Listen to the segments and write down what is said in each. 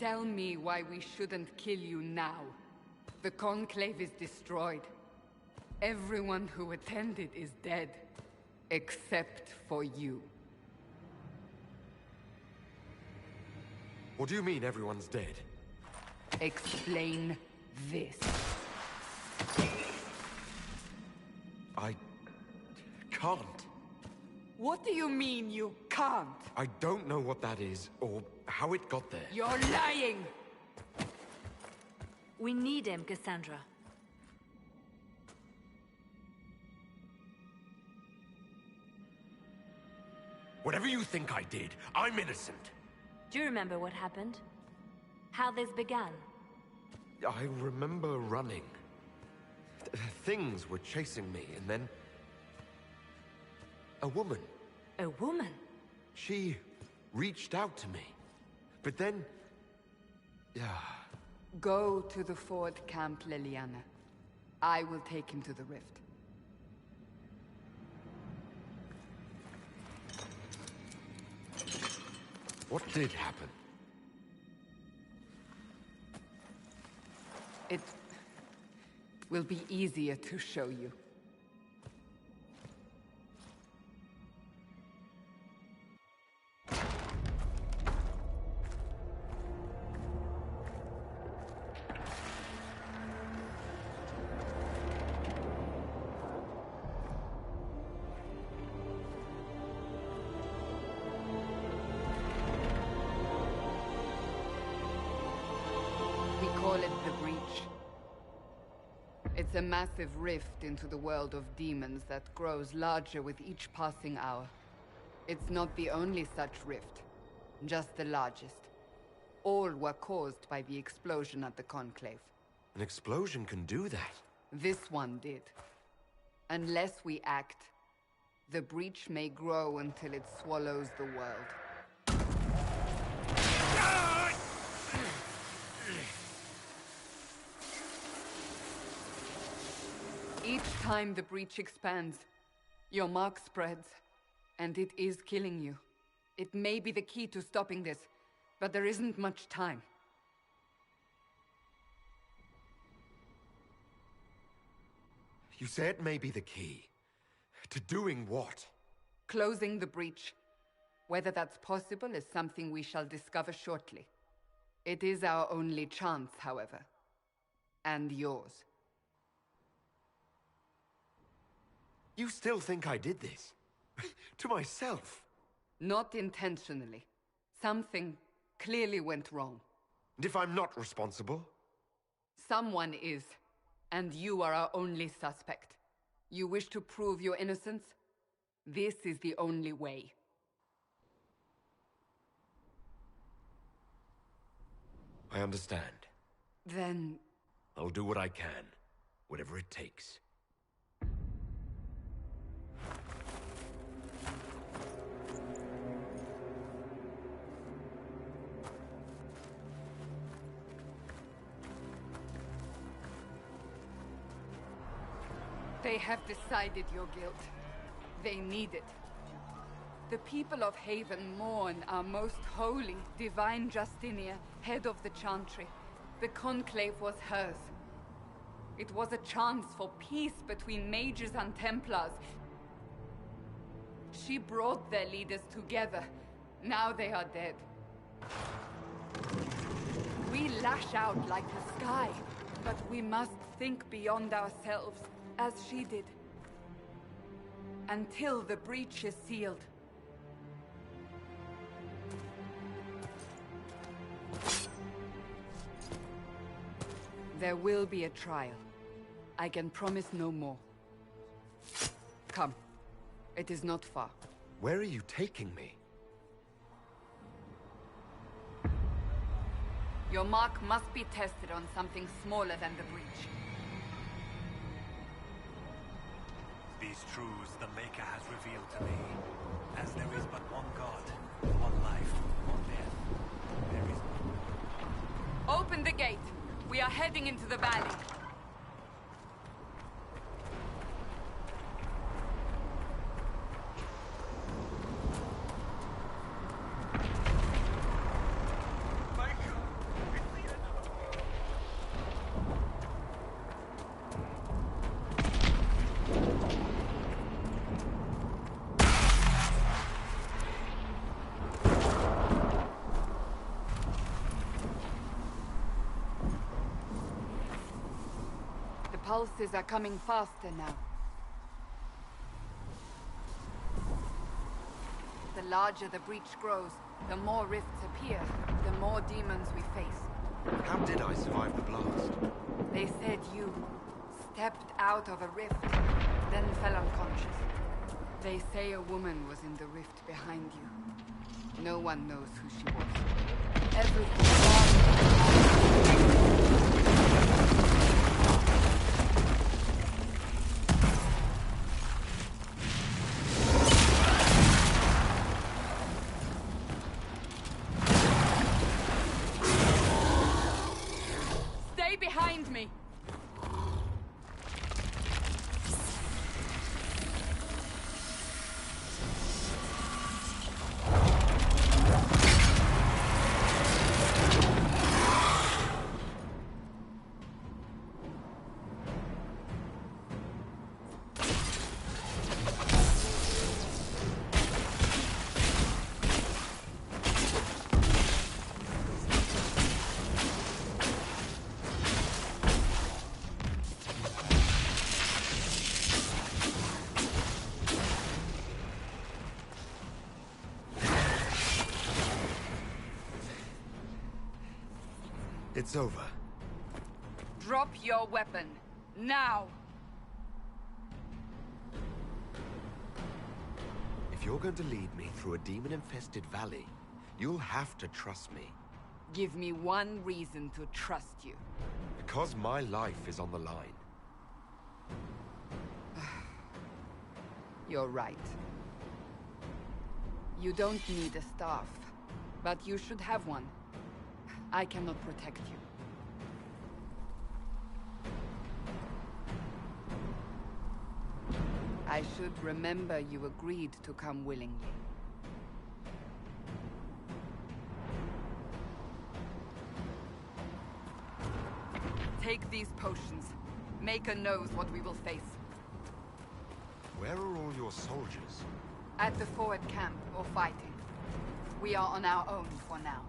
tell me why we shouldn't kill you now. The Conclave is destroyed. Everyone who attended is dead. Except for you. What do you mean everyone's dead? Explain this. I can't. What do you mean you can't? I don't know what that is, or how it got there. You're lying! We need him, Cassandra. Whatever you think I did, I'm innocent. Do you remember what happened? How this began? I remember running. Things were chasing me, and then... a woman. A woman? She reached out to me. But then... Go to the Ford Camp, Leliana. I will take him to the rift. What did happen? It will be easier to show you. We call it the Breach. It's a massive rift into the world of demons that grows larger with each passing hour. It's not the only such rift, just the largest. All were caused by the explosion at the Conclave. An explosion can do that? This one did. Unless we act, the Breach may grow until it swallows the world. Each time the Breach expands, your mark spreads, and it is killing you. It may be the key to stopping this, but there isn't much time. You say it may be the key. To doing what? Closing the Breach. Whether that's possible is something we shall discover shortly. It is our only chance, however. And yours. You still think I did this? To myself? Not intentionally. Something clearly went wrong. And if I'm not responsible? Someone is, and you are our only suspect. You wish to prove your innocence? This is the only way. I understand. Then... I'll do what I can, whatever it takes. They have decided your guilt. They need it. The people of Haven mourn our most holy, divine Justinia, head of the Chantry. The Conclave was hers. It was a chance for peace between mages and Templars. She brought their leaders together. Now they are dead. We lash out like the sky, but we must think beyond ourselves, as she did. Until the breach is sealed. There will be a trial. I can promise no more. Come. It is not far. Where are you taking me? Your mark must be tested on something smaller than the breach. These truths the Maker has revealed to me. As there is but one God, one life, one death, there is no more. Open the gate! We are heading into the valley. pulses are coming faster now. The larger the breach grows, the more rifts appear, the more demons we face. How did I survive the blast? They said you stepped out of a rift, then fell unconscious. They say a woman was in the rift behind you. No one knows who she was. Everything. Stay behind me! It's over. Drop your weapon. Now! If you're going to lead me through a demon-infested valley, you'll have to trust me. Give me one reason to trust you. Because my life is on the line. You're right. You don't need a staff, but you should have one. I cannot protect you. I should remember you agreed to come willingly. Take these potions. Maker knows what we will face. Where are all your soldiers? At the forward camp, or fighting. We are on our own for now.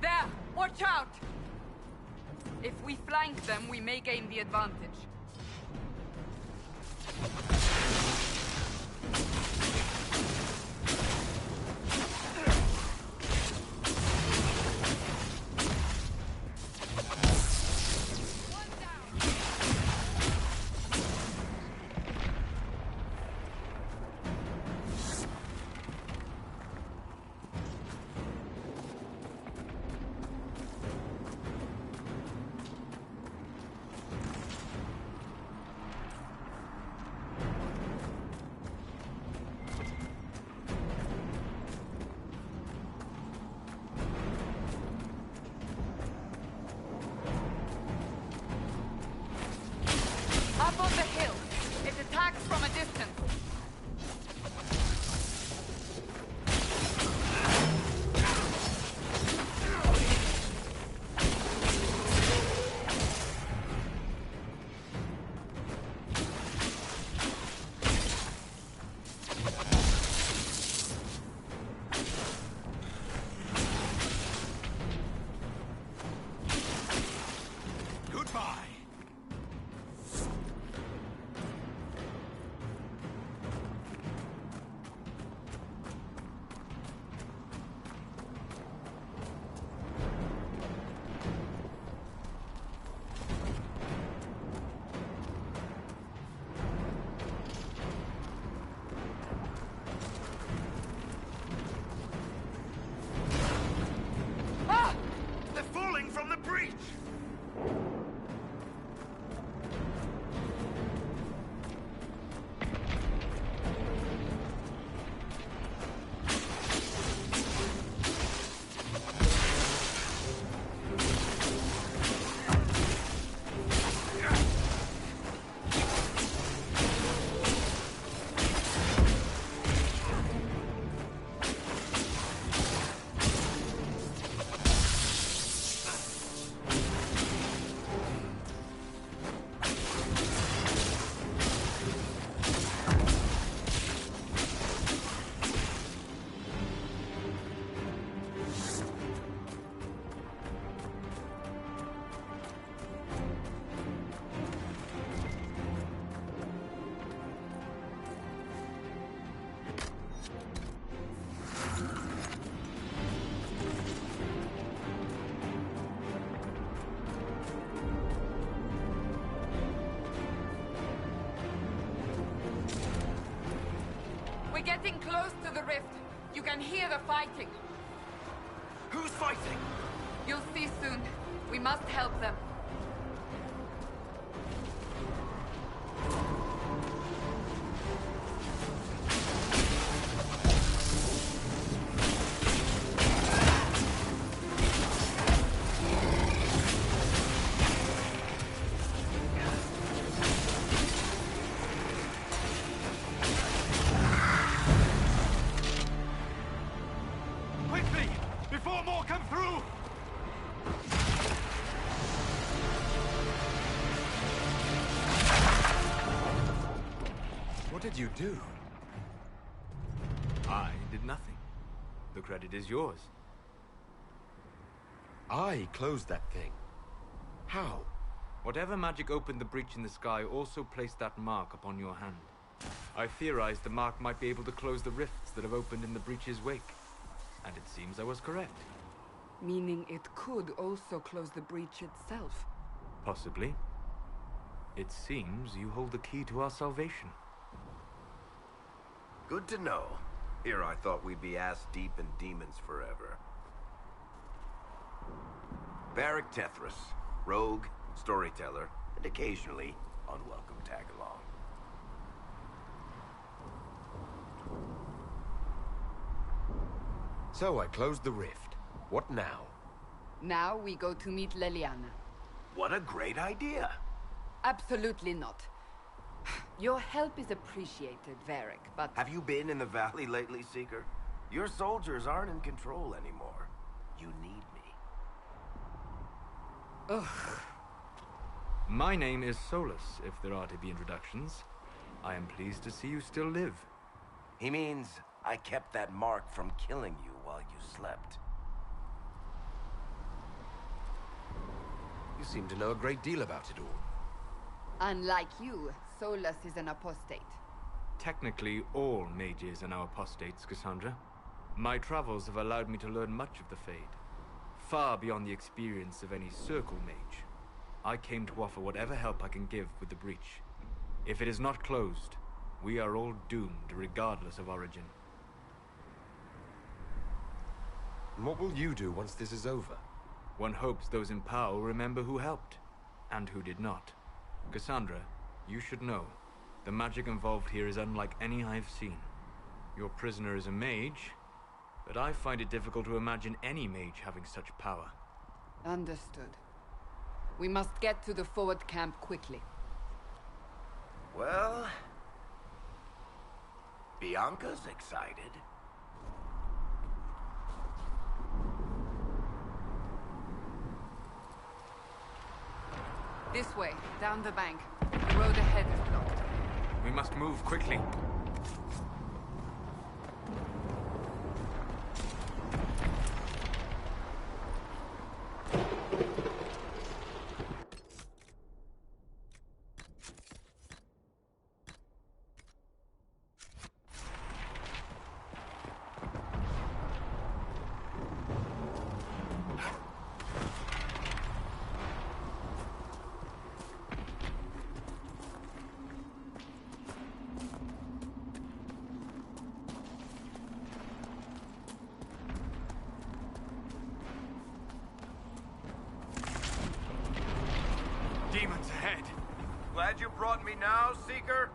There! Watch out! If we flank them, we may gain the advantage. Up on the hill. It attacks from a distance. Goodbye! Ah! They're falling from the breach! rift. You can hear the fighting. Who's fighting? You'll see soon. We must help them. Quickly! Before more come through! What did you do? I did nothing. The credit is yours. I closed that thing. How? Whatever magic opened the breach in the sky also placed that mark upon your hand. I theorized the mark might be able to close the rifts that have opened in the breach's wake. And it seems I was correct. Meaning it could also close the breach itself. Possibly. It seems you hold the key to our salvation. Good to know. Here I thought we'd be ass-deep in demons forever. Varric Tethras, rogue, storyteller, and occasionally unwelcome tag-along. So I closed the rift. What now? Now we go to meet Leliana. What a great idea! Absolutely not. Your help is appreciated, Varric, but... Have you been in the valley lately, Seeker? Your soldiers aren't in control anymore. You need me. Ugh. My name is Solus, if there are to be introductions. I am pleased to see you still live. He means I kept that mark from killing you while you slept. You seem to know a great deal about it all. Unlike you, Solus is an apostate. Technically, all mages are now apostates, Cassandra. My travels have allowed me to learn much of the Fade. Far beyond the experience of any circle mage. I came to offer whatever help I can give with the breach. If it is not closed, we are all doomed regardless of origin. And what will you do once this is over? One hopes those in power will remember who helped, and who did not. Cassandra, you should know, the magic involved here is unlike any I've seen. Your prisoner is a mage, but I find it difficult to imagine any mage having such power. Understood. We must get to the forward camp quickly. Well... Bianca's excited. This way, down the bank. The road ahead is blocked. We must move quickly. Demons ahead. Glad you brought me now, Seeker?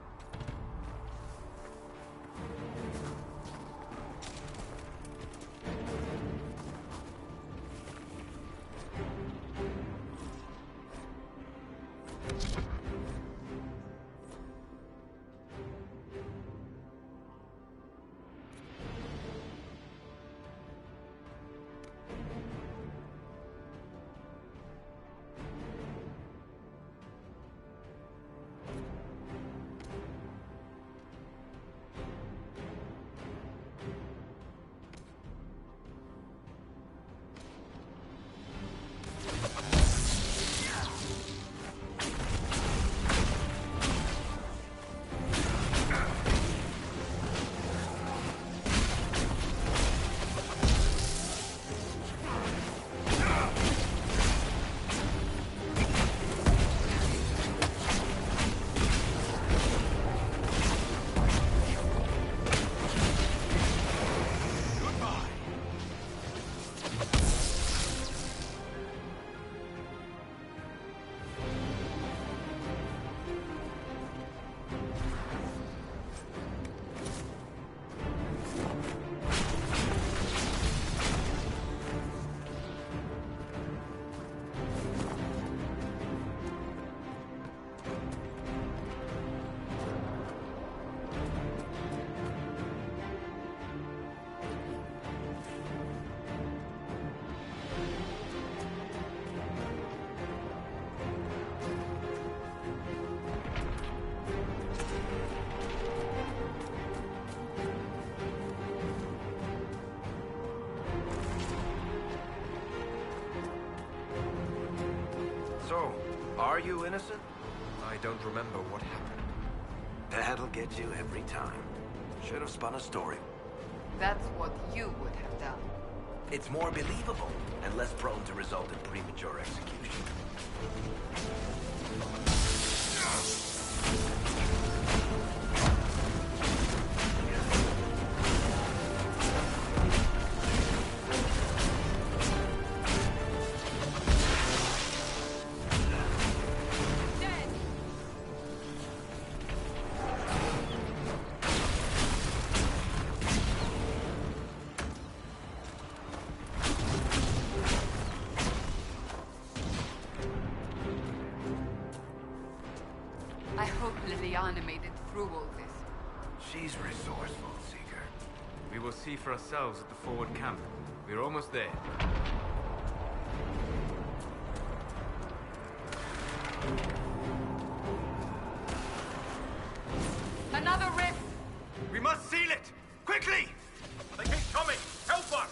So, are you innocent? I don't remember what happened. That'll get you every time. Should have spun a story. That's what you would have done. It's more believable and less prone to result in premature execution. I hope Liliana made it through all this. She's resourceful, Seeker. We will see for ourselves at the forward camp. We're almost there. Another rift! We must seal it! Quickly! They keep coming! Help us!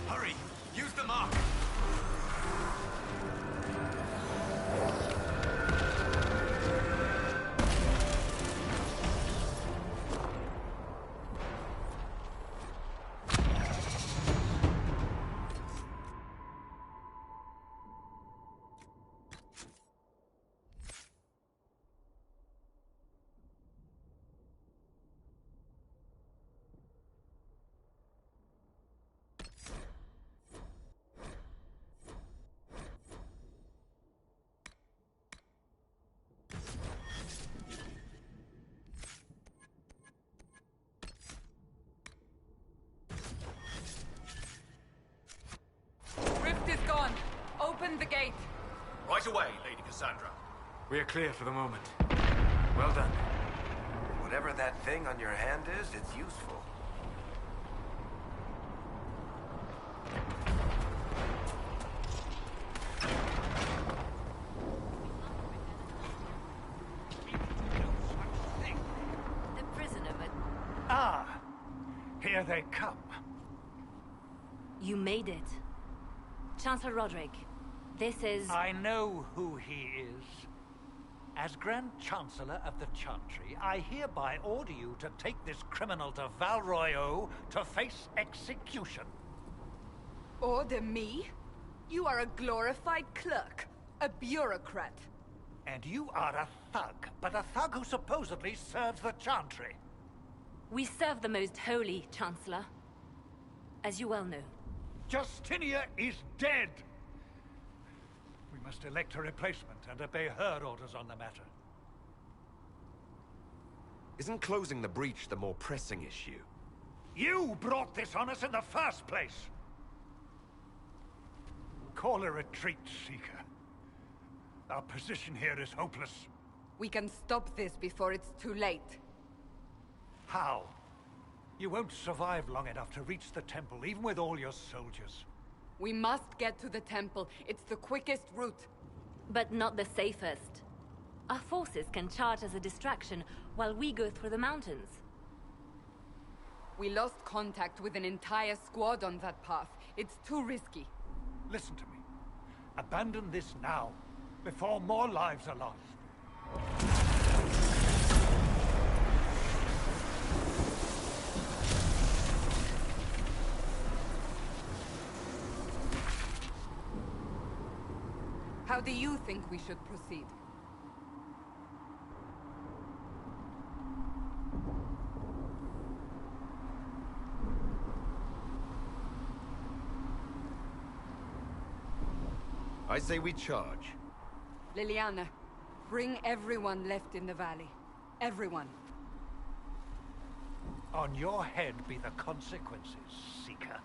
Hurry! Use the mark! Rift is gone. Open the gate. Right away, Lady Cassandra. We are clear for the moment. Well done. Whatever that thing on your hand is, it's useful. The prisoner, but Ah, here they come. you made it. Chancellor Roderick, this is... I know who he is. As Grand Chancellor of the Chantry, I hereby order you to take this criminal to Val Royeaux to face execution. Order me? You are a glorified clerk. A bureaucrat. And you are a thug, but a thug who supposedly serves the Chantry. We serve the most holy, Chancellor. As you well know. Justinia is dead! We must elect a replacement and obey her orders on the matter. Isn't closing the breach the more pressing issue? You brought this on us in the first place! Call a retreat, Seeker. Our position here is hopeless. We can stop this before it's too late. How? You won't survive long enough to reach the temple, even with all your soldiers. We must get to the temple. It's the quickest route. But not the safest. Our forces can charge as a distraction while we go through the mountains. We lost contact with an entire squad on that path. It's too risky. Listen to me. Abandon this now, before more lives are lost. How do you think we should proceed? I say we charge. Liliana, bring everyone left in the valley. Everyone. On your head be the consequences, Seeker.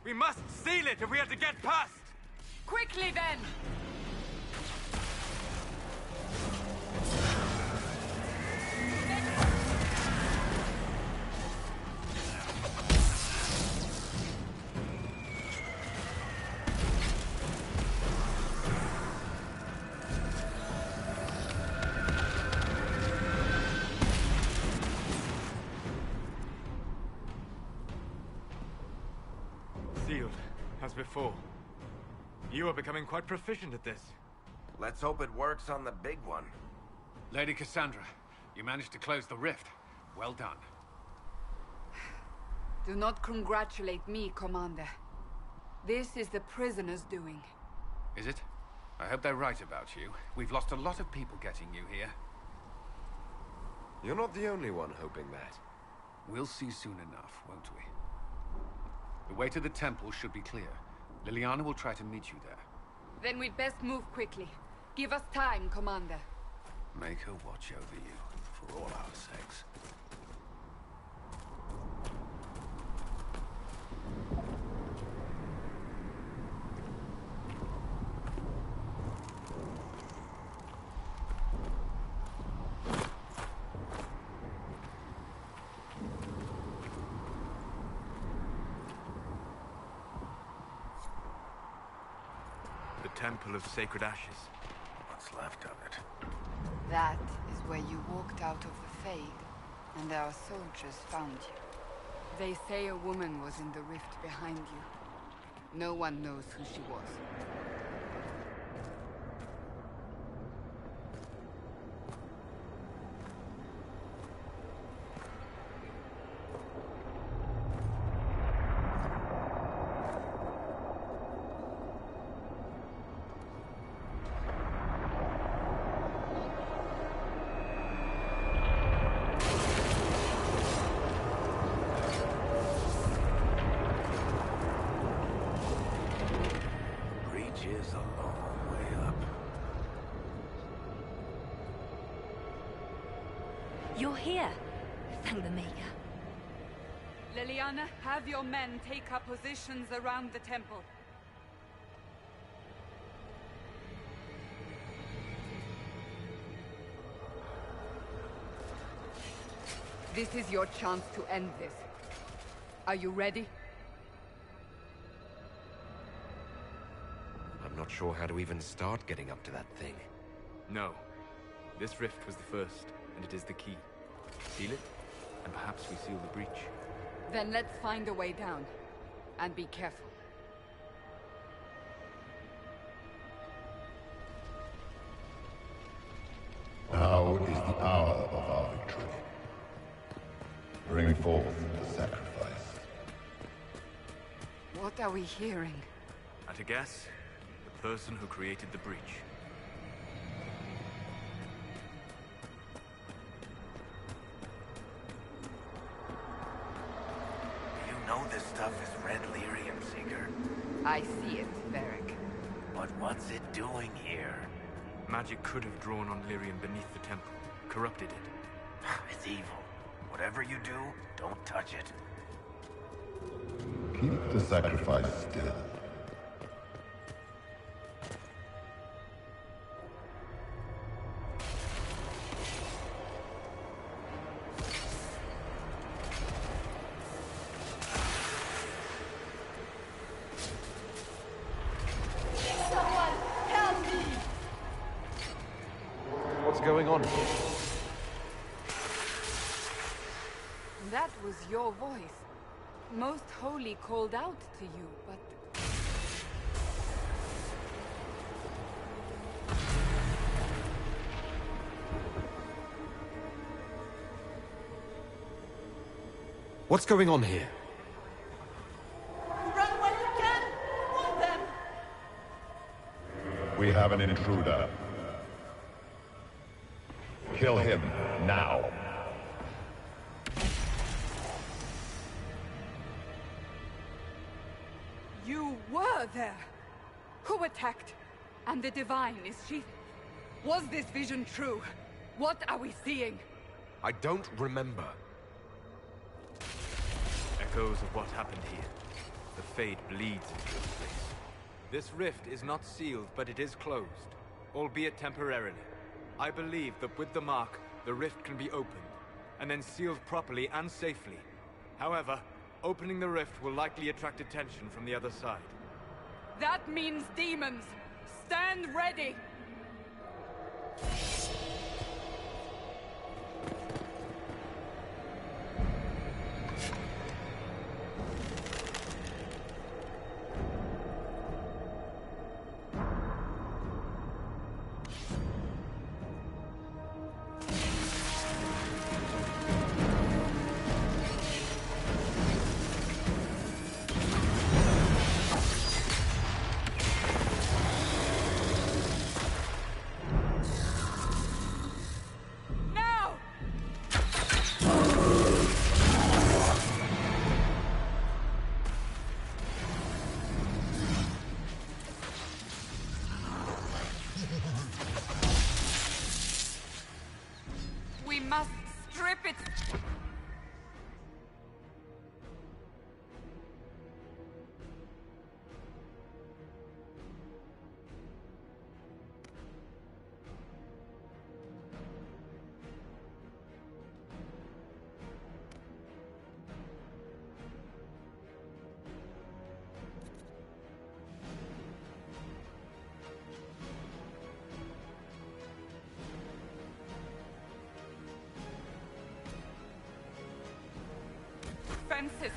We must seal it if we are to get past! Quickly then! Sealed, as before. You are becoming quite proficient at this. Let's hope it works on the big one. Lady Cassandra, you managed to close the rift. Well done. Do not congratulate me, Commander. This is the prisoner's doing. Is it? I hope they're right about you. We've lost a lot of people getting you here. You're not the only one hoping that. We'll see soon enough, won't we? The way to the temple should be clear. Liliana will try to meet you there. Then we'd best move quickly. Give us time, Commander. Make her watch over you, for all our sakes. The Temple of Sacred Ashes. What's left of it? That is where you walked out of the Fade, and our soldiers found you. They say a woman was in the rift behind you. No one knows who she was. Is a long way up. You're here. Thank the Maker. Liliana, have your men take up positions around the temple. This is your chance to end this. Are you ready? I'm not sure how to even start getting up to that thing. No. This rift was the first, and it is the key. Seal it, and perhaps we seal the breach. Then let's find a way down. And be careful. Now is the hour of our victory. Bring forth the sacrifice. What are we hearing? At a guess, the person who created the breach. You know this stuff is red lyrium, Seeker. I see it, Varric. But what's it doing here? Magic could have drawn on lyrium beneath the temple, corrupted it. It's evil. Whatever you do, don't touch it. Keep the sacrifice still. What's going on here? That was your voice. Most Holy called out to you, but... What's going on here? Run when you can! Want them! We have an intruder. Kill him now. You were there! Who attacked? And the Divine, is she... Was this vision true? What are we seeing? I don't remember. Echoes of what happened here. The Fade bleeds into this place. This rift is not sealed, but it is closed, albeit temporarily. I believe that with the mark, the rift can be opened, and then sealed properly and safely. However, opening the rift will likely attract attention from the other side. That means demons! Stand ready! We must strip it! Fences!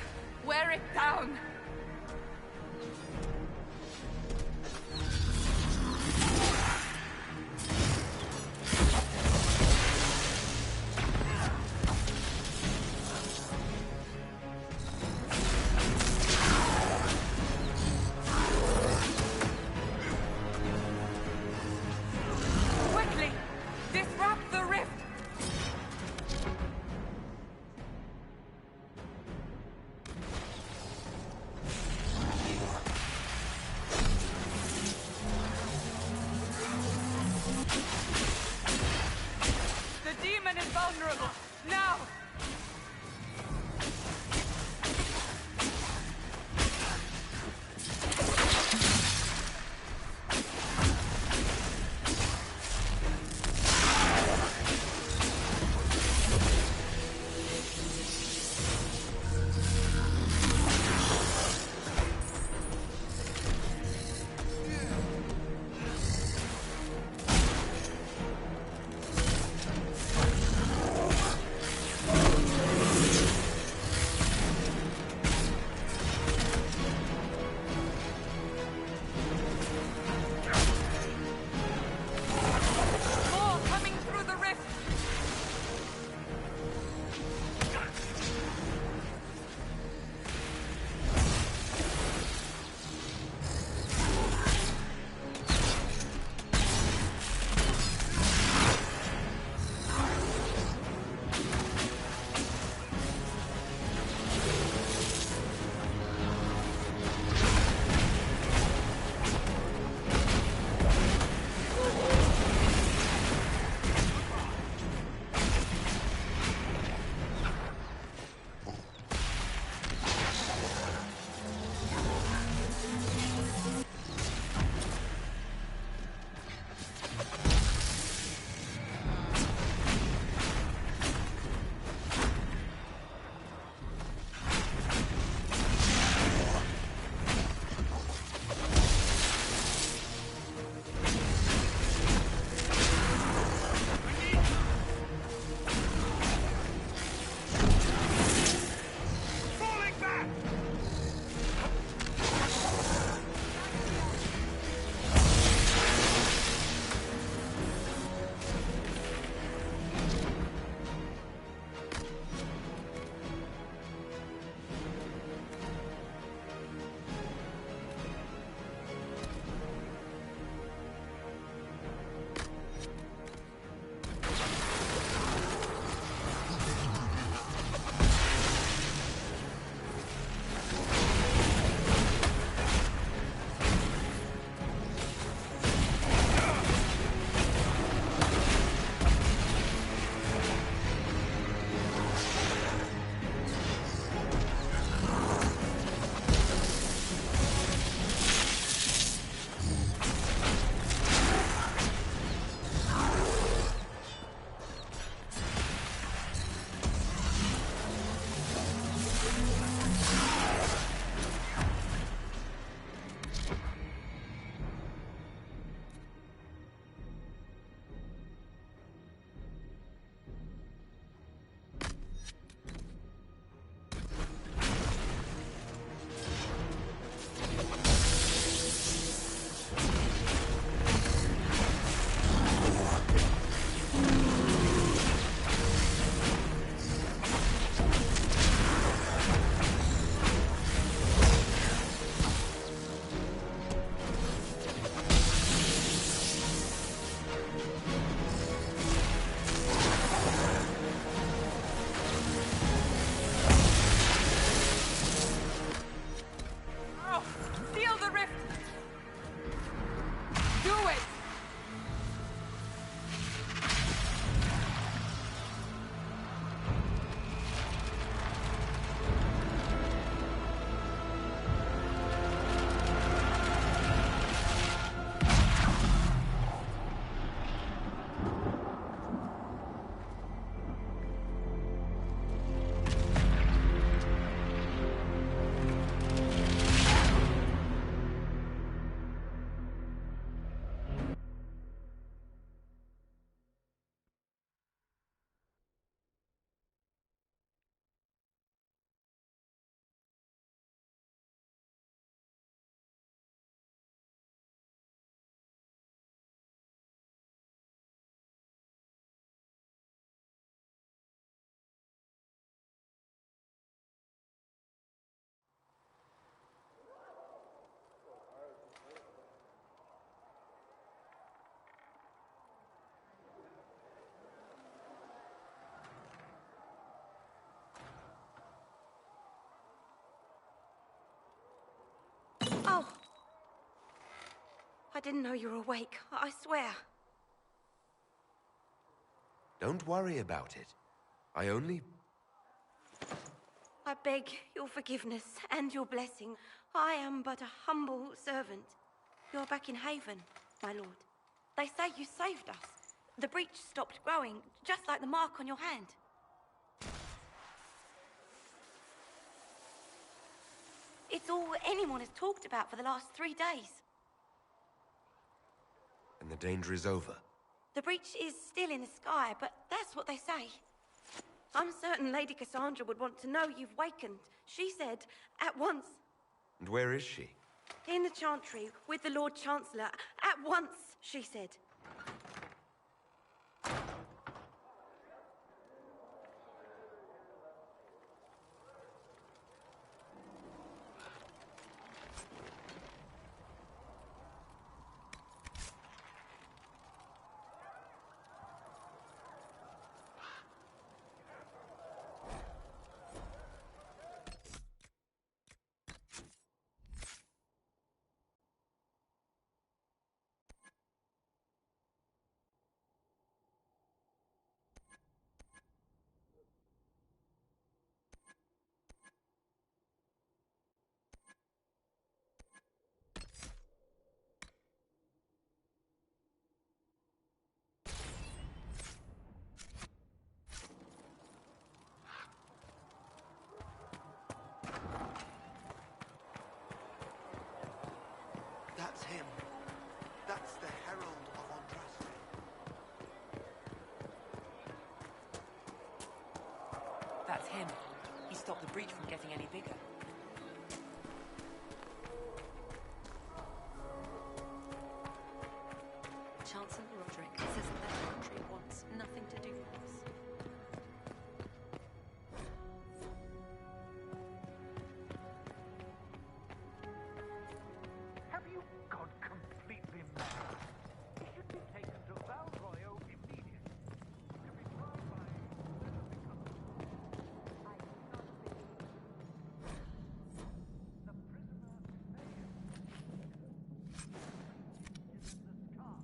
Wear it down! Quickly! Disrupt the rift! I didn't know you were awake, I swear. Don't worry about it. I only... I beg your forgiveness and your blessing. I am but a humble servant. You're back in Haven, my lord. They say you saved us. The breach stopped growing, just like the mark on your hand. It's all anyone has talked about for the last 3 days. And the danger is over. The breach is still in the sky, but that's what they say. I'm certain Lady Cassandra would want to know you've wakened. She said, at once. And where is she? In the Chantry, with the Lord Chancellor. At once, she said. That's him. That's the Herald of Andraste. That's him. He stopped the breach from getting any bigger. Chancellor Roderick says that their country wants nothing to do with us. Have you gone completely mad? He should be taken to Val Royo immediately. To be tried by whoever becomes... I do not believe... The prisoner failed. Is in the scar.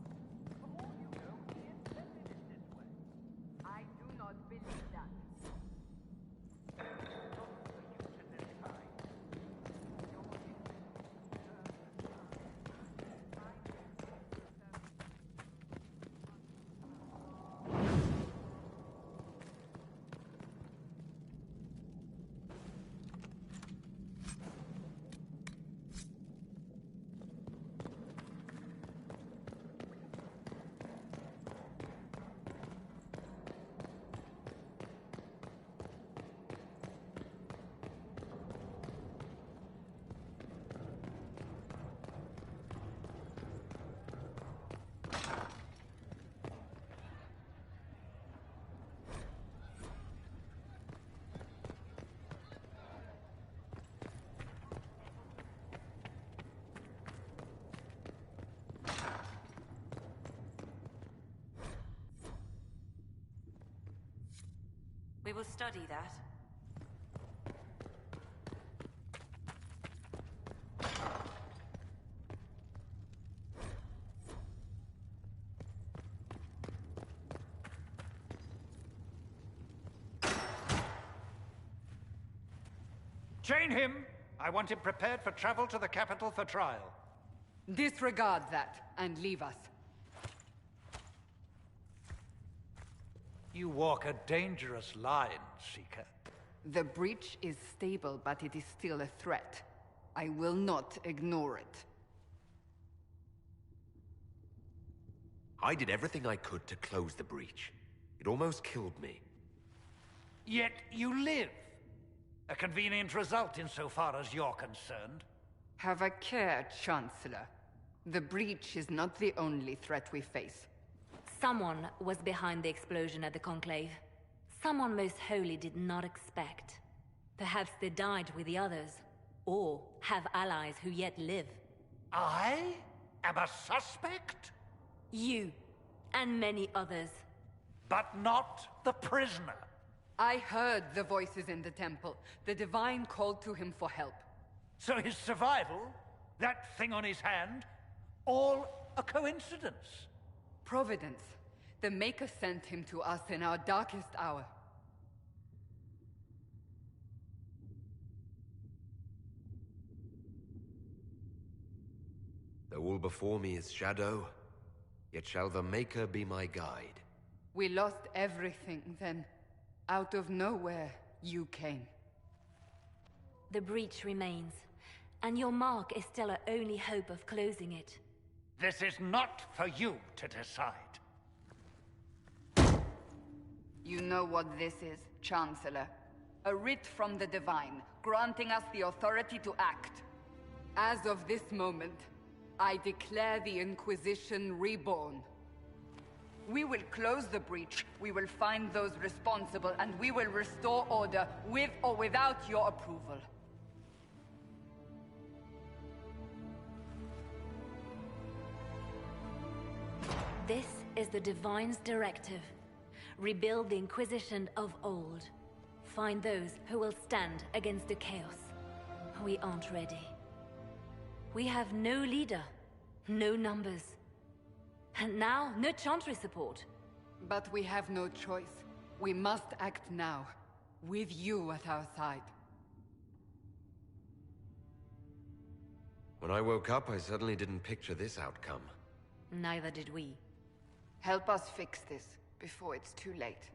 For all you know, he intended it this way. I do not believe that. Not the use in this kind. Your We will study that. Chain him! I want him prepared for travel to the capital for trial. Disregard that and leave us. You walk a dangerous line, Seeker. The breach is stable, but it is still a threat. I will not ignore it. I did everything I could to close the breach. It almost killed me. Yet you live. A convenient result insofar as you're concerned. Have a care, Chancellor. The breach is not the only threat we face. Someone was behind the explosion at the Conclave. Someone Most Holy did not expect. Perhaps they died with the others, or have allies who yet live. I am a suspect? You, and many others. But not the prisoner. I heard the voices in the temple. The Divine called to him for help. So his survival, that thing on his hand, all A coincidence? Providence. The Maker sent him to us in our darkest hour. Though all before me is shadow, yet shall the Maker be my guide. We lost everything then. Out of nowhere, you came. The breach remains, and your mark is still our only hope of closing it. This is not for you to decide. You know what this is, Chancellor. A writ from the Divine, granting us the authority to act. As of this moment, I declare the Inquisition reborn. We will close the breach, we will find those responsible, and we will restore order with or without your approval. This is the Divine's directive. Rebuild the Inquisition of old. Find those who will stand against the chaos. We aren't ready. We have no leader, no numbers. And now, no Chantry support. But we have no choice. We must act now, with you at our side. When I woke up, I certainly didn't picture this outcome. Neither did we. Help us fix this, before it's too late.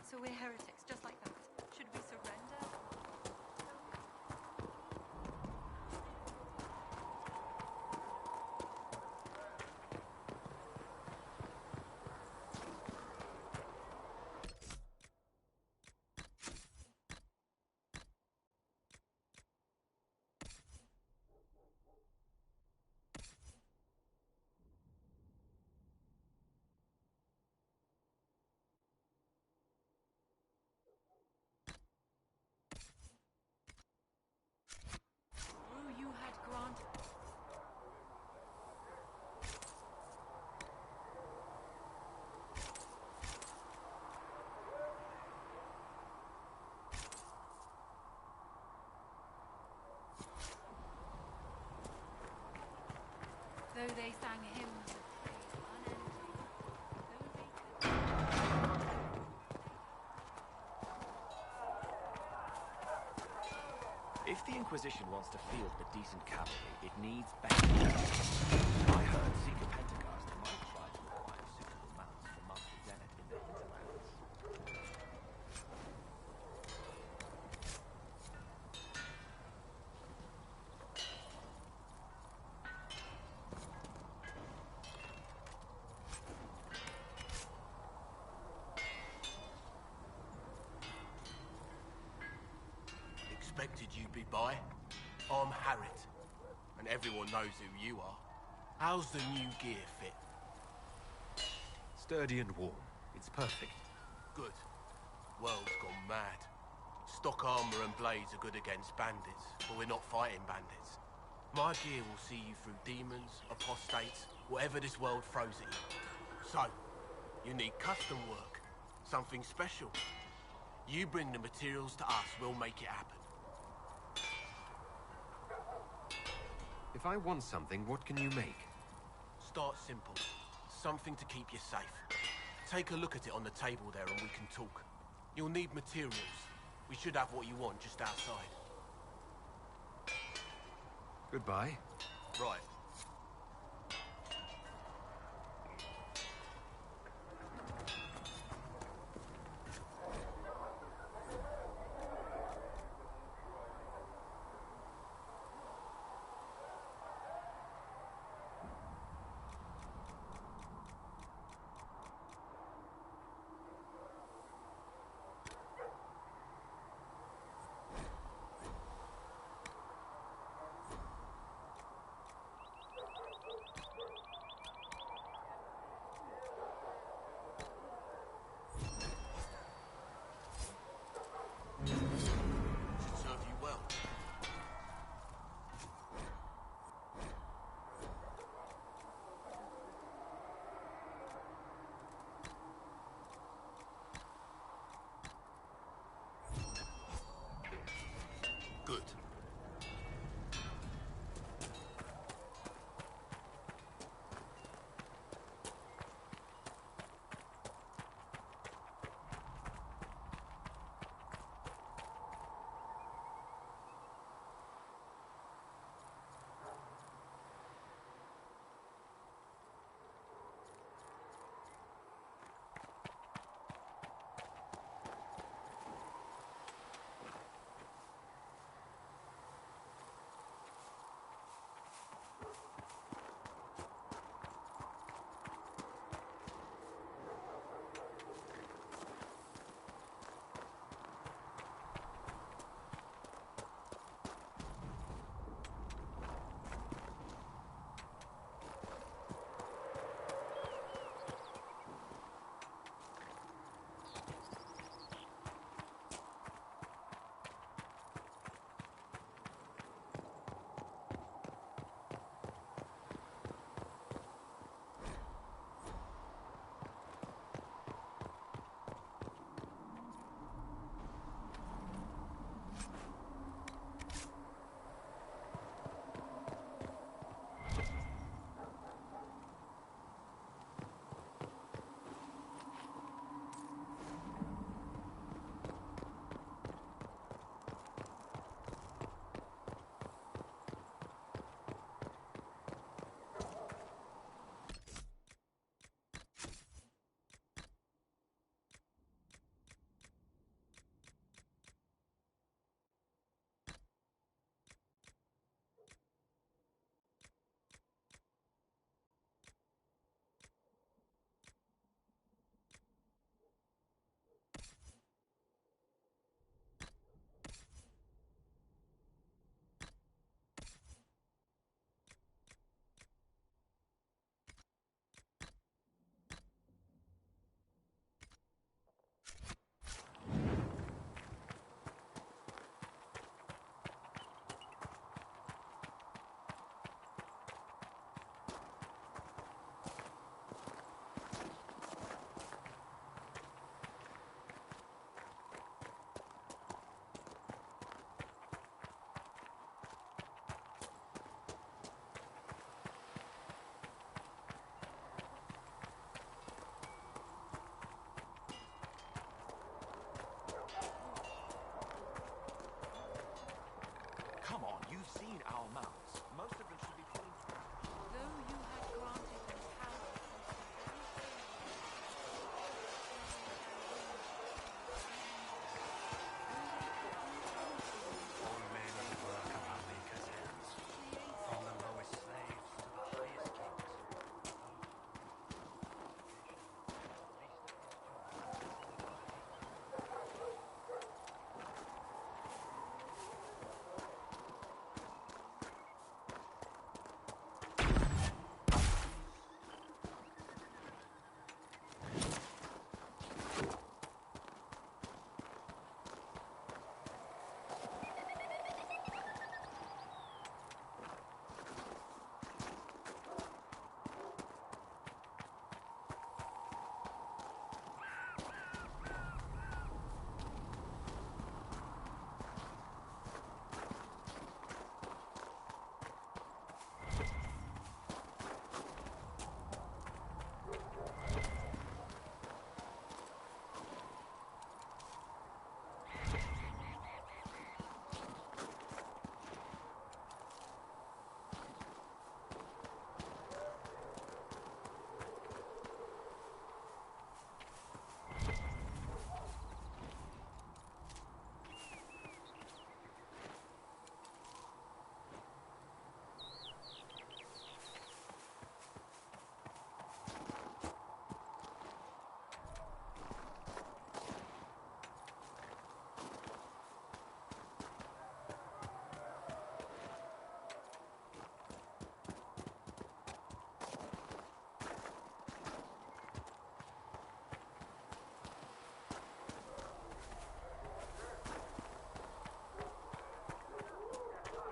So we're heretics, just like that. Should we surrender? Though they sang hymns of praise unending, though they If the Inquisition wants to field a decent cavalry, it needs better. I heard Seeker Pentecost might try to acquire suitable mounts for Master Zenith in the hinterlands. Expected you'd be by. I'm Harriet, and everyone knows who you are. How's the new gear fit? Sturdy and warm. It's perfect. Good. World's gone mad. Stock armor and blades are good against bandits, but we're not fighting bandits. My gear will see you through demons, apostates, whatever this world throws at you. So, you need custom work, something special. You bring the materials to us, we'll make it happen. If I want something, what can you make? Start simple. Something to keep you safe. Take a look at it on the table there and we can talk. You'll need materials. We should have what you want just outside. Goodbye. Right. seen our mounts. Most of them should be pulling through. Though you had granted them power All men of the work of our Maker's hands, from the lowest slaves to the highest kings.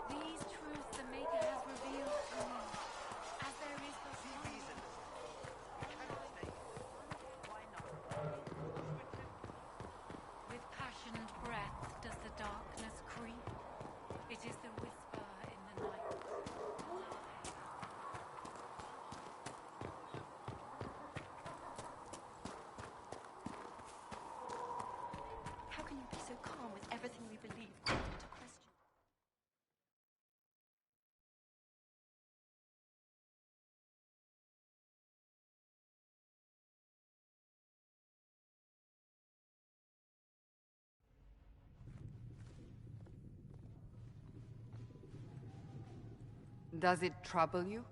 these truths the Maker has revealed to me, as there is but one. With passionate breath does the darkness creep. It is the whisper in the night. How can you be so calm with everything we believe called into question? Does it trouble you?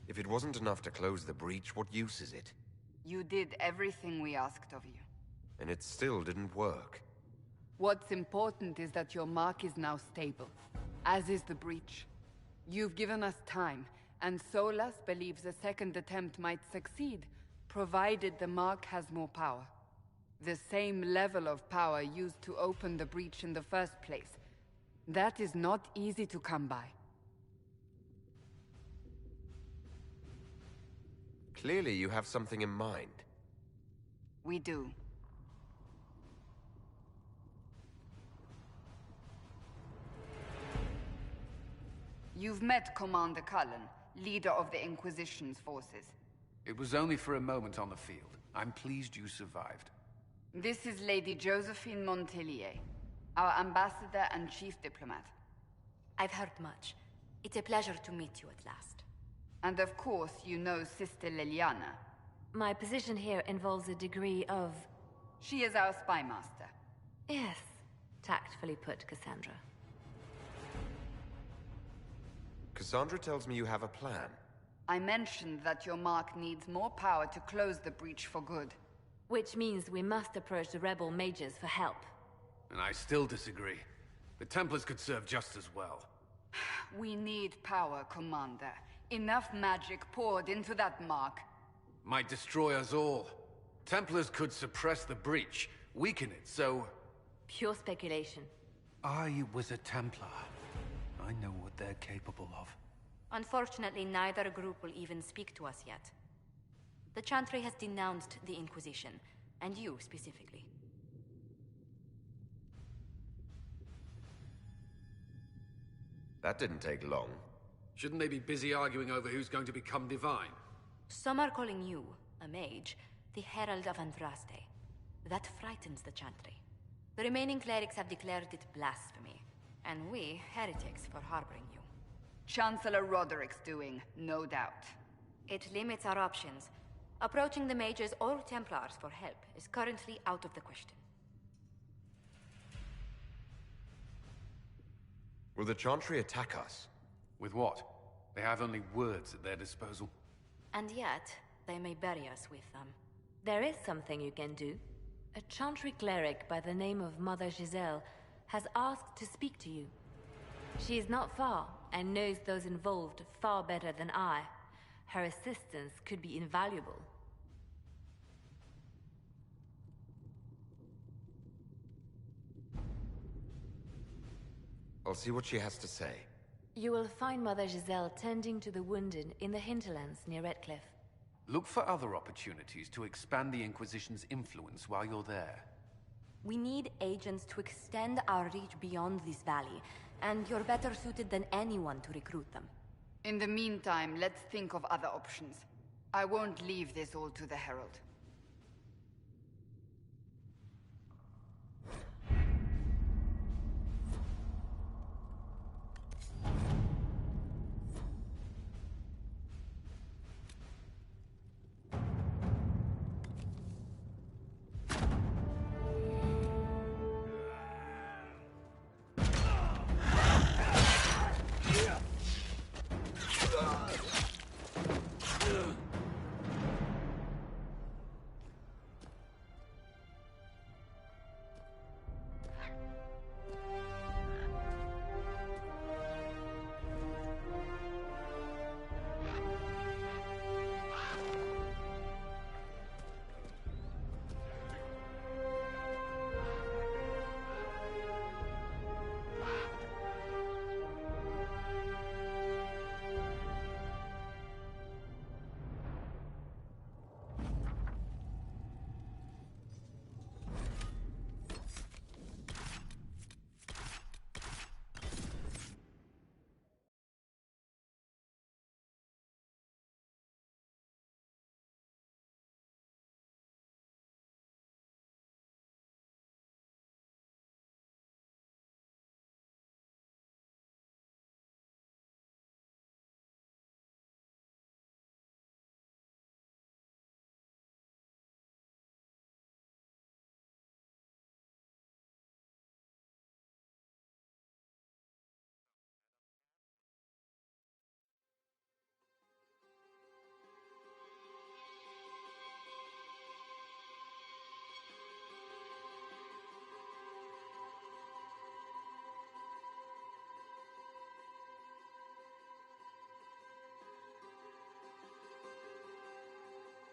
If it wasn't enough to close the breach, what use is it? You did everything we asked of you. And it still didn't work. What's important is that your mark is now stable, as is the breach. You've given us time, and Solas believes a second attempt might succeed, provided the mark has more power. The same level of power used to open the breach in the first place. That is not easy to come by. Clearly you have something in mind. We do. You've met Commander Cullen, leader of the Inquisition's forces. It was only for a moment on the field. I'm pleased you survived. This is Lady Josephine Montelier, our ambassador and chief diplomat. I've heard much. It's a pleasure to meet you at last. And of course, you know Sister Liliana. My position here involves a degree of... She is our spy master. Yes, tactfully put, Cassandra. Cassandra tells me you have a plan. I mentioned that your mark needs more power to close the breach for good. Which means we must approach the rebel mages for help. And I still disagree. The Templars could serve just as well. We need power, Commander. Enough magic poured into that mark. Might destroy us all. Templars could suppress the breach, weaken it, so... Pure speculation. I was a Templar. I know what they're capable of. Unfortunately, neither group will even speak to us yet. The Chantry has denounced the Inquisition, and you specifically. That didn't take long. Shouldn't they be busy arguing over who's going to become divine? Some are calling you, a mage, the Herald of Andraste. That frightens the Chantry. The remaining clerics have declared it blasphemy, and we, heretics, for harboring you. Chancellor Roderick's doing, no doubt. It limits our options. Approaching the mages or Templars for help is currently out of the question. Will the Chantry attack us? With what? They have only words at their disposal. And yet, they may bury us with them. There is something you can do. A Chantry cleric by the name of Mother Giselle has asked to speak to you. She is not far and knows those involved far better than I. Her assistance could be invaluable. I'll see what she has to say. You will find Mother Giselle tending to the wounded in the hinterlands near Redcliffe. Look for other opportunities to expand the Inquisition's influence while you're there. We need agents to extend our reach beyond this valley, and you're better suited than anyone to recruit them. In the meantime, let's think of other options. I won't leave this all to the Herald.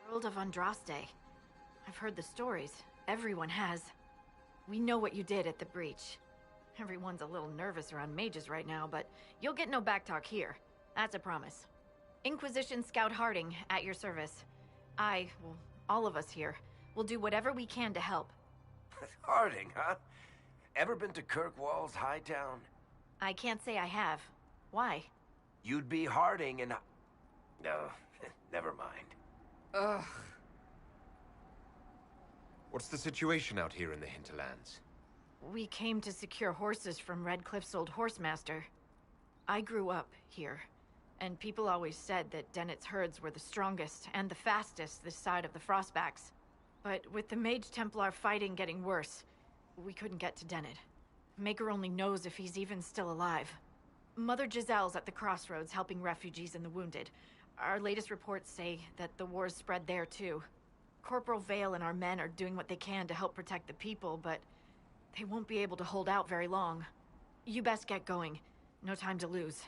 Herald of Andraste. I've heard the stories. Everyone has. We know what you did at the breach. Everyone's a little nervous around mages right now, but you'll get no backtalk here. That's a promise. Inquisition Scout Harding, at your service. Well, all of us here, will do whatever we can to help. Harding, huh? Ever been to Kirkwall's Hightown? I can't say I have. Why? You'd be Harding and... No, never mind. Ugh. What's the situation out here in the hinterlands? We came to secure horses from Redcliffe's old horsemaster. I grew up here, and people always said that Dennett's herds were the strongest and the fastest this side of the Frostbacks. But with the Mage Templar fighting getting worse, we couldn't get to Dennett. Maker only knows if he's even still alive. Mother Giselle's at the crossroads helping refugees and the wounded. Our latest reports say that the war's spread there too. Corporal Vale and our men are doing what they can to help protect the people, but they won't be able to hold out very long. You best get going. No time to lose.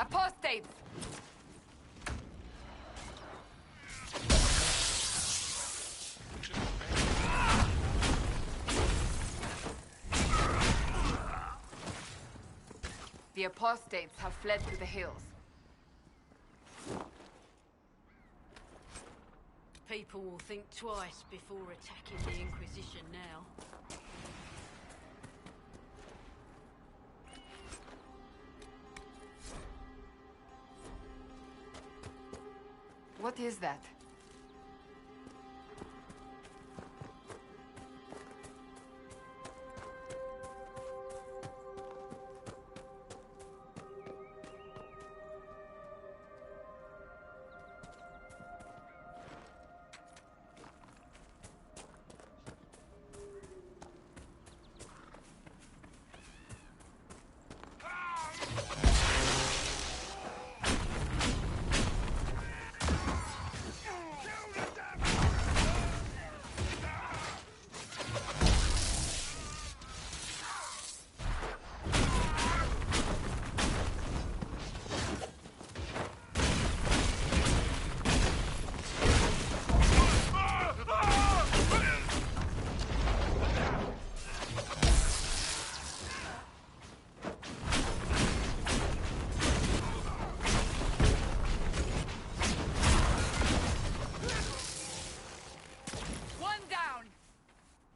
Apostates! The apostates have fled to the hills. People will think twice before attacking the Inquisition now. What is that?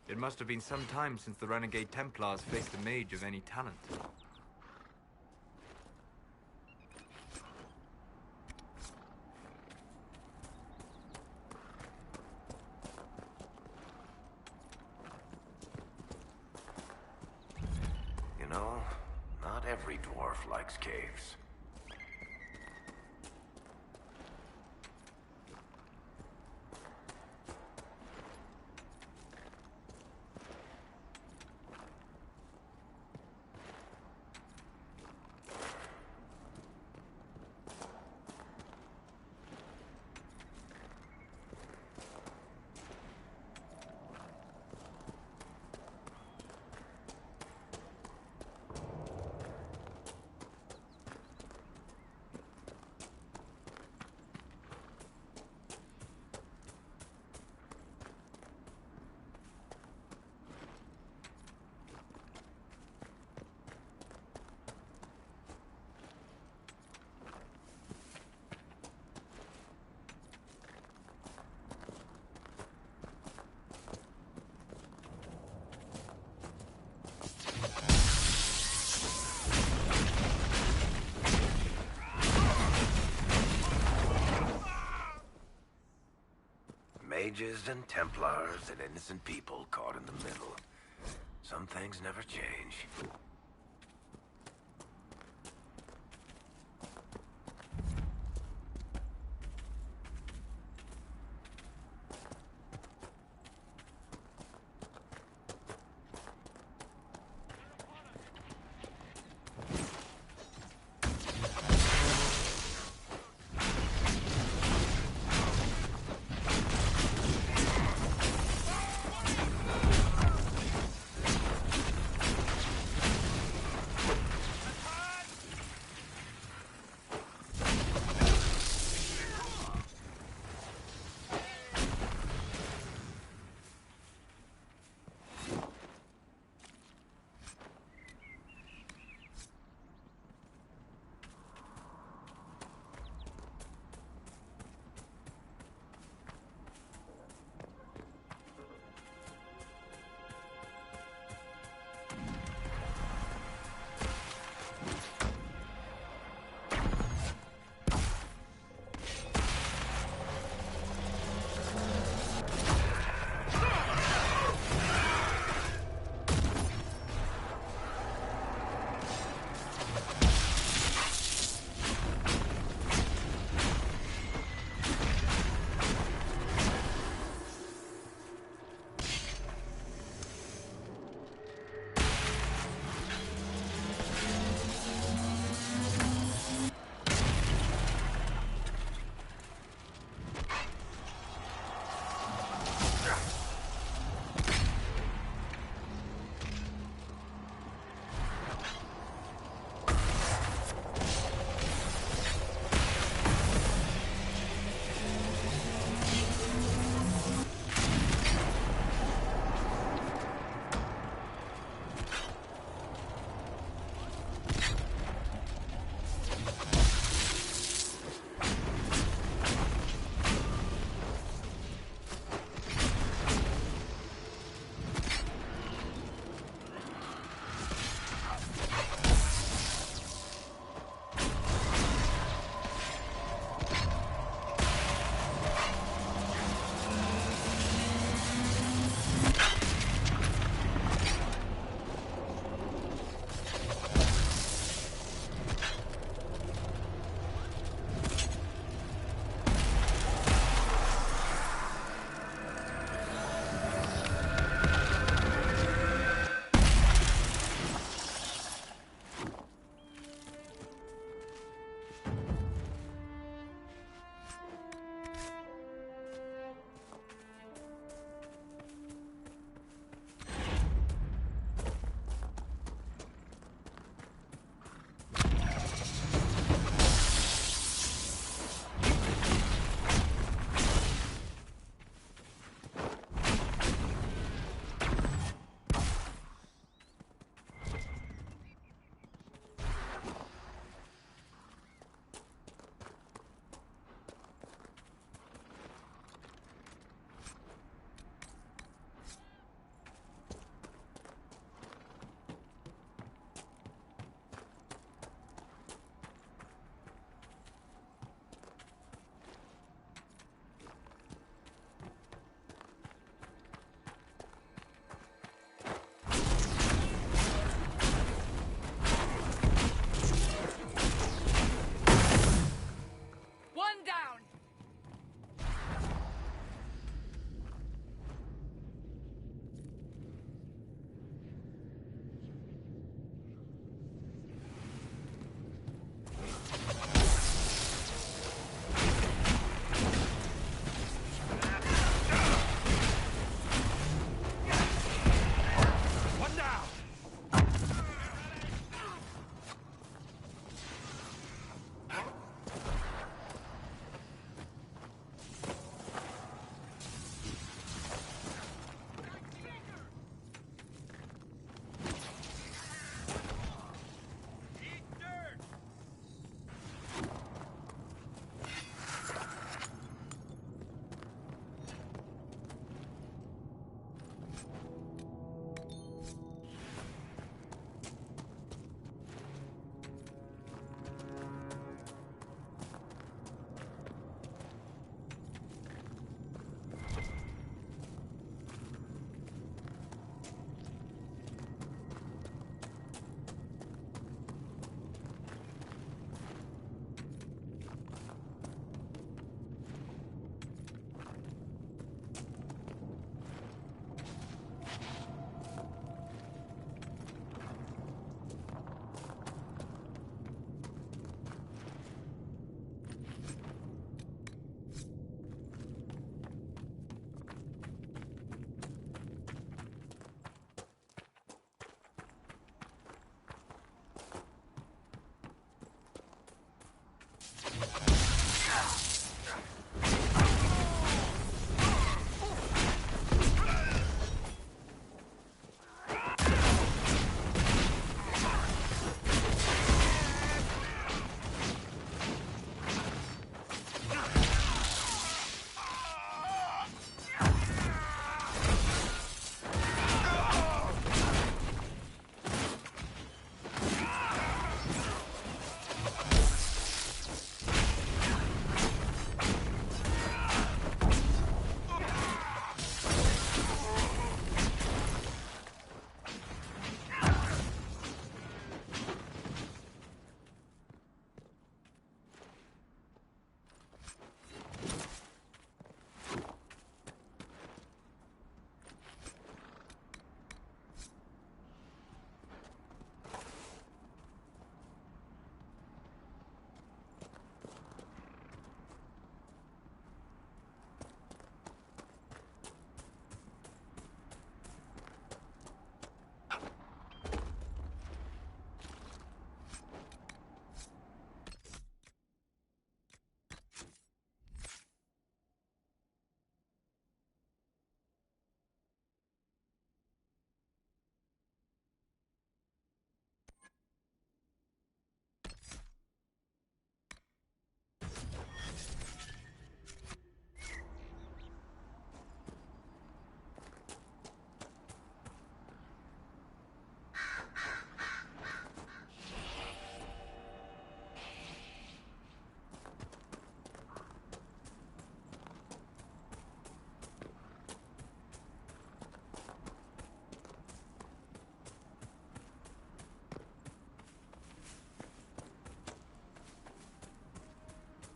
It must have been some time since the Renegade Templars faced a mage of any talent. You know, not every dwarf likes caves. Mages and Templars and innocent people caught in the middle. Some things never change.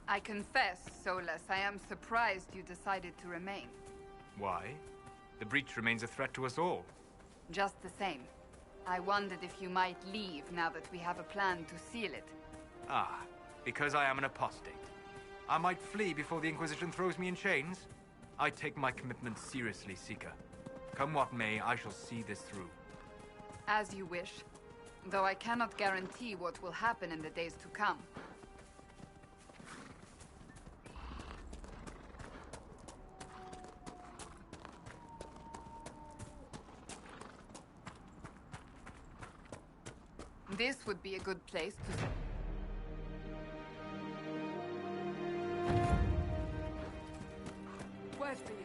I confess, Solus, I am surprised you decided to remain. Why? The breach remains a threat to us all. Just the same. I wondered if you might leave now that we have a plan to seal it. Ah, because I am an apostate. I might flee before the Inquisition throws me in chains. I take my commitment seriously, Seeker. Come what may, I shall see this through. As you wish. Though I cannot guarantee what will happen in the days to come. This would be a good place to... Word for you.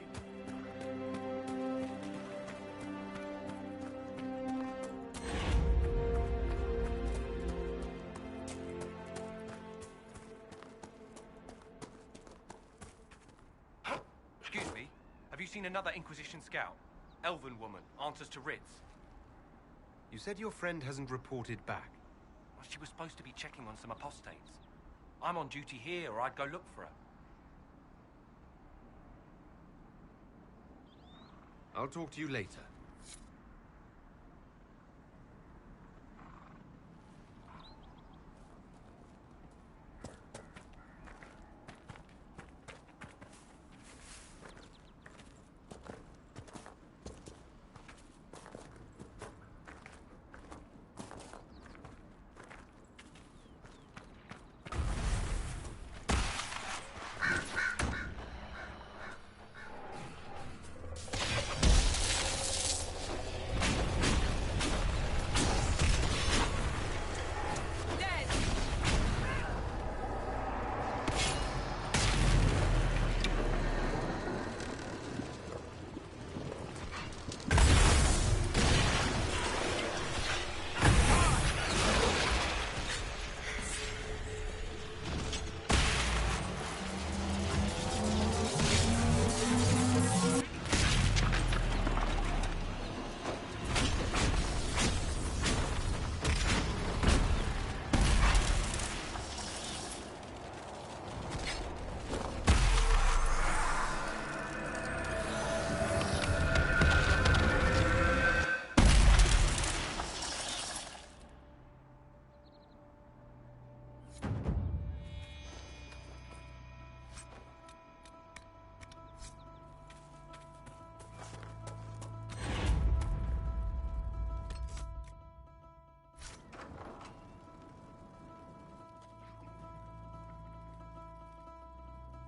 Excuse me, have you seen another Inquisition scout? Elven woman, answers to writs. You said your friend hasn't reported back. Well, she was supposed to be checking on some apostates. I'm on duty here, or I'd go look for her. I'll talk to you later.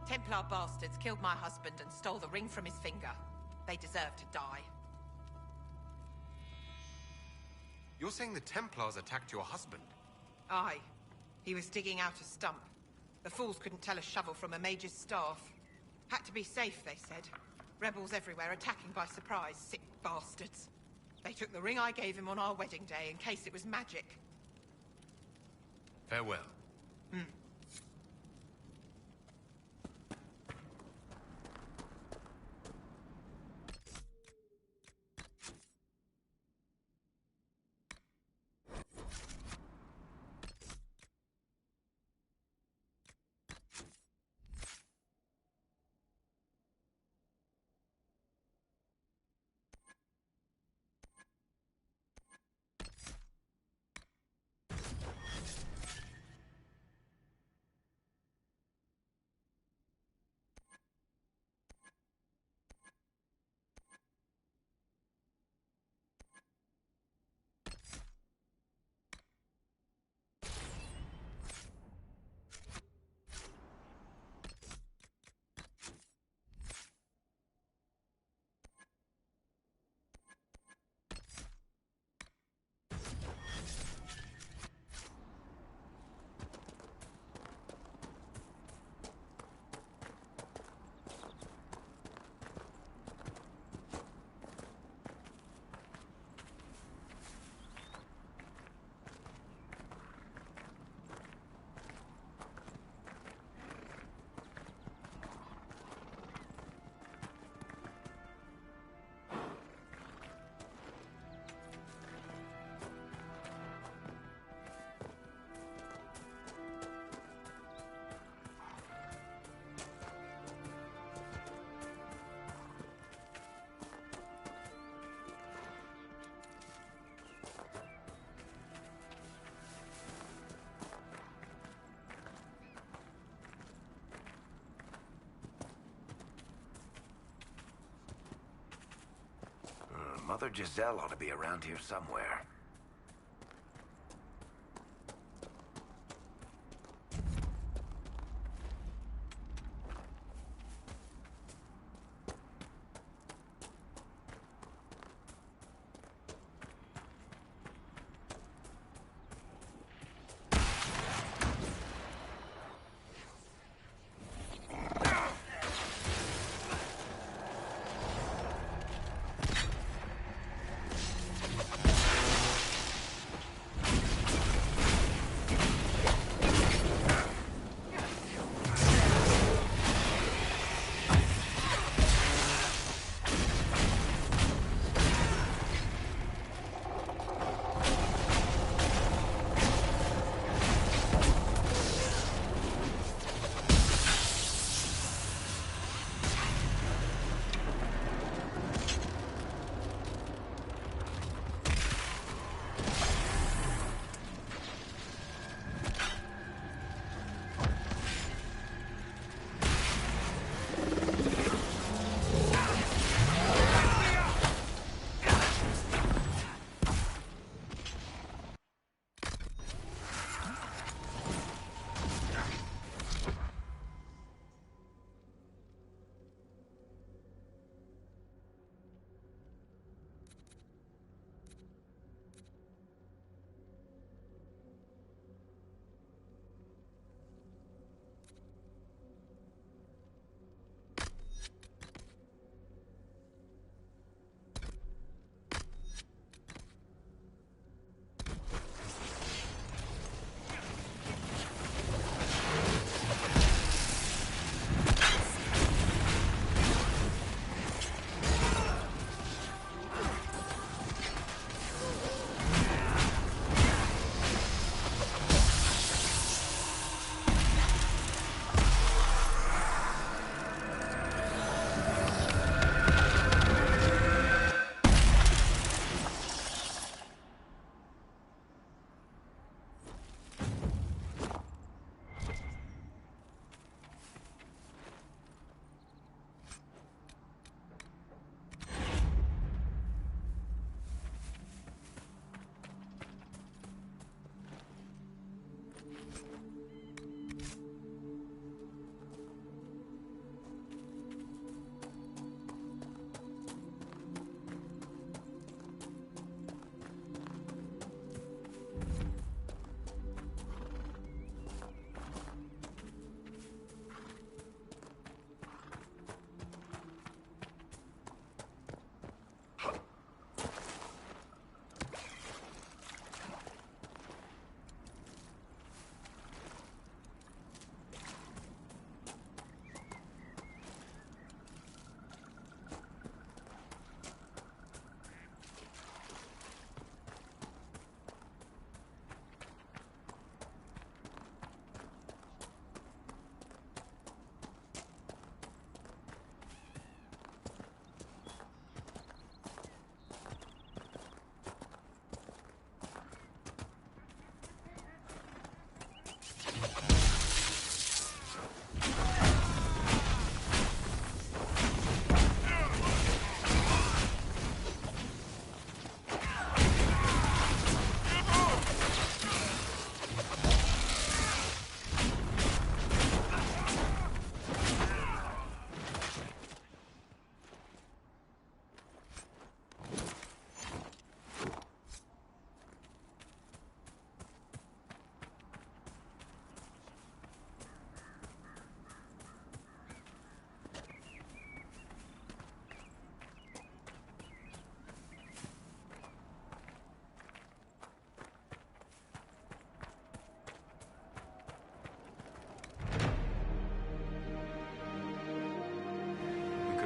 Templar bastards killed my husband and stole the ring from his finger. They deserve to die. You're saying the Templars attacked your husband? Aye. He was digging out a stump. The fools couldn't tell a shovel from a mage's staff. Had to be safe, they said. Rebels everywhere attacking by surprise, sick bastards. They took the ring I gave him on our wedding day in case it was magic. Farewell. Hmm. Mother Giselle ought to be around here somewhere.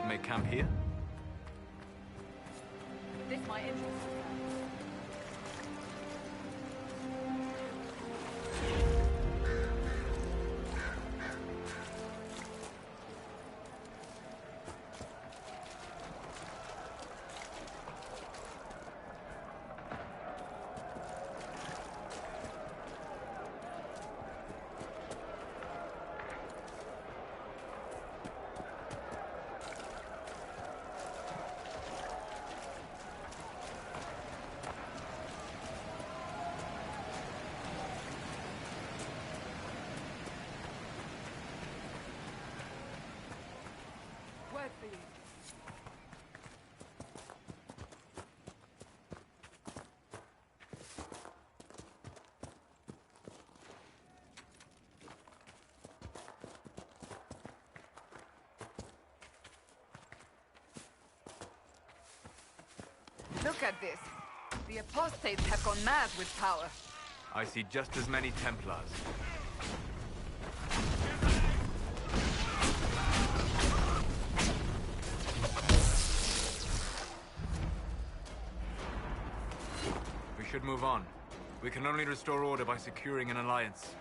Make camp here? This my interest. Look at this. The apostates have gone mad with power. I see just as many Templars. We should move on. We can only restore order by securing an alliance.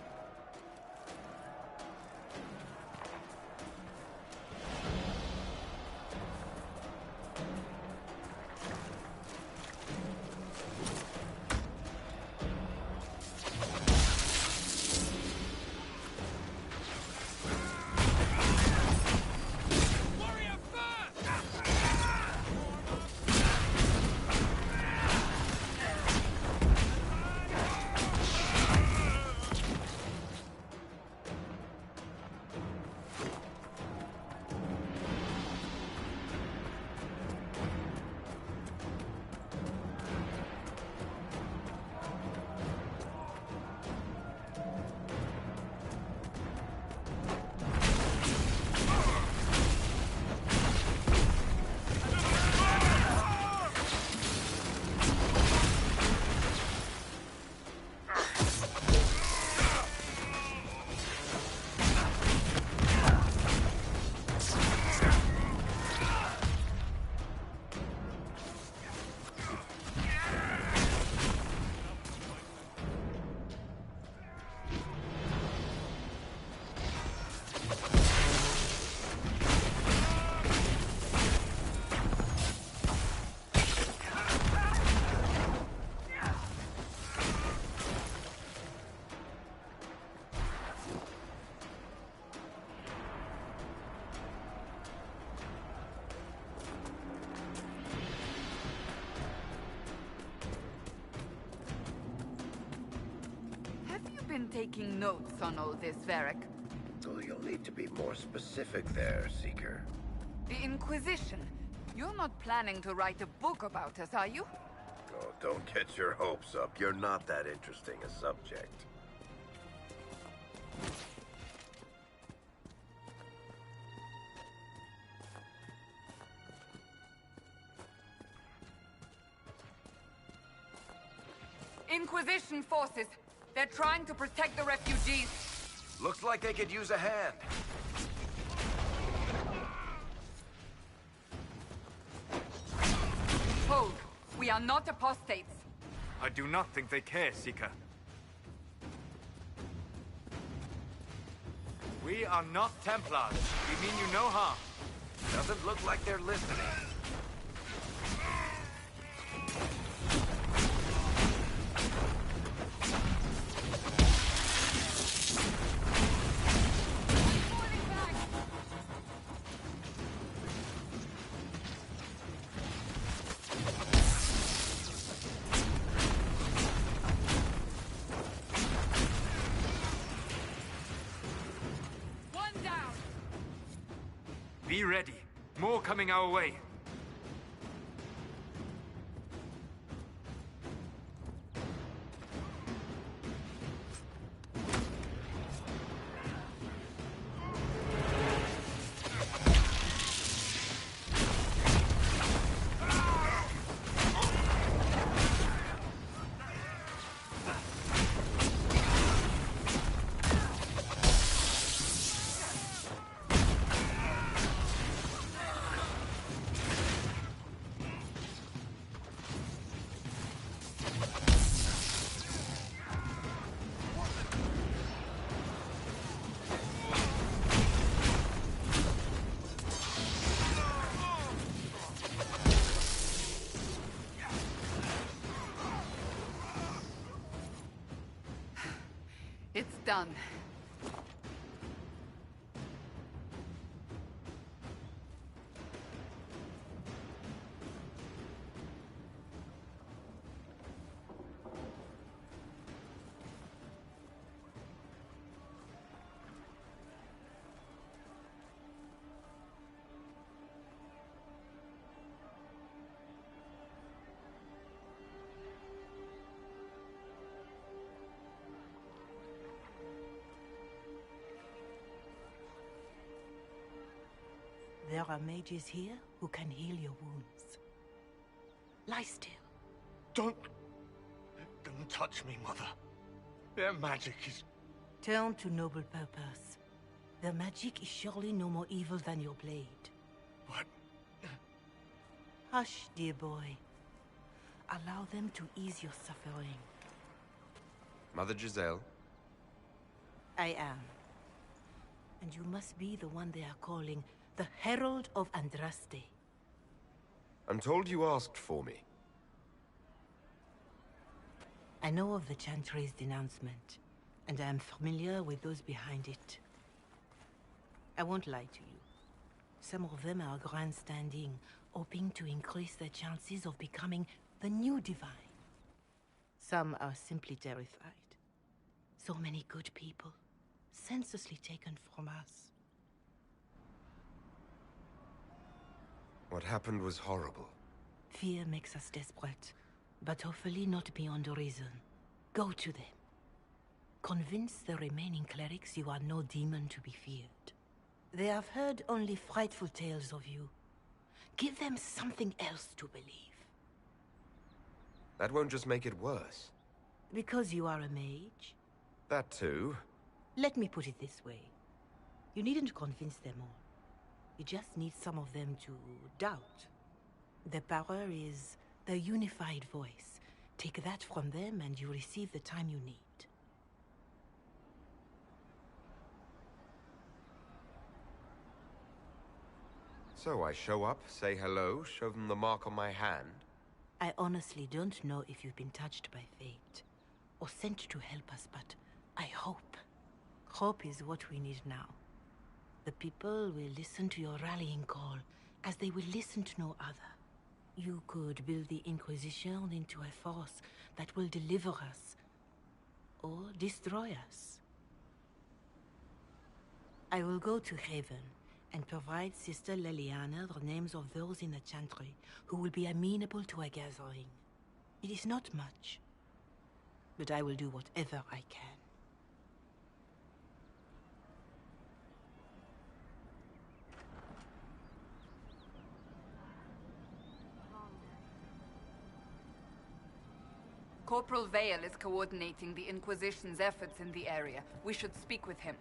Been taking notes on all this, Varric? Oh, you'll need to be more specific there, Seeker. The Inquisition. You're not planning to write a book about us, are you? Oh, don't get your hopes up. You're not that interesting a subject. Inquisition forces. They're trying to protect the refugees. Looks like they could use a hand. Hold. We are not apostates. I do not think they care, Seeker. We are not Templars. We mean you no harm. Doesn't look like they're listening. Be ready. More coming our way. It's done. There are mages here who can heal your wounds. Lie still. Don't touch me, Mother. Their magic is... Turn to noble purpose. Their magic is surely no more evil than your blade. What? Hush, dear boy. Allow them to ease your suffering. Mother Giselle? I am. And you must be the one they are calling the Herald of Andraste. I'm told you asked for me. I know of the Chantry's denouncement, and I am familiar with those behind it. I won't lie to you. Some of them are grandstanding, hoping to increase their chances of becoming the new divine. Some are simply terrified. So many good people, senselessly taken from us. What happened was horrible. Fear makes us desperate, but hopefully not beyond reason. Go to them. Convince the remaining clerics you are no demon to be feared. They have heard only frightful tales of you. Give them something else to believe. That won't just make it worse. Because you are a mage? That too. Let me put it this way. You needn't convince them all. You just need some of them to doubt. Their power is the unified voice. Take that from them and you receive the time you need. So I show up, say hello, show them the mark on my hand. I honestly don't know if you've been touched by fate, or sent to help us, but I hope. Hope is what we need now. The people will listen to your rallying call, as they will listen to no other. You could build the Inquisition into a force that will deliver us, or destroy us. I will go to Haven, and provide Sister Leliana the names of those in the Chantry who will be amenable to a gathering. It is not much, but I will do whatever I can. Corporal Vale is coordinating the Inquisition's efforts in the area. We should speak with him.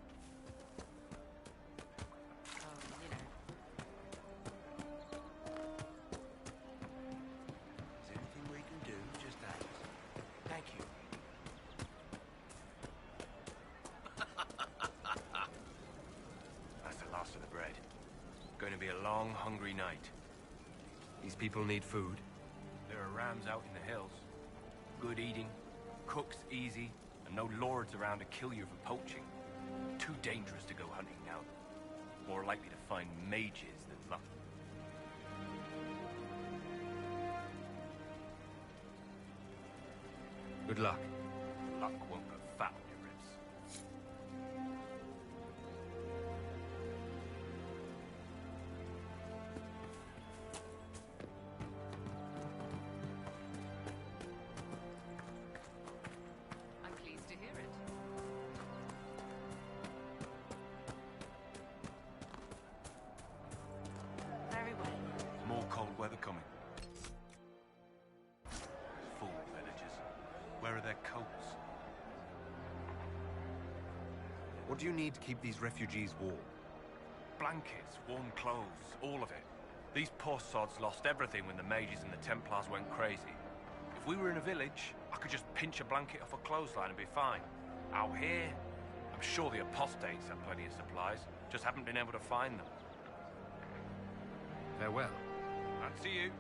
Hungry night. These people need food. There are rams out in the hills. Good eating, cooks easy, and no lords around to kill you for poaching. Too dangerous to go hunting now. More likely to find mages than luck. Good luck. Luck won't put fat on your ribs. I'm pleased to hear it. Very well. More cold weather coming. Fool villagers. Where are their coats? What do you need to keep these refugees warm? Blankets, warm clothes, all of it. These poor sods lost everything when the mages and the Templars went crazy. If we were in a village, I could just pinch a blanket off a clothesline and be fine. Out here, I'm sure the apostates have plenty of supplies, just haven't been able to find them. Farewell. And see you.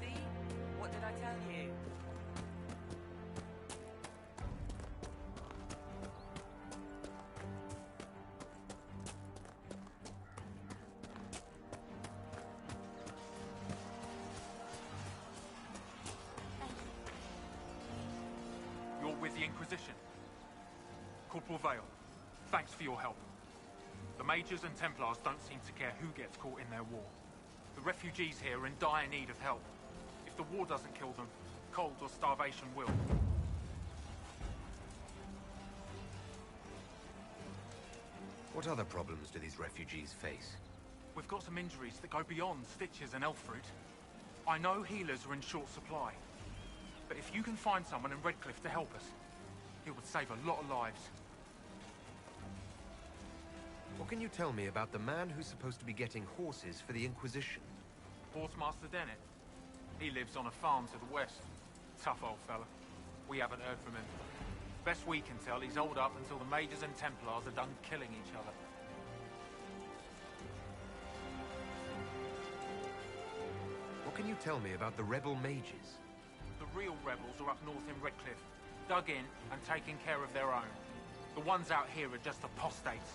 See? What did I tell you? You're with the Inquisition. Corporal Vale, thanks for your help. The Mages and Templars don't seem to care who gets caught in their war. The refugees here are in dire need of help. If the war doesn't kill them, cold or starvation will. What other problems do these refugees face? We've got some injuries that go beyond stitches and elf fruit. I know healers are in short supply, but if you can find someone in Redcliffe to help us, it would save a lot of lives. What can you tell me about the man who's supposed to be getting horses for the Inquisition? Horsemaster Dennett. He lives on a farm to the west. Tough old fella. We haven't heard from him. Best we can tell, he's holed up until the Mages and Templars are done killing each other. What can you tell me about the rebel mages? The real rebels are up north in Redcliffe, dug in and taking care of their own. The ones out here are just apostates,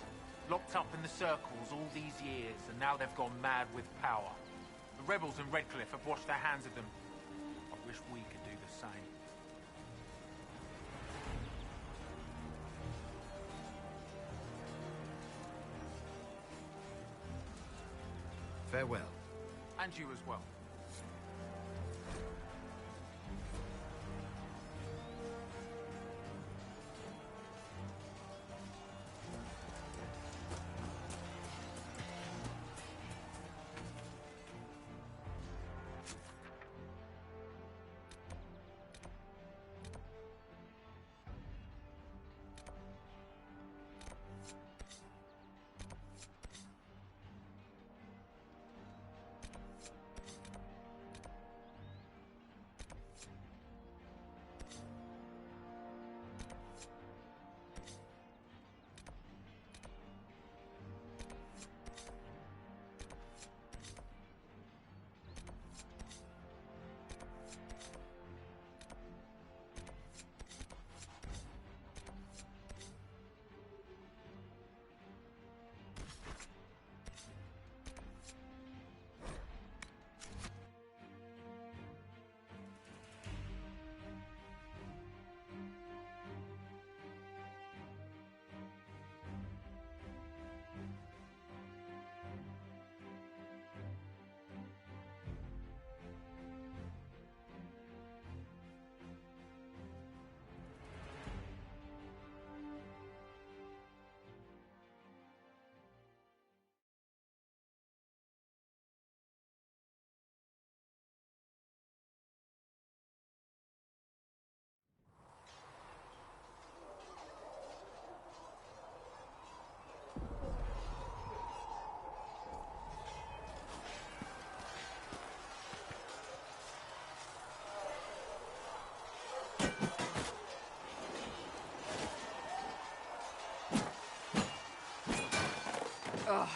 locked up in the circles all these years, and now they've gone mad with power. The rebels in Redcliffe have washed their hands of them. I wish we could do the same. Farewell. And you as well. Ugh.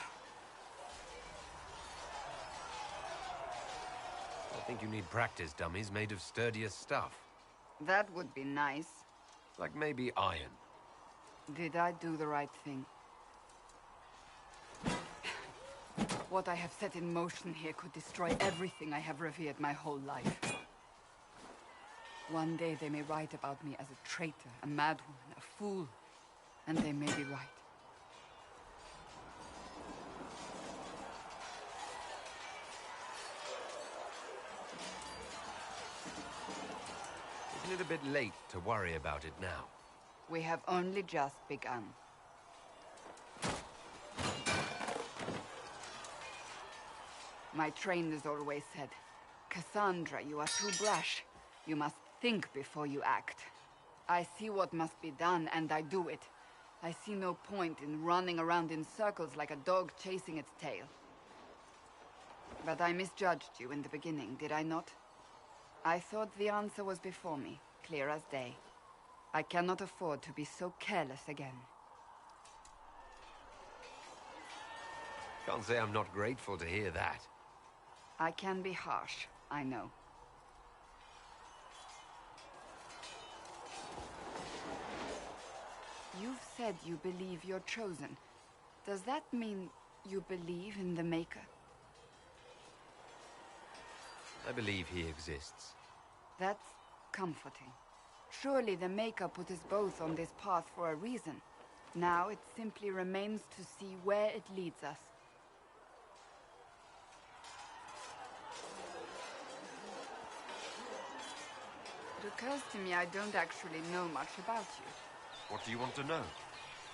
I think you need practice dummies made of sturdier stuff. That would be nice. Like maybe iron. Did I do the right thing? What I have set in motion here could destroy everything I have revered my whole life. One day they may write about me as a traitor, a madwoman, a fool. And they may be right. Isn't it a bit late to worry about it now? We have only just begun. My trainers always said, Cassandra, you are too brash. You must think before you act. I see what must be done, and I do it. I see no point in running around in circles like a dog chasing its tail. But I misjudged you in the beginning, did I not? I thought the answer was before me, clear as day. I cannot afford to be so careless again. Can't say I'm not grateful to hear that. I can be harsh, I know. You've said you believe you're chosen. Does that mean you believe in the Maker? I believe he exists. That's comforting. Surely the Maker put us both on this path for a reason. Now it simply remains to see where it leads us. It occurs to me I don't actually know much about you. What do you want to know?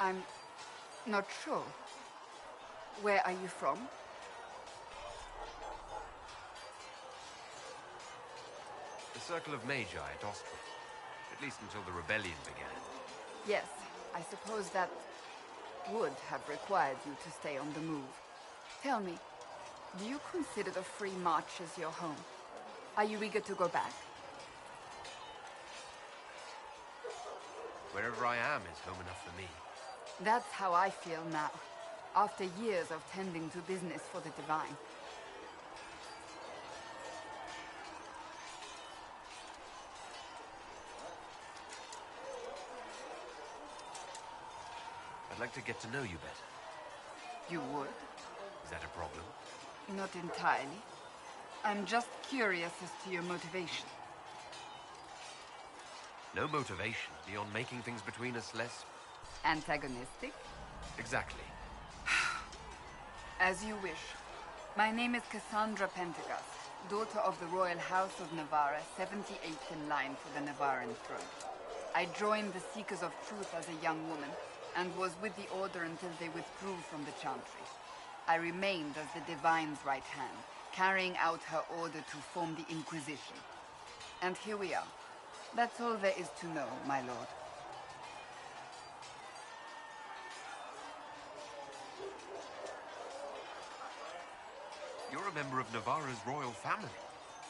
I'm Not sure. Where are you from? The Circle of Magi at Ostrom. At least until the rebellion began. Yes, I suppose that would have required you to stay on the move. Tell me, do you consider the Free March as your home? Are you eager to go back? Wherever I am is home enough for me. That's how I feel now, after years of tending to business for the Divine. I'd like to get to know you better. You would? Is that a problem? Not entirely. I'm just curious as to your motivation. No motivation beyond making things between us less... Antagonistic? Exactly. As you wish. My name is Cassandra Pendergast, daughter of the Royal House of Navarra, 78th in line for the Navarran throne. I joined the Seekers of Truth as a young woman, and was with the Order until they withdrew from the Chantry. I remained as the Divine's right hand, carrying out her order to form the Inquisition. And here we are. That's all there is to know, my lord. You're a member of Navarra's royal family.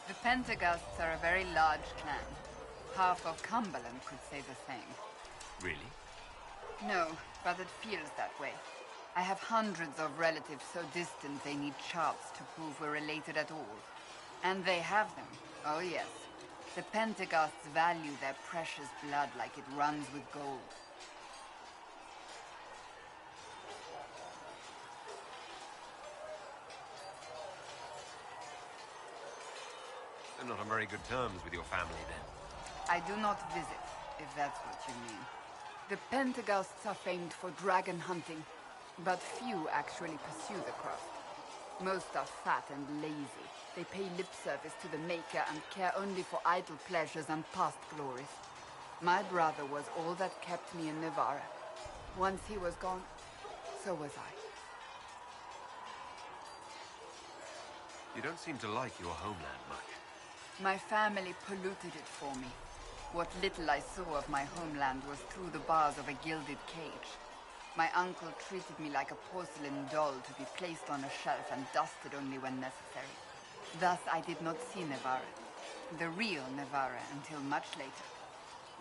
The Pendergasts are a very large clan. Half of Cumberland could say the same. Really? No, but it feels that way. I have hundreds of relatives so distant they need charts to prove we're related at all. And they have them. Oh yes. The Pendergasts value their precious blood like it runs with gold. They're not on very good terms with your family, then. I do not visit, if that's what you mean. The Pendergasts are famed for dragon hunting, but few actually pursue the craft. Most are fat and lazy. They pay lip service to the Maker and care only for idle pleasures and past glories. My brother was all that kept me in Navarra. Once he was gone, so was I. You don't seem to like your homeland much. My family polluted it for me. What little I saw of my homeland was through the bars of a gilded cage. My uncle treated me like a porcelain doll to be placed on a shelf and dusted only when necessary. Thus I did not see Navarra, the real Navarra, until much later.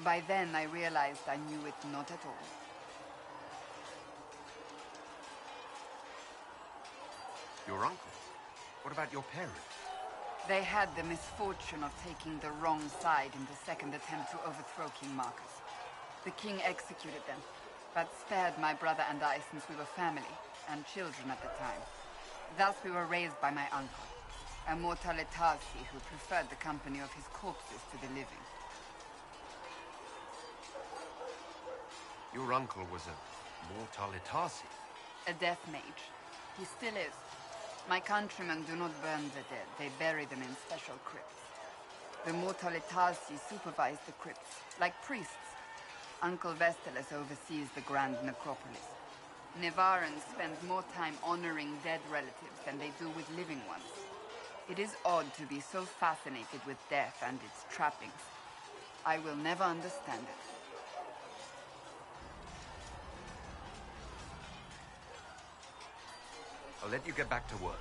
By then I realized I knew it not at all. Your uncle? What about your parents? They had the misfortune of taking the wrong side in the second attempt to overthrow King Marcus. The king executed them, but spared my brother and I since we were family, and children at the time. Thus we were raised by my uncle, a mortalitasi who preferred the company of his corpses to the living. Your uncle was a mortalitasi? A death mage. He still is. My countrymen do not burn the dead. They bury them in special crypts. The mortalitasi supervise the crypts, like priests. Uncle Vestalis oversees the grand necropolis. Navarrans spend more time honoring dead relatives than they do with living ones. It is odd to be so fascinated with death and its trappings. I will never understand it. I'll let you get back to work.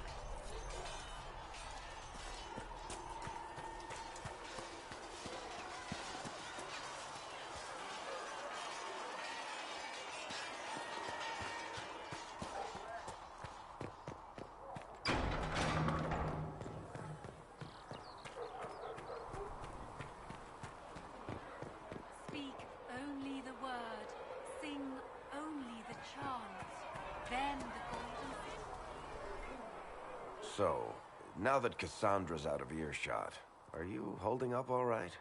Speak only the word, sing only the charms, then the golden... So, now that Cassandra's out of earshot, are you holding up all right?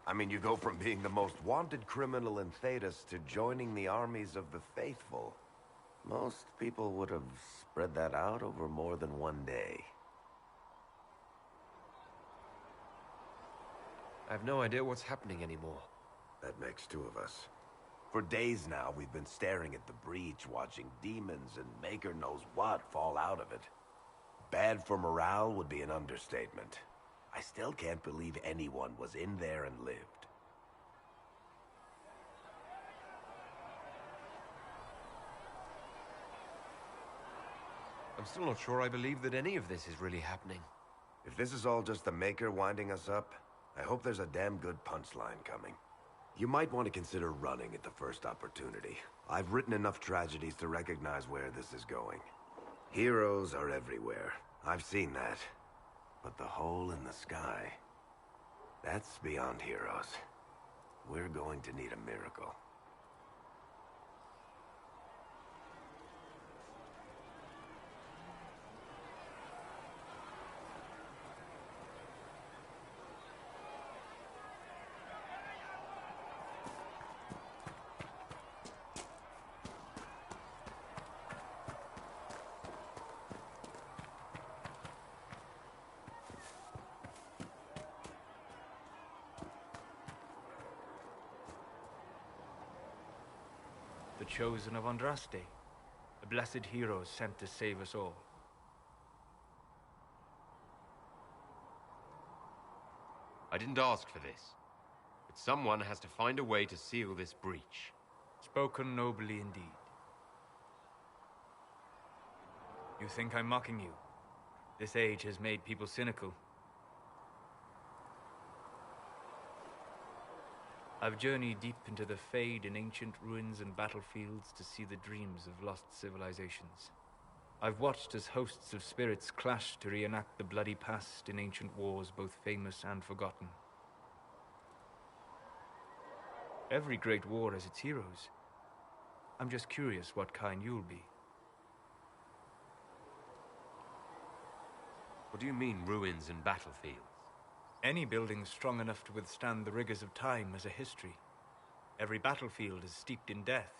I mean, you go from being the most wanted criminal in Thedas to joining the armies of the faithful. Most people would have spread that out over more than one day. I have no idea what's happening anymore. That makes two of us. For days now, we've been staring at the breach, watching demons and Maker knows what fall out of it. Bad for morale would be an understatement. I still can't believe anyone was in there and lived. I'm still not sure I believe that any of this is really happening. If this is all just the Maker winding us up, I hope there's a damn good punchline coming. You might want to consider running at the first opportunity. I've written enough tragedies to recognize where this is going. Heroes are everywhere. I've seen that. But the hole in the sky, that's beyond heroes. We're going to need a miracle. The chosen of Andraste, the blessed heroes sent to save us all. I didn't ask for this, but someone has to find a way to seal this breach. Spoken nobly indeed. You think I'm mocking you? This age has made people cynical. I've journeyed deep into the Fade in ancient ruins and battlefields to see the dreams of lost civilizations. I've watched as hosts of spirits clash to reenact the bloody past in ancient wars, both famous and forgotten. Every great war has its heroes. I'm just curious what kind you'll be. What do you mean, ruins and battlefields? Any building strong enough to withstand the rigors of time has a history. Every battlefield is steeped in death.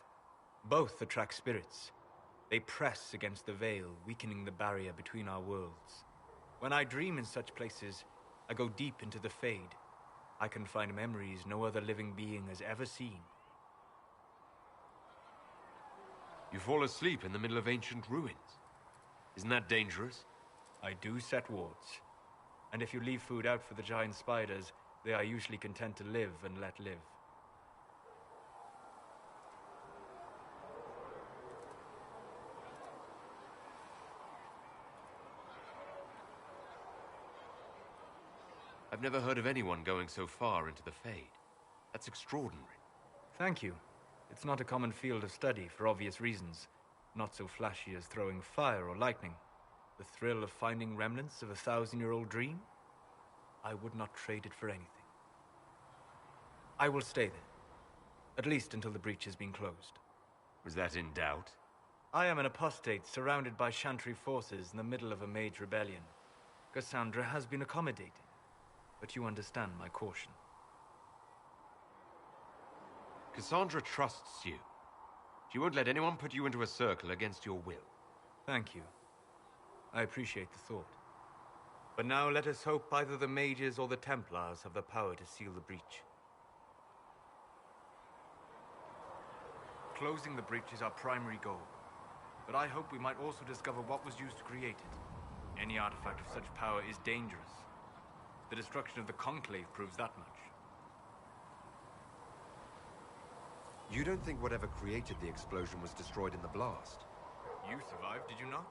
Both attract spirits. They press against the veil, weakening the barrier between our worlds. When I dream in such places, I go deep into the Fade. I can find memories no other living being has ever seen. You fall asleep in the middle of ancient ruins. Isn't that dangerous? I do set wards. And if you leave food out for the giant spiders, they are usually content to live and let live. I've never heard of anyone going so far into the Fade. That's extraordinary. Thank you. It's not a common field of study for obvious reasons. Not so flashy as throwing fire or lightning. The thrill of finding remnants of a 1,000-year-old dream? I would not trade it for anything. I will stay there. At least until the breach has been closed. Was that in doubt? I am an apostate surrounded by Chantry forces in the middle of a mage rebellion. Cassandra has been accommodating, but you understand my caution. Cassandra trusts you. She won't let anyone put you into a circle against your will. Thank you. I appreciate the thought. But now let us hope either the mages or the Templars have the power to seal the breach. Closing the breach is our primary goal. But I hope we might also discover what was used to create it. Any artifact of such power is dangerous. The destruction of the Conclave proves that much. You don't think whatever created the explosion was destroyed in the blast? You survived, did you not?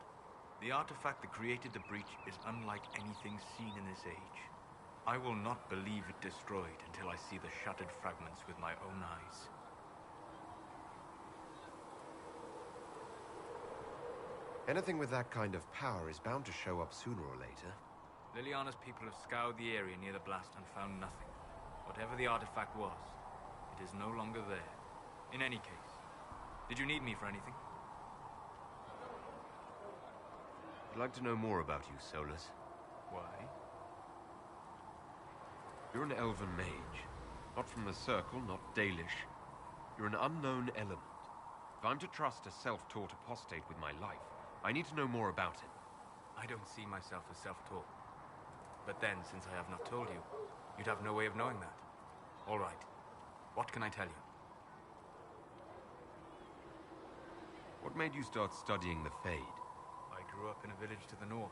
The artifact that created the breach is unlike anything seen in this age. I will not believe it destroyed until I see the shattered fragments with my own eyes. Anything with that kind of power is bound to show up sooner or later. Liliana's people have scoured the area near the blast and found nothing. Whatever the artifact was, it is no longer there. In any case, did you need me for anything? I'd like to know more about you, Solus. Why? You're an elven mage. Not from the Circle, not Dalish. You're an unknown element. If I'm to trust a self-taught apostate with my life, I need to know more about him. I don't see myself as self-taught. But then, since I have not told you, you'd have no way of knowing that. All right. What can I tell you? What made you start studying the Fade? I grew up in a village to the north.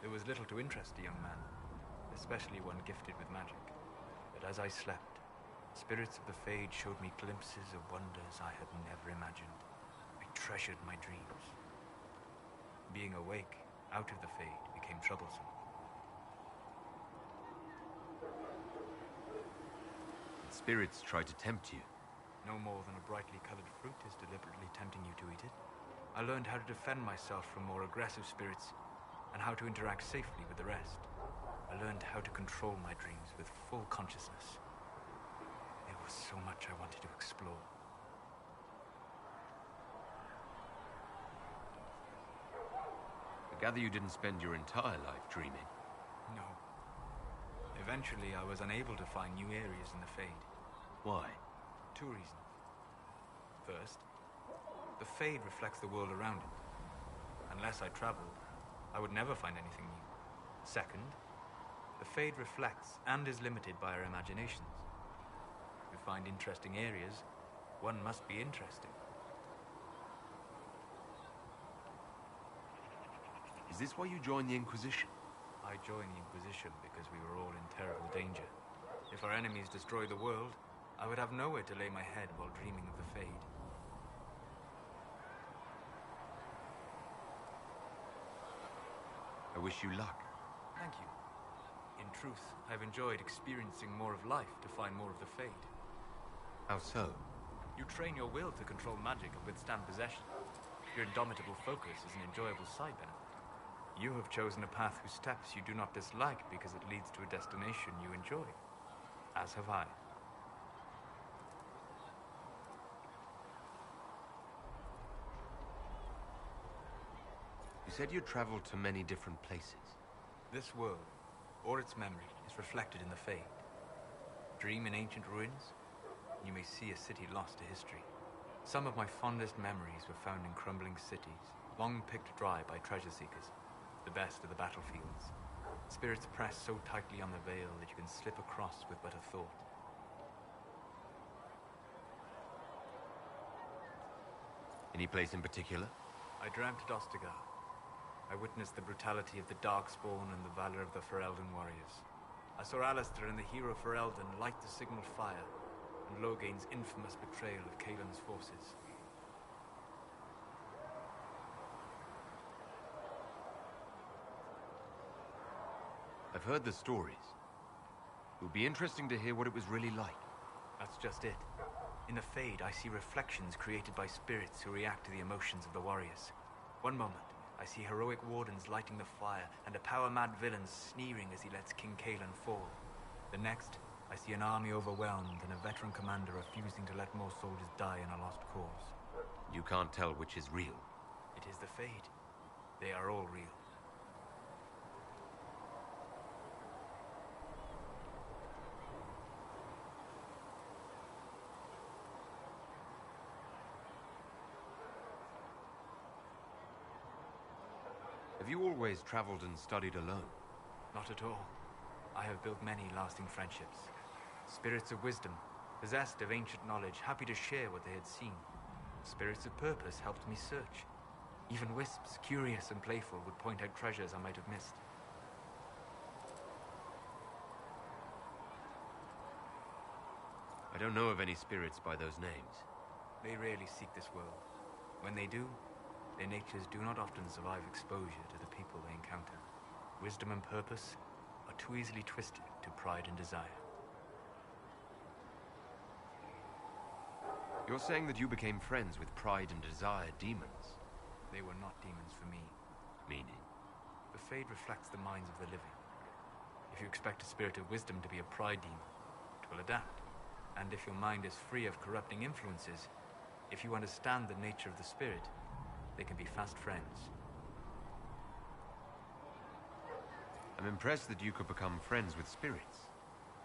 There was little to interest a young man, especially one gifted with magic. But as I slept, spirits of the Fade showed me glimpses of wonders I had never imagined. I treasured my dreams. Being awake, out of the Fade, became troublesome. Spirits try to tempt you. No more than a brightly colored fruit is deliberately tempting you to eat it. I learned how to defend myself from more aggressive spirits, and how to interact safely with the rest. I learned how to control my dreams with full consciousness. There was so much I wanted to explore. I gather you didn't spend your entire life dreaming. No. Eventually, I was unable to find new areas in the Fade. Why? 2 reasons. First, the Fade reflects the world around it. Unless I traveled, I would never find anything new. Second, the Fade reflects and is limited by our imaginations. To find interesting areas, one must be interesting. Is this why you joined the Inquisition? I joined the Inquisition because we were all in terrible danger. If our enemies destroyed the world, I would have nowhere to lay my head while dreaming of the Fade. I wish you luck. Thank you. In truth, I've enjoyed experiencing more of life to find more of the Fade. How so? You train your will to control magic and withstand possession. Your indomitable focus is an enjoyable side benefit. You have chosen a path whose steps you do not dislike because it leads to a destination you enjoy. As have I. You said you traveled to many different places. This world, or its memory, is reflected in the Fade. Dream in ancient ruins, and you may see a city lost to history. Some of my fondest memories were found in crumbling cities, long picked dry by treasure seekers. The best of the battlefields. Spirits press so tightly on the veil that you can slip across with but a thought. Any place in particular? I dreamt at Ostagar. I witnessed the brutality of the Darkspawn and the valor of the Ferelden warriors. I saw Alistair and the hero Ferelden light the signal fire, and Logain's infamous betrayal of Caelan's forces. I've heard the stories. It would be interesting to hear what it was really like. That's just it. In the Fade, I see reflections created by spirits who react to the emotions of the warriors. One moment, I see heroic wardens lighting the fire, and a power-mad villain sneering as he lets King Caelan fall. The next, I see an army overwhelmed and a veteran commander refusing to let more soldiers die in a lost cause. You can't tell which is real. It is the Fade. They are all real. Have you always traveled and studied alone? Not at all. I have built many lasting friendships. Spirits of wisdom, possessed of ancient knowledge, happy to share what they had seen. Spirits of purpose helped me search. Even wisps, curious and playful, would point out treasures I might have missed. I don't know of any spirits by those names. They rarely seek this world. When they do, their natures do not often survive exposure to the people they encounter. Wisdom and purpose are too easily twisted to pride and desire. You're saying that you became friends with Pride and Desire demons? They were not demons for me. Meaning? The Fade reflects the minds of the living. If you expect a spirit of wisdom to be a pride demon, it will adapt. And if your mind is free of corrupting influences, if you understand the nature of the spirit, they can be fast friends. I'm impressed that you could become friends with spirits.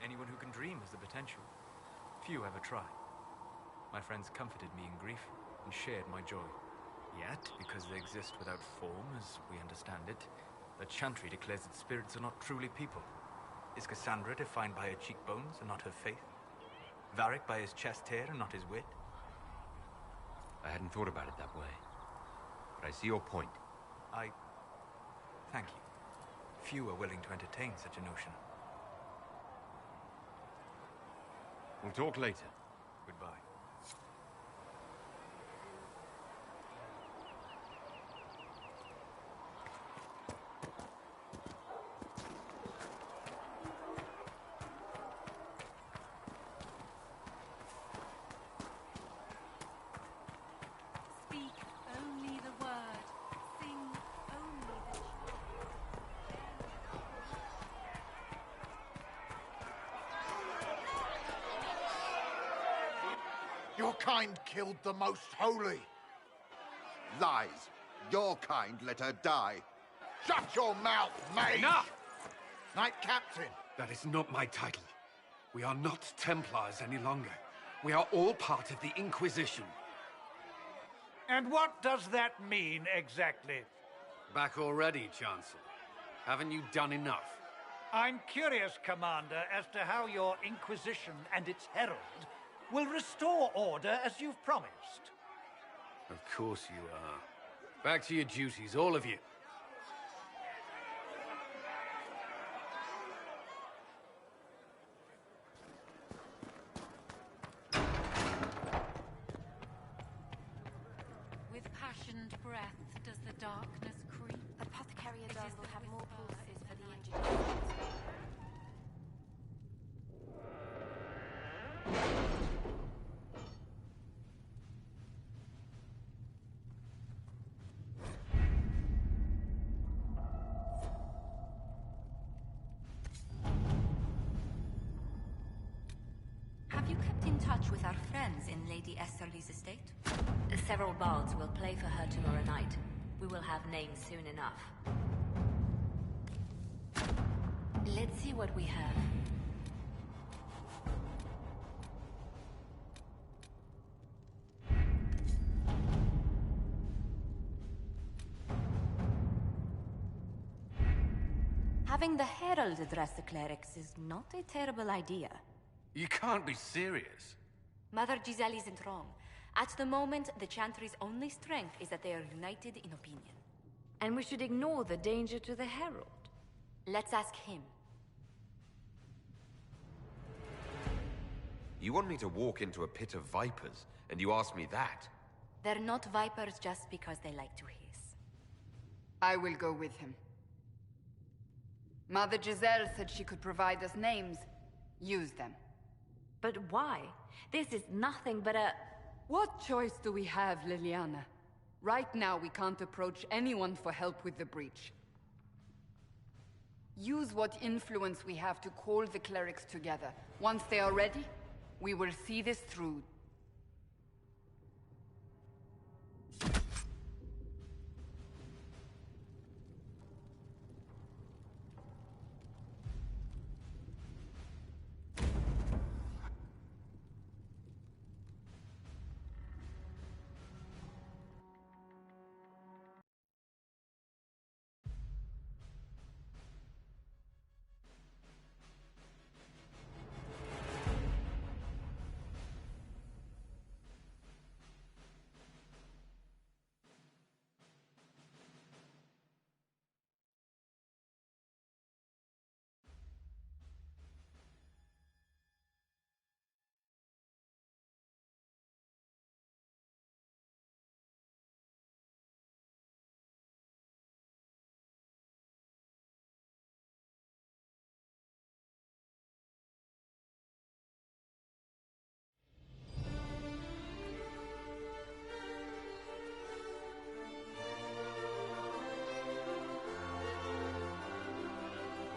Anyone who can dream has the potential. Few ever try. My friends comforted me in grief and shared my joy. Yet, because they exist without form, as we understand it, the Chantry declares that spirits are not truly people. Is Cassandra defined by her cheekbones and not her faith? Varric by his chest hair and not his wit? I hadn't thought about it that way. But I see your point. Thank you. Few are willing to entertain such a notion. We'll talk later. Goodbye. Speak only the word. Sing only the Your kind killed the most holy. Lies. Your kind let her die. Shut your mouth, mate! Enough! Knight Captain. That is not my title. We are not Templars any longer. We are all part of the Inquisition. And what does that mean, exactly? Back already, Chancellor. Haven't you done enough? I'm curious, Commander, as to how your Inquisition and its herald will restore order as you've promised. Of course you are. Back to your duties, all of you. With passioned breath does the darkness creep. Apothecary It Adon is will the have more whisper pulses in for the night. injured. Have you kept in touch with our friends in Lady Esterly's estate? Several bards will play for her tomorrow night. We will have names soon enough. Let's see what we have. Having the Herald address the clerics is not a terrible idea. You can't be serious. Mother Giselle isn't wrong. At the moment, the Chantry's only strength is that they are united in opinion. And we should ignore the danger to the Herald. Let's ask him. You want me to walk into a pit of vipers, and you ask me that? They're not vipers just because they like to hiss. I will go with him. Mother Giselle said she could provide us names. Use them. But why? This is nothing but a... What choice do we have, Liliana? Right now, we can't approach anyone for help with the breach. Use what influence we have to call the clerics together. Once they are ready, we will see this through.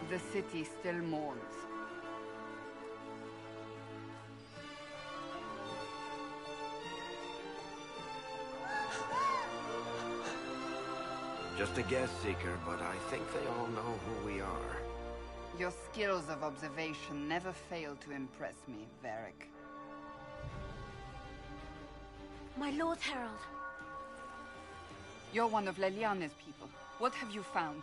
The city still mourns. Just a guess, Seeker, but I think they all know who we are. Your skills of observation never fail to impress me, Varric. My Lord Herald. You're one of Leliane's people. What have you found?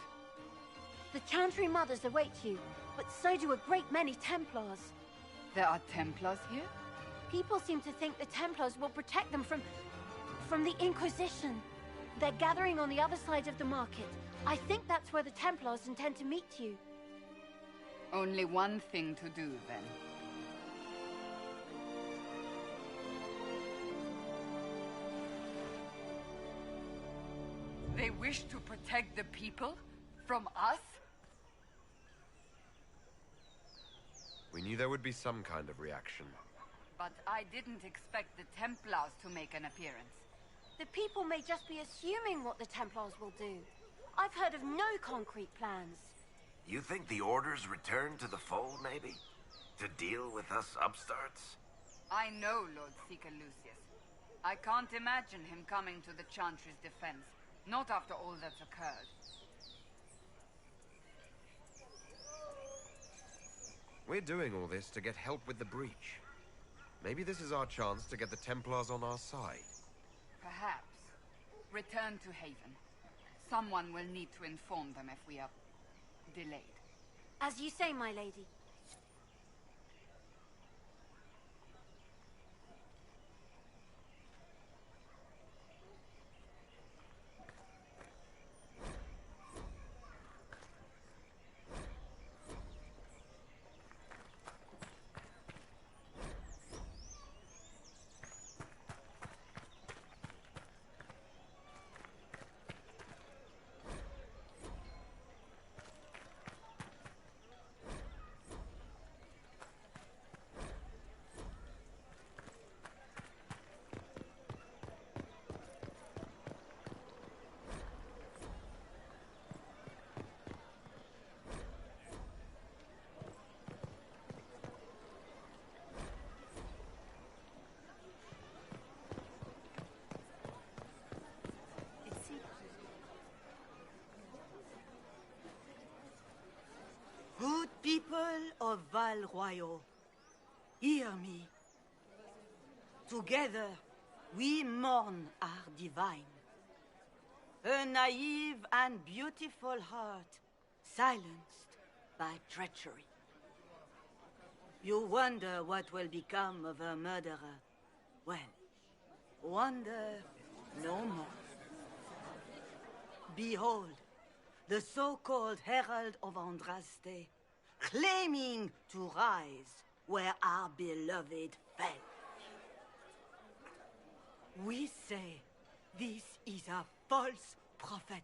The Chantry Mothers await you, but so do a great many Templars. There are Templars here? People seem to think the Templars will protect them from from the Inquisition. They're gathering on the other side of the market. I think that's where the Templars intend to meet you. Only one thing to do, then. They wish to protect the people? From us? We knew there would be some kind of reaction. But I didn't expect the Templars to make an appearance. The people may just be assuming what the Templars will do. I've heard of no concrete plans. You think the Order's return to the fold, maybe? To deal with us upstarts? I know Lord Seeker Lucius. I can't imagine him coming to the Chantry's defense. Not after all that's occurred. We're doing all this to get help with the breach. Maybe this is our chance to get the Templars on our side. Perhaps. Return to Haven. Someone will need to inform them if we are delayed. As you say, my lady. Good people of Val Royal, hear me. Together, we mourn our divine. A naive and beautiful heart, silenced by treachery. You wonder what will become of a murderer. Well, wonder no more. Behold, the so-called Herald of Andraste, claiming to rise where our beloved fell. We say this is a false prophet.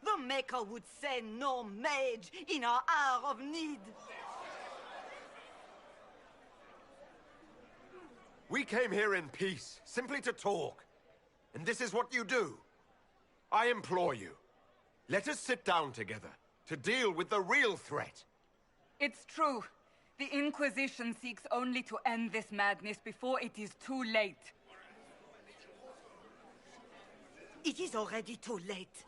The Maker would send no mage in our hour of need. We came here in peace, simply to talk. And this is what you do. I implore you, let us sit down together to deal with the real threat. It's true. The Inquisition seeks only to end this madness before it is too late. It is already too late.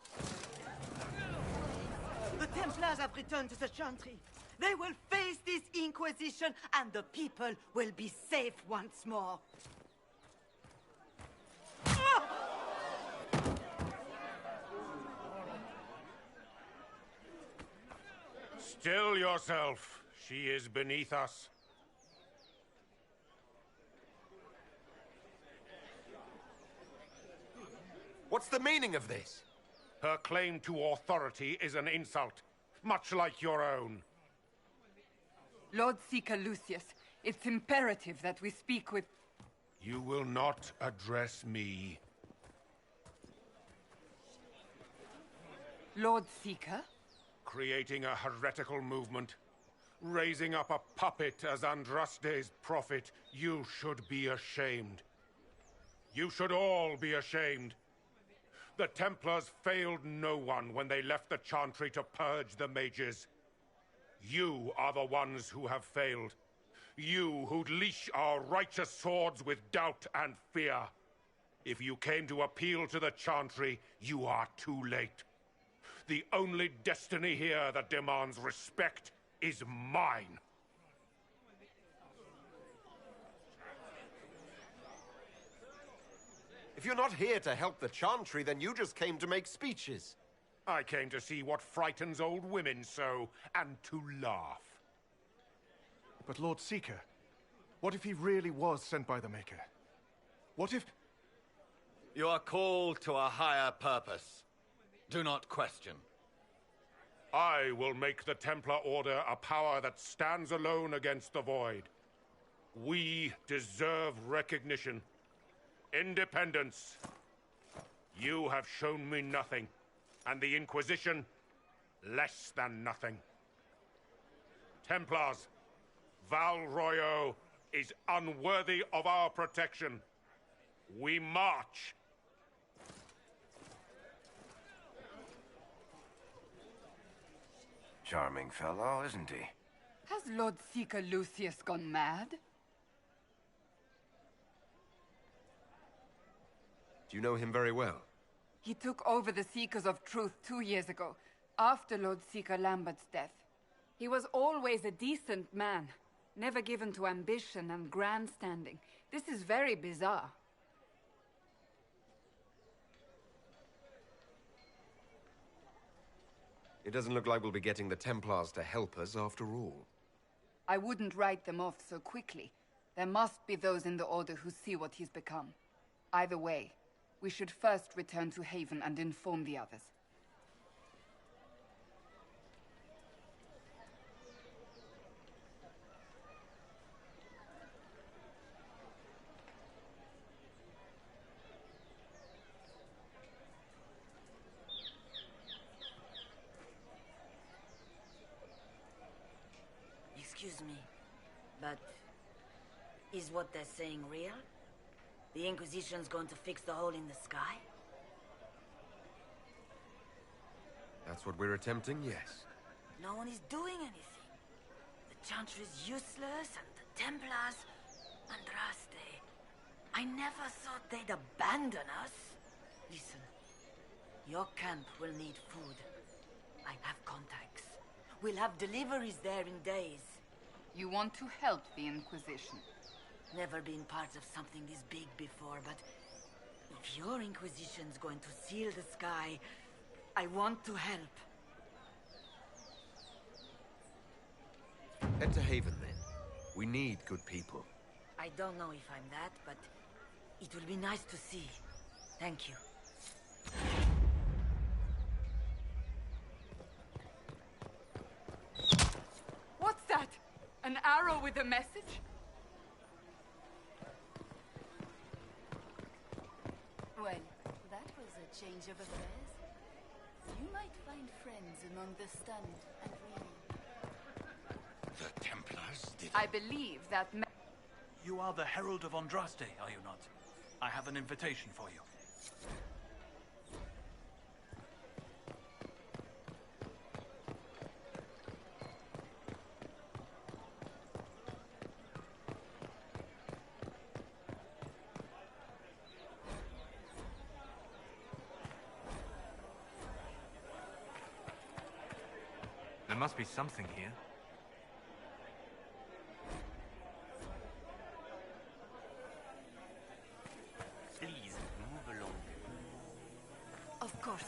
The Templars have returned to the Chantry. They will face this Inquisition, and the people will be safe once more. Still yourself. She is beneath us. What's the meaning of this? Her claim to authority is an insult, much like your own. Lord Seeker Lucius, it's imperative that we speak with... You will not address me. Lord Seeker? Creating a heretical movement. Raising up a puppet as Andraste's prophet. You should be ashamed. You should all be ashamed. The Templars failed no one when they left the Chantry to purge the mages. You are the ones who have failed. You who'd leash our righteous swords with doubt and fear. If you came to appeal to the Chantry, you are too late. The only destiny here that demands respect is mine. If you're not here to help the Chantry, then you just came to make speeches. I came to see what frightens old women so, and to laugh. But Lord Seeker, what if he really was sent by the Maker? What if... You are called to a higher purpose. Do not question. I will make the Templar Order a power that stands alone against the Void. We deserve recognition. Independence. You have shown me nothing, and the Inquisition, less than nothing. Templars, Val Royeaux is unworthy of our protection. We march. Charming fellow, isn't he? Has Lord Seeker Lucius gone mad? Do you know him very well? He took over the Seekers of Truth 2 years ago, after Lord Seeker Lambert's death. He was always a decent man, never given to ambition and grandstanding. This is very bizarre. It doesn't look like we'll be getting the Templars to help us after all. I wouldn't write them off so quickly. There must be those in the Order who see what he's become. Either way, we should first return to Haven and inform the others. Excuse me, but is what they're saying real? The Inquisition's going to fix the hole in the sky? That's what we're attempting, yes. No one is doing anything. The Chantry's useless, and the Templars... Andraste. I never thought they'd abandon us. Listen, your camp will need food. I have contacts. We'll have deliveries there in days. You want to help the Inquisition? Never been part of something this big before, but if your Inquisition's going to seal the sky, I want to help. Head to Haven, then. We need good people. I don't know if I'm that, but it will be nice to see. Thank you. What's that? An arrow with a message? Well, that was a change of affairs. You might find friends among the stunned and reeling. The Templars did... I believe that... You are the Herald of Andraste, are you not? I have an invitation for you. There must be something here. Please, move along. Of course.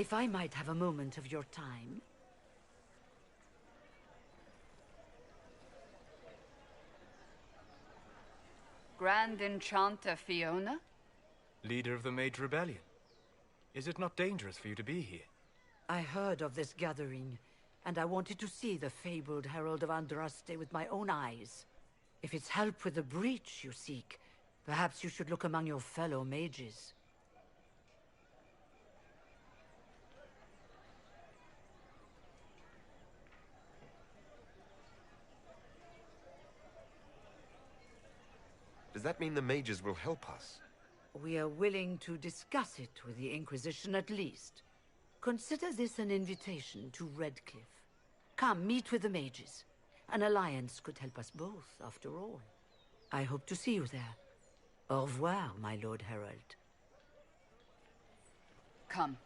If I might have a moment of your time. Grand Enchanter Fiona? Leader of the Mage Rebellion. Is it not dangerous for you to be here? I heard of this gathering, and I wanted to see the fabled Herald of Andraste with my own eyes. If it's help with the breach you seek, perhaps you should look among your fellow mages. Does that mean the mages will help us? We are willing to discuss it with the Inquisition at least. Consider this an invitation to Redcliffe. Come, meet with the mages. An alliance could help us both, after all. I hope to see you there. Au revoir, my Lord Herald. Come,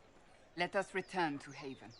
let us return to Haven.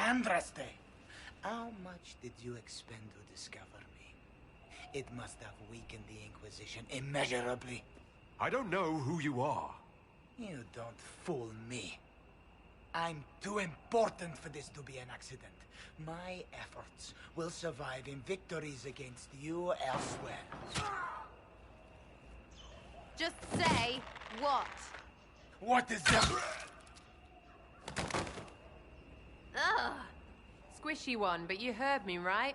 Andraste, how much did you expend to discover me? It must have weakened the Inquisition immeasurably. I don't know who you are. You don't fool me. I'm too important for this to be an accident. My efforts will survive in victories against you elsewhere. Just say what? What is that? Ugh. Squishy one, but you heard me, right?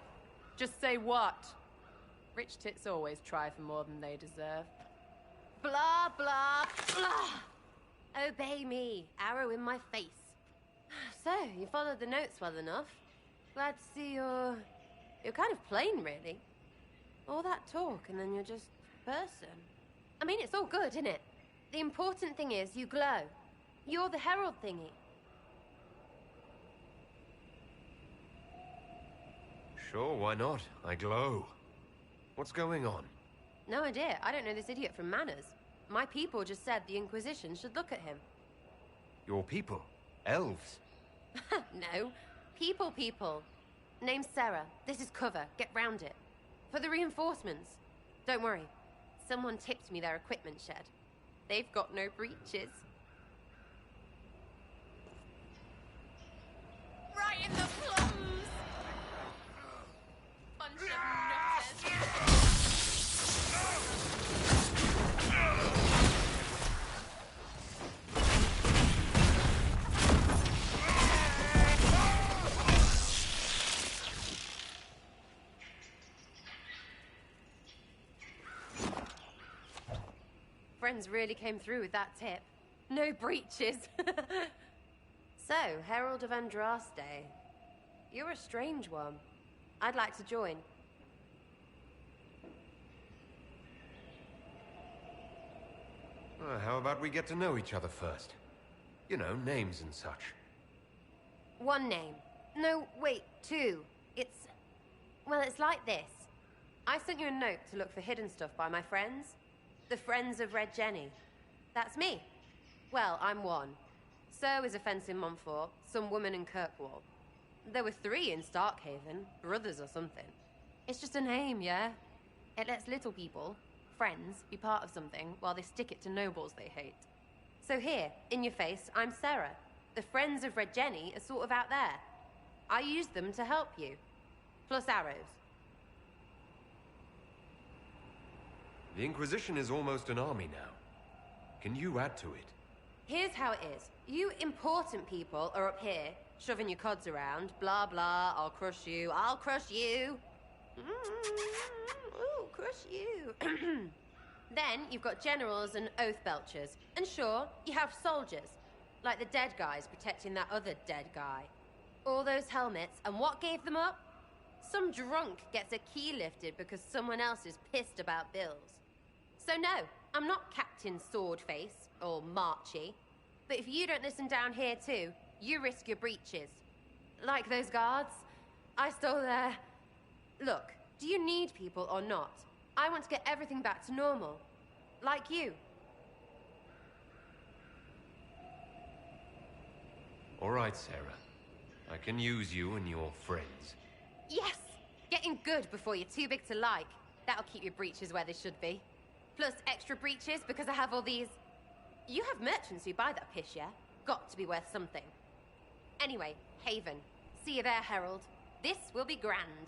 Just say what? Rich tits always try for more than they deserve. Blah, blah, blah. Obey me. Arrow in my face. So, you followed the notes well enough. Glad to see you're kind of plain, really. All that talk, and then you're just person. I mean, it's all good, isn't it? The important thing is you glow. You're the herald thingy. Sure, why not? I glow. What's going on? No idea. I don't know this idiot from Manners. My people just said the Inquisition should look at him. Your people? Elves? No. People. Name's Sarah. This is cover. Get round it. For the reinforcements. Don't worry. Someone tipped me their equipment shed. They've got no breaches. Right in the plums! Bunch of nutters. Friends really came through with that tip. No breaches. So, Herald of Andraste. You're a strange one. I'd like to join. How about we get to know each other first? You know, names and such. One name. No, wait, two. Well, it's like this. I sent you a note to look for hidden stuff by my friends. The Friends of Red Jenny. That's me. Well, I'm one. So is a fence in Montfort, some woman in Kirkwall. There were 3 in Starkhaven, brothers or something. It's just a name, yeah? It lets little people friends be part of something while they stick it to nobles they hate. So here, in your face, I'm Sarah. The friends of Red Jenny are sort of out there. I use them to help you. Plus arrows. The Inquisition is almost an army now. Can you add to it? Here's how it is. You important people are up here, shoving your cods around. Blah, blah, I'll crush you, I'll crush you. Ooh, crush you. Then you've got generals and oath belchers. And sure, you have soldiers. Like the dead guys protecting that other dead guy. All those helmets, and what gave them up? Some drunk gets a key lifted because someone else is pissed about bills. So no, I'm not Captain Swordface, or Marchy. But if you don't listen down here too, you risk your breeches. Like those guards, I stole their... Look, do you need people or not? I want to get everything back to normal. Like you. All right, Sarah. I can use you and your friends. Yes! Getting good before you're too big to like. That'll keep your breeches where they should be. Plus extra breeches because I have all these... You have merchants who buy that piss, yeah? Got to be worth something. Anyway, Haven. See you there, Herald. This will be grand.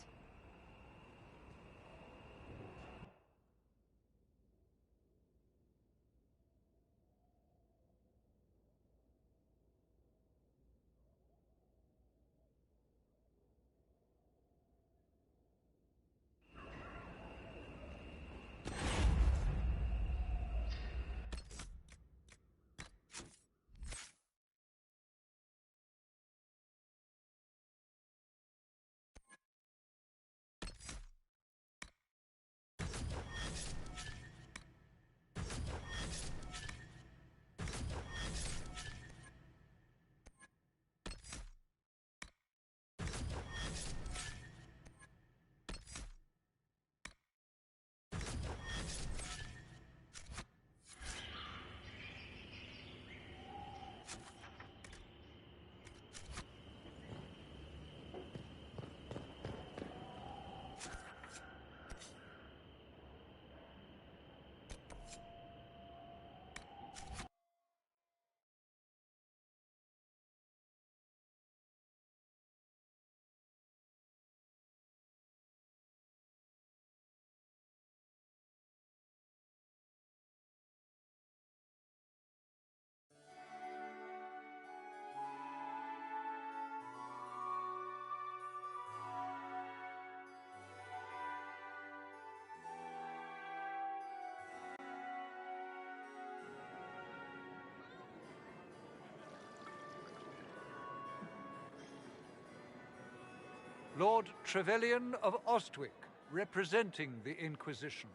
Lord Trevelyan of Ostwick, representing the Inquisition.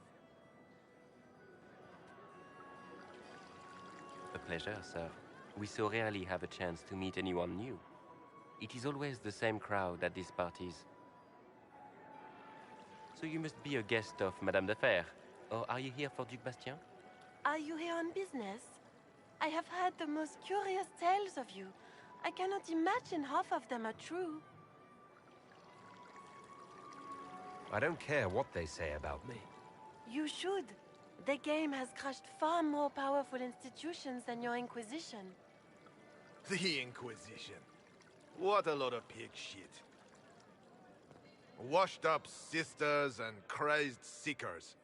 A pleasure, sir. We so rarely have a chance to meet anyone new. It is always the same crowd at these parties. So you must be a guest of Madame de Fer, or are you here for Duc Bastien? Are you here on business? I have heard the most curious tales of you. I cannot imagine half of them are true. I don't care what they say about me. You should. The game has crushed far more powerful institutions than your Inquisition. The Inquisition. What a lot of pig shit. Washed up sisters and crazed seekers.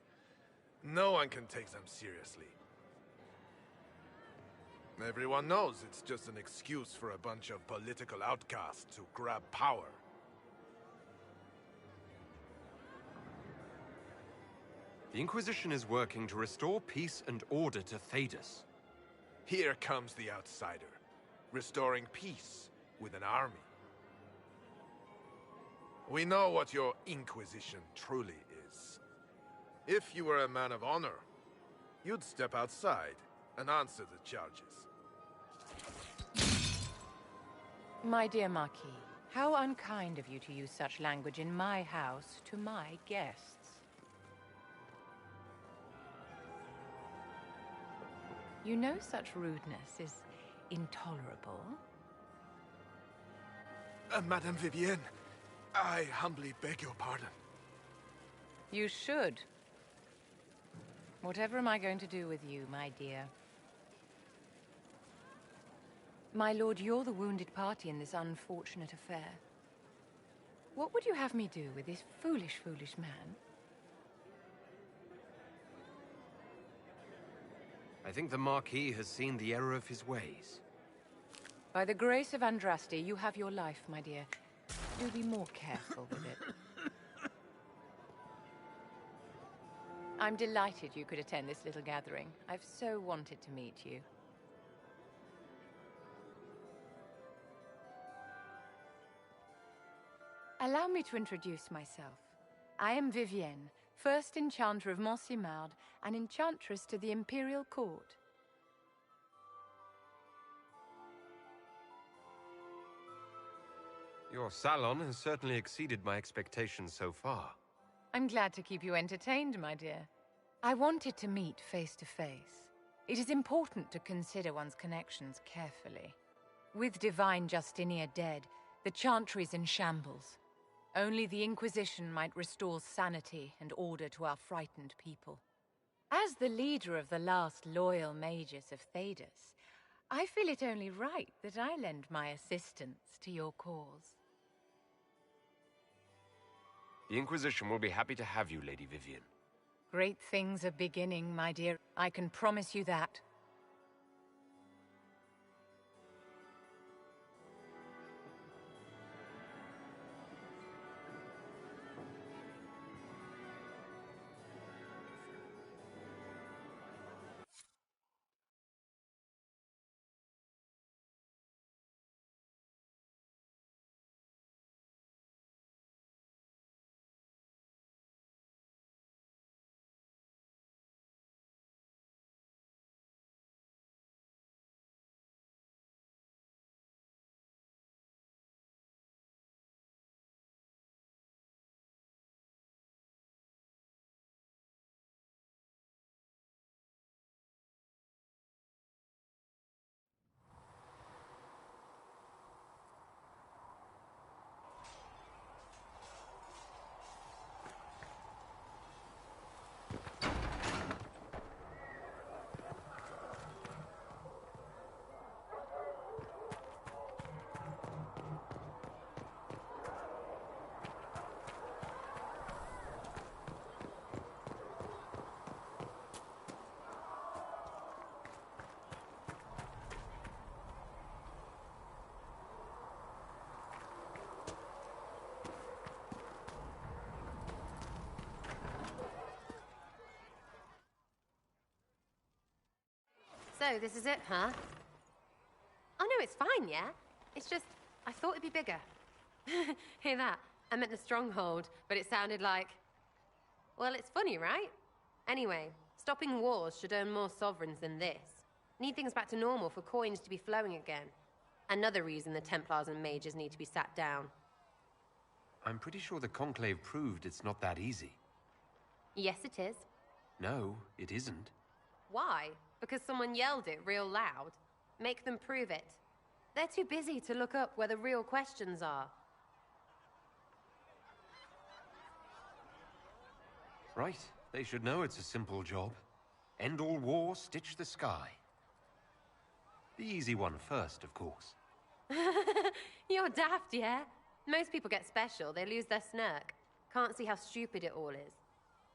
No one can take them seriously. Everyone knows it's just an excuse for a bunch of political outcasts to grab power. The Inquisition is working to restore peace and order to Thedas. Here comes the outsider, restoring peace with an army. We know what your Inquisition truly is. If you were a man of honor, you'd step outside and answer the charges. My dear Marquis, how unkind of you to use such language in my house to my guests. You know such rudeness is intolerable. Madame Vivienne, I humbly beg your pardon. You should. Whatever am I going to do with you, my dear? My lord, you're the wounded party in this unfortunate affair. What would you have me do with this foolish, foolish man? I think the Marquis has seen the error of his ways. By the grace of Andraste, you have your life, my dear. Do be more careful with it. I'm delighted you could attend this little gathering. I've so wanted to meet you. Allow me to introduce myself. I am Vivienne, first Enchanter of Montsimard and Enchantress to the Imperial Court. Your salon has certainly exceeded my expectations so far. I'm glad to keep you entertained, my dear. I wanted to meet face to face. It is important to consider one's connections carefully. With Divine Justinia dead, the Chantry's in shambles. Only the Inquisition might restore sanity and order to our frightened people. As the leader of the last loyal mages of Thedas, I feel it only right that I lend my assistance to your cause. The Inquisition will be happy to have you, Lady Vivienne. Great things are beginning, my dear. I can promise you that. So, this is it, huh? Oh no, it's fine, yeah? It's just, I thought it'd be bigger. Hear that? I meant the stronghold, but it sounded like... Well, it's funny, right? Anyway, stopping wars should earn more sovereigns than this. Need things back to normal for coins to be flowing again. Another reason the Templars and mages need to be sat down. I'm pretty sure the Conclave proved it's not that easy. Yes, it is. No, it isn't. Why? Because someone yelled it real loud? Make them prove it. They're too busy to look up where the real questions are. Right. They should know it's a simple job. End all war, stitch the sky. The easy one first, of course. You're daft, yeah? Most people get special, they lose their snark. Can't see how stupid it all is.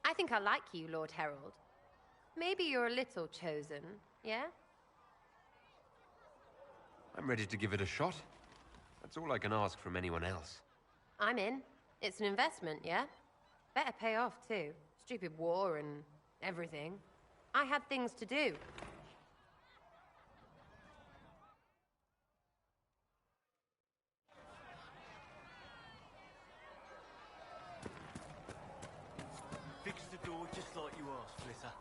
I think I like you, Lord Herald. Maybe you're a little chosen, yeah? I'm ready to give it a shot. That's all I can ask from anyone else. I'm in. It's an investment, yeah? Better pay off, too. Stupid war and everything. I had things to do. Fix the door just like you asked, Flitter.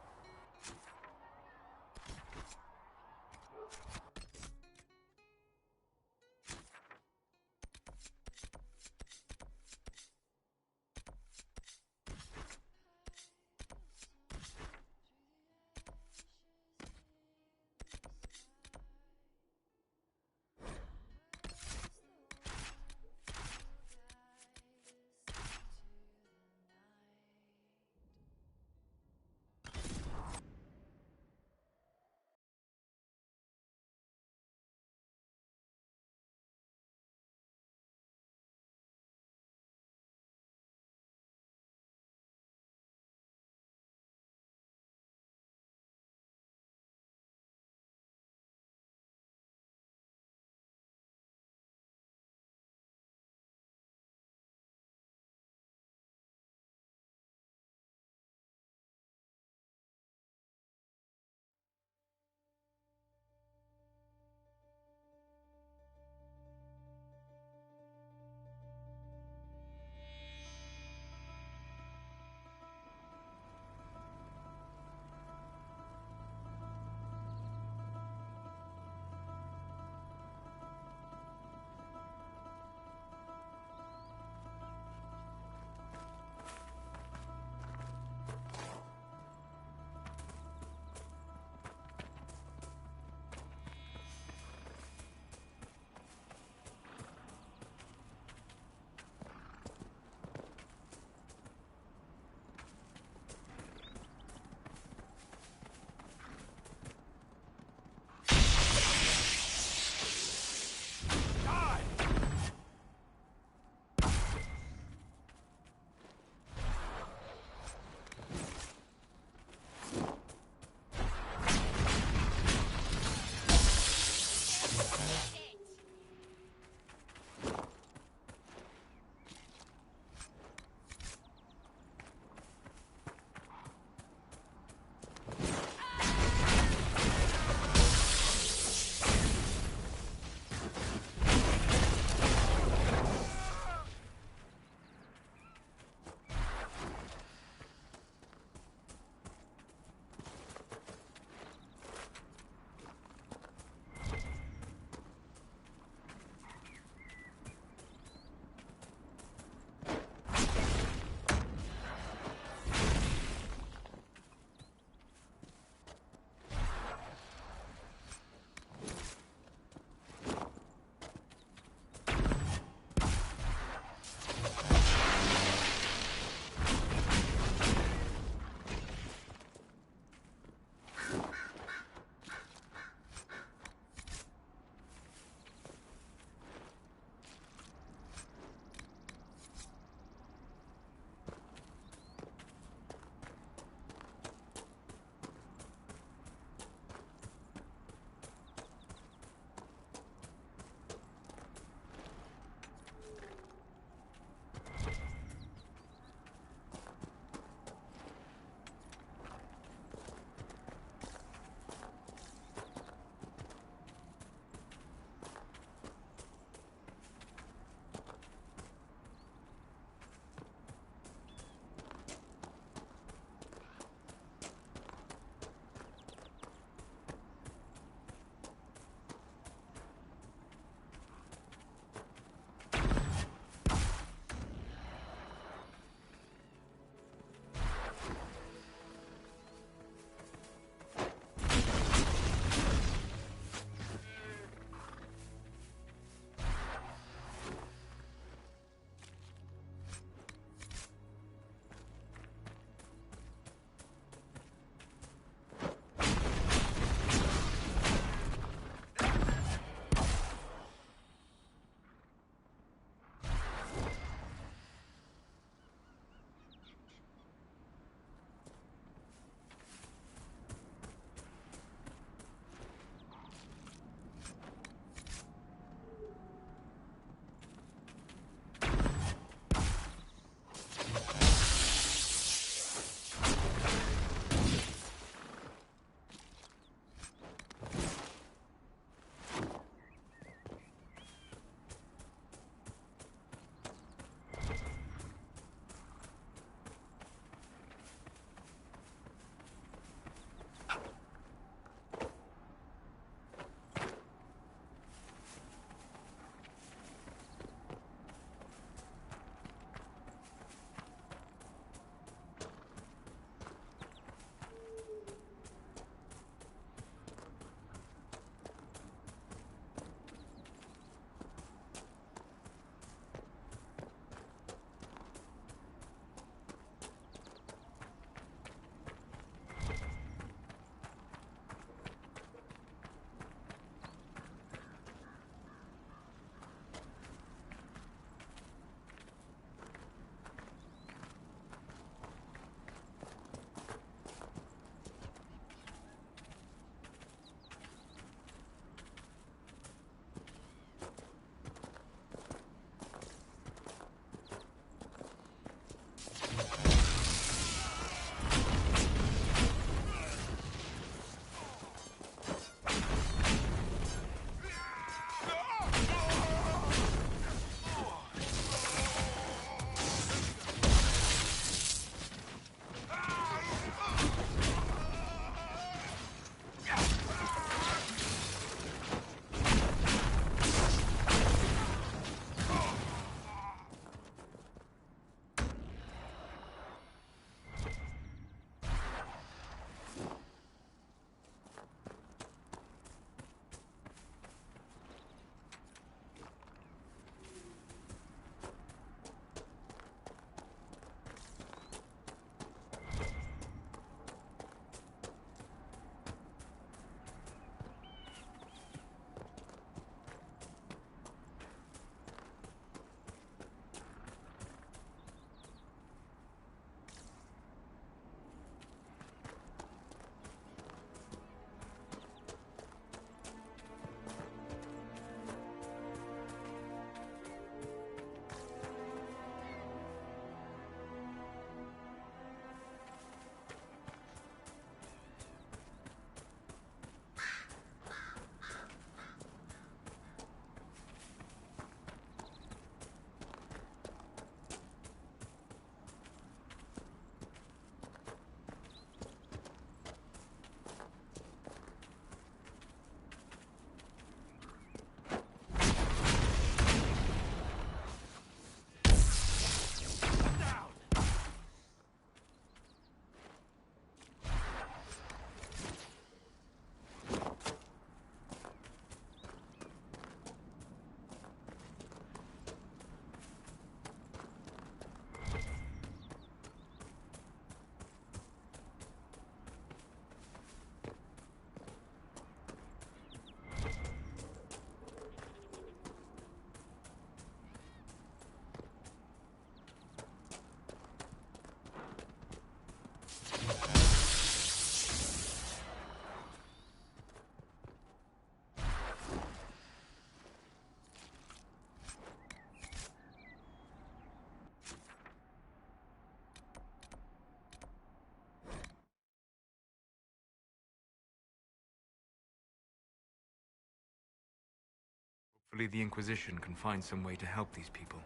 Hopefully the Inquisition can find some way to help these people.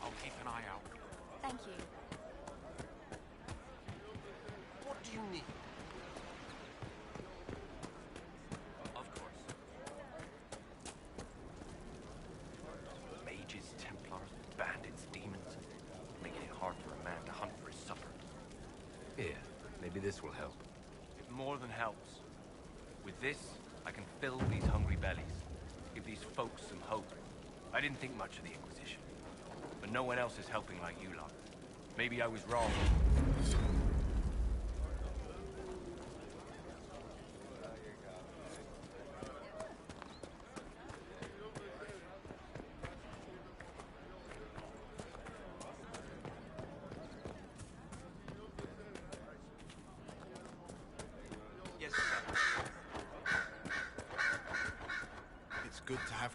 I'll keep an eye out. Thank you. What do you need? Of course. Mages, Templars, bandits, demons. Making it hard for a man to hunt for his supper. Here, maybe this will help. It more than helps. With this, I can fill these hungry bellies. Give these folks some hope. I didn't think much of the Inquisition. But no one else is helping like you lot. Maybe I was wrong. Yes, sir. It's good to have...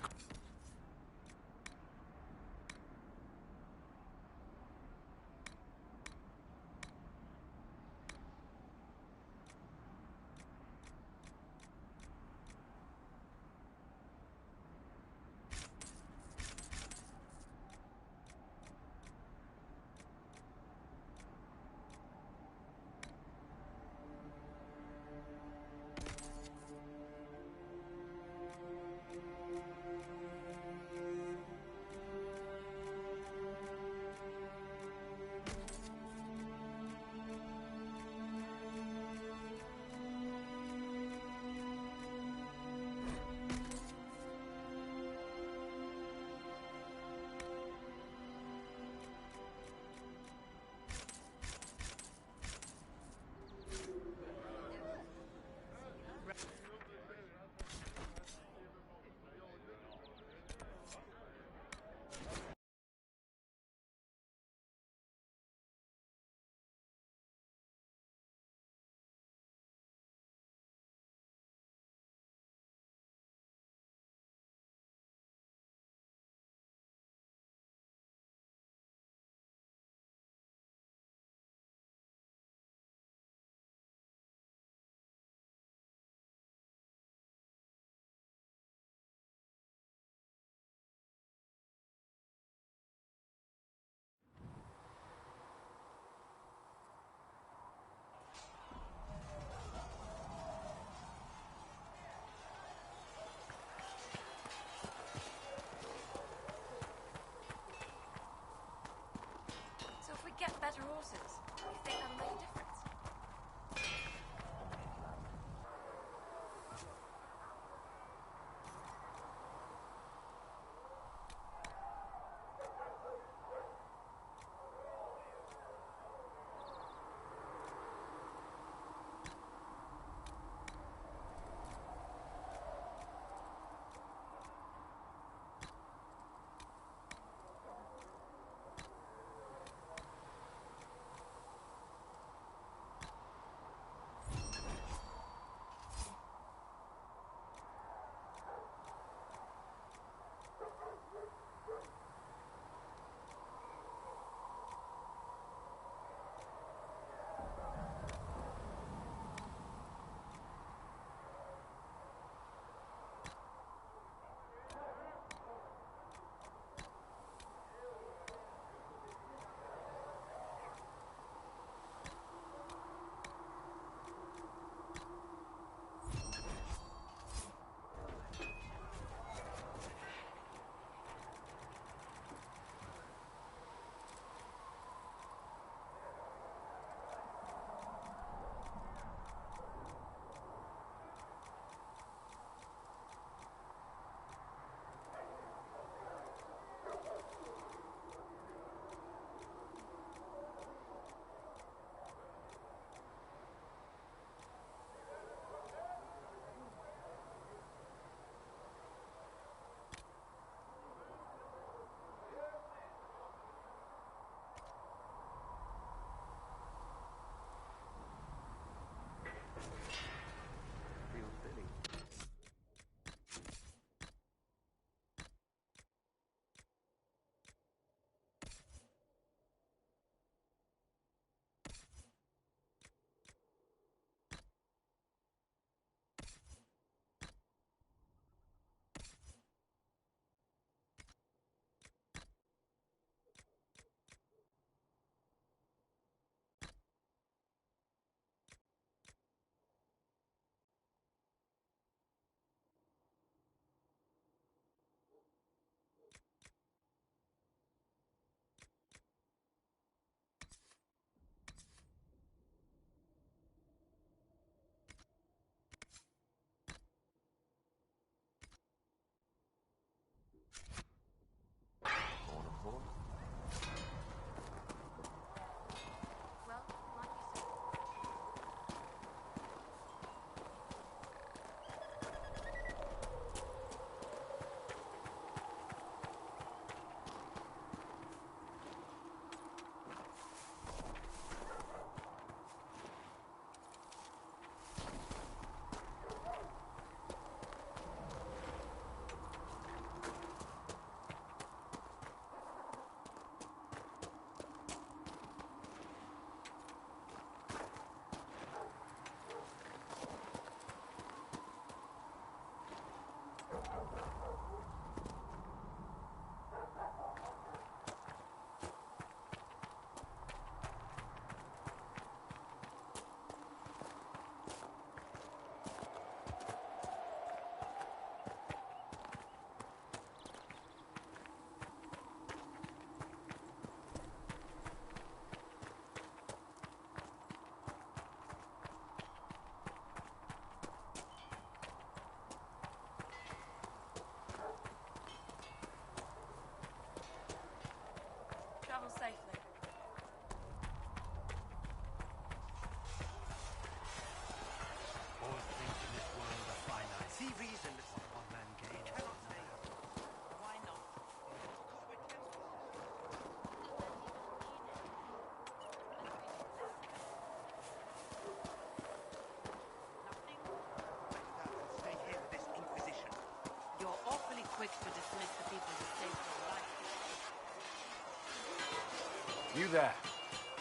You there.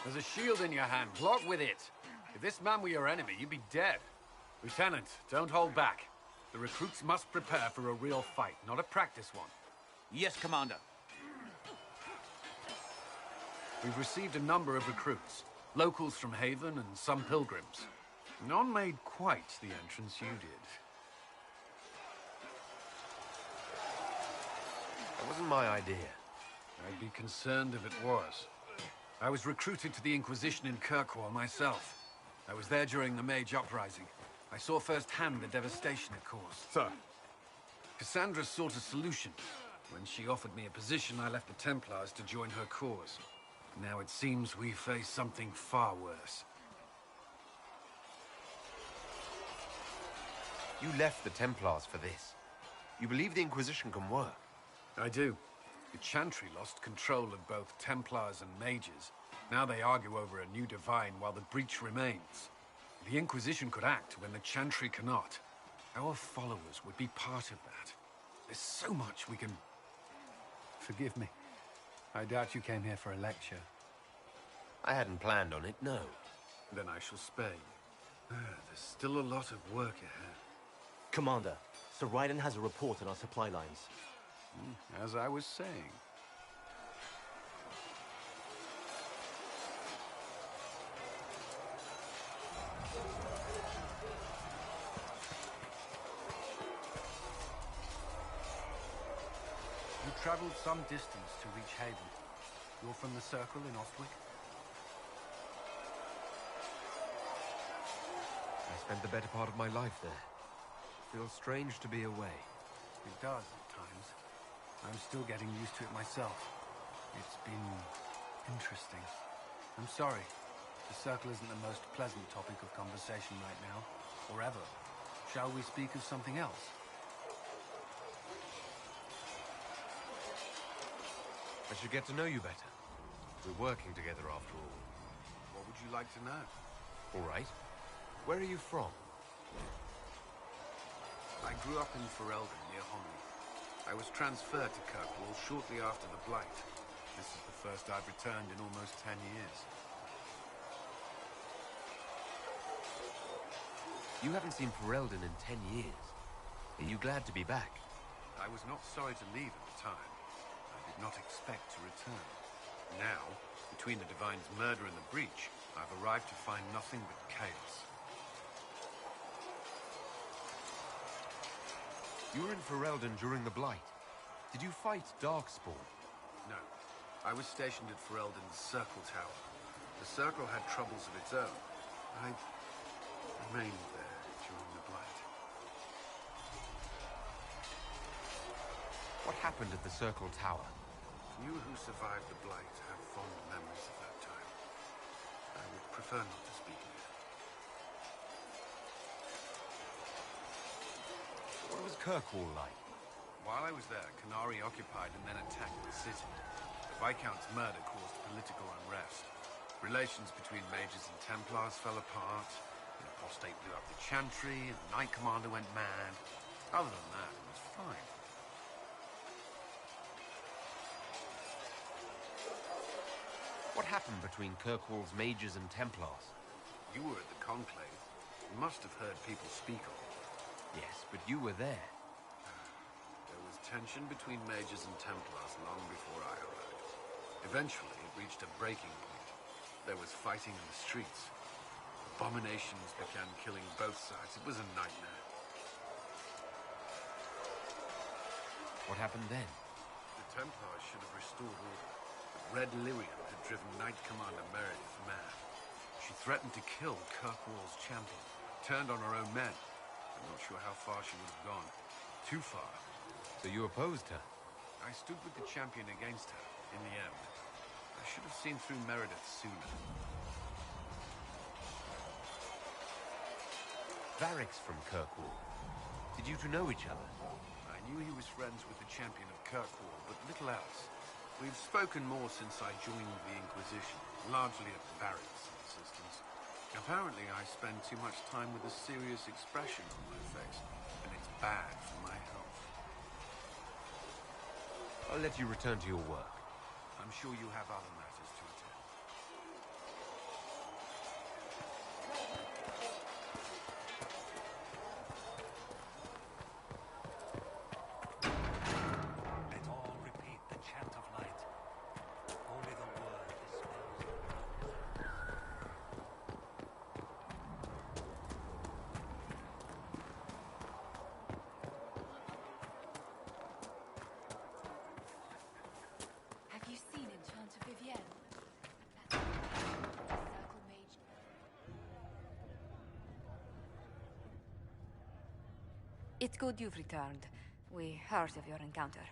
There's a shield in your hand. Block with it. If this man were your enemy, you'd be dead. Lieutenant, don't hold back. The recruits must prepare for a real fight, not a practice one. Yes, Commander. We've received a number of recruits. Locals from Haven and some pilgrims. None made quite the entrance you did. That wasn't my idea. I'd be concerned if it was. I was recruited to the Inquisition in Kirkwall myself. I was there during the Mage Uprising. I saw firsthand the devastation it caused. Sir. Cassandra sought a solution. When she offered me a position, I left the Templars to join her cause. Now it seems we face something far worse. You left the Templars for this. You believe the Inquisition can work? I do. The Chantry lost control of both Templars and Mages. Now they argue over a new Divine while the breach remains. The Inquisition could act when the Chantry cannot. Our followers would be part of that. There's so much we can... Forgive me. I doubt you came here for a lecture. I hadn't planned on it, no. Then I shall spare you. There's still a lot of work ahead. Commander, Sir Raiden has a report on our supply lines. As I was saying. You traveled some distance to reach Haven. You're from the Circle in Ostwick? I spent the better part of my life there. Feels strange to be away. It does at times. I'm still getting used to it myself. It's been interesting. I'm sorry. The Circle isn't the most pleasant topic of conversation right now, or ever. Shall we speak of something else? I should get to know you better. We're working together after all. What would you like to know? All right. Where are you from? I grew up in Ferelden, near Honley. I was transferred to Kirkwall shortly after the Blight. This is the first I've returned in almost 10 years. You haven't seen Ferelden in 10 years. Are you glad to be back? I was not sorry to leave at the time. I did not expect to return. Now, between the Divine's murder and the breach, I've arrived to find nothing but chaos. You were in Ferelden during the Blight. Did you fight Darkspawn? No. I was stationed at Ferelden's Circle Tower. The Circle had troubles of its own. I remained there during the Blight. What happened at the Circle Tower? You who survived the Blight have fond memories of that time. I would prefer not to speak of it. What was Kirkwall like? While I was there, Canary occupied and then attacked the city. The Viscount's murder caused political unrest. Relations between Mages and Templars fell apart. An apostate blew up the Chantry, and the Knight Commander went mad. Other than that, it was fine. What happened between Kirkwall's Mages and Templars? You were at the Conclave. You must have heard people speak of it. Yes, but you were there. There was tension between Mages and Templars long before I arrived. Eventually, it reached a breaking point. There was fighting in the streets. Abominations began killing both sides. It was a nightmare. What happened then? The Templars should have restored order. But Red Lyrium had driven Knight Commander Meredith mad. She threatened to kill Kirkwall's champion, turned on her own men. I'm not sure how far she would have gone. Too far. So you opposed her? I stood with the champion against her, in the end. I should have seen through Meredith sooner. Varric's from Kirkwall. Did you two know each other? I knew he was friends with the champion of Kirkwall, but little else. We've spoken more since I joined the Inquisition, largely at Varric's insistence. Apparently, I spend too much time with a serious expression on my face, and it's bad for my health. I'll let you return to your work. I'm sure you have other matters to attend. It's good you've returned. We heard of your encounter.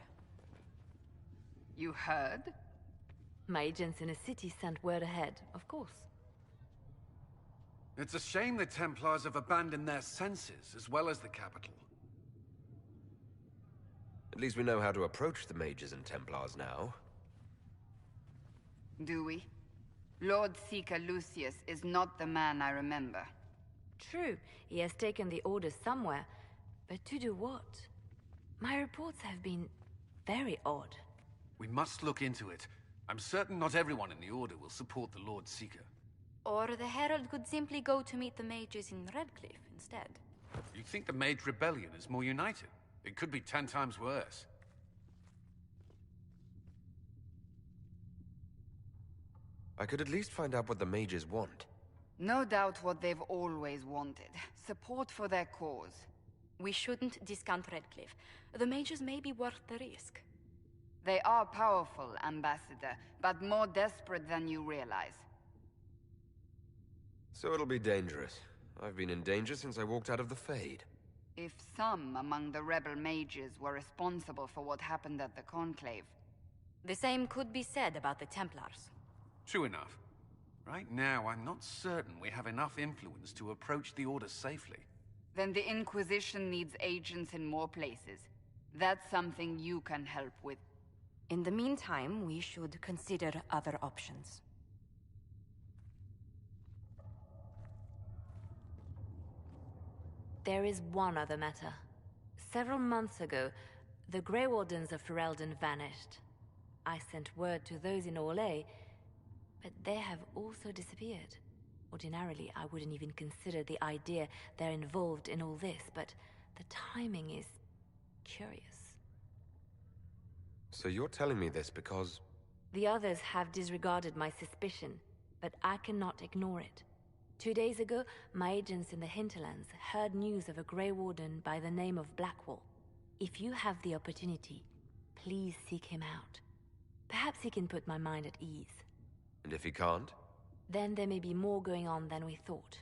You heard? My agents in the city sent word ahead, of course. It's a shame the Templars have abandoned their senses, as well as the capital. At least we know how to approach the mages and Templars now. Do we? Lord Seeker Lucius is not the man I remember. True, he has taken the Order somewhere, but to do what? My reports have been very odd. We must look into it. I'm certain not everyone in the Order will support the Lord Seeker. Or the Herald could simply go to meet the mages in Redcliffe instead. You think the Mage Rebellion is more united? It could be 10 times worse. I could at least find out what the mages want. No doubt what they've always wanted. Support for their cause. We shouldn't discount Redcliffe. The mages may be worth the risk. They are powerful, Ambassador, but more desperate than you realize. So it'll be dangerous. I've been in danger since I walked out of the Fade. If some among the rebel mages were responsible for what happened at the Conclave... The same could be said about the Templars. True enough. Right now, I'm not certain we have enough influence to approach the Order safely. Then the Inquisition needs agents in more places. That's something you can help with. In the meantime, we should consider other options. There is one other matter. Several months ago, the Grey Wardens of Ferelden vanished. I sent word to those in Orlais, but they have also disappeared. Ordinarily, I wouldn't even consider the idea they're involved in all this, but the timing is curious. So you're telling me this because... The others have disregarded my suspicion, but I cannot ignore it. 2 days ago, my agents in the hinterlands heard news of a Grey Warden by the name of Blackwall. If you have the opportunity, please seek him out. Perhaps he can put my mind at ease. And if he can't? Then there may be more going on than we thought.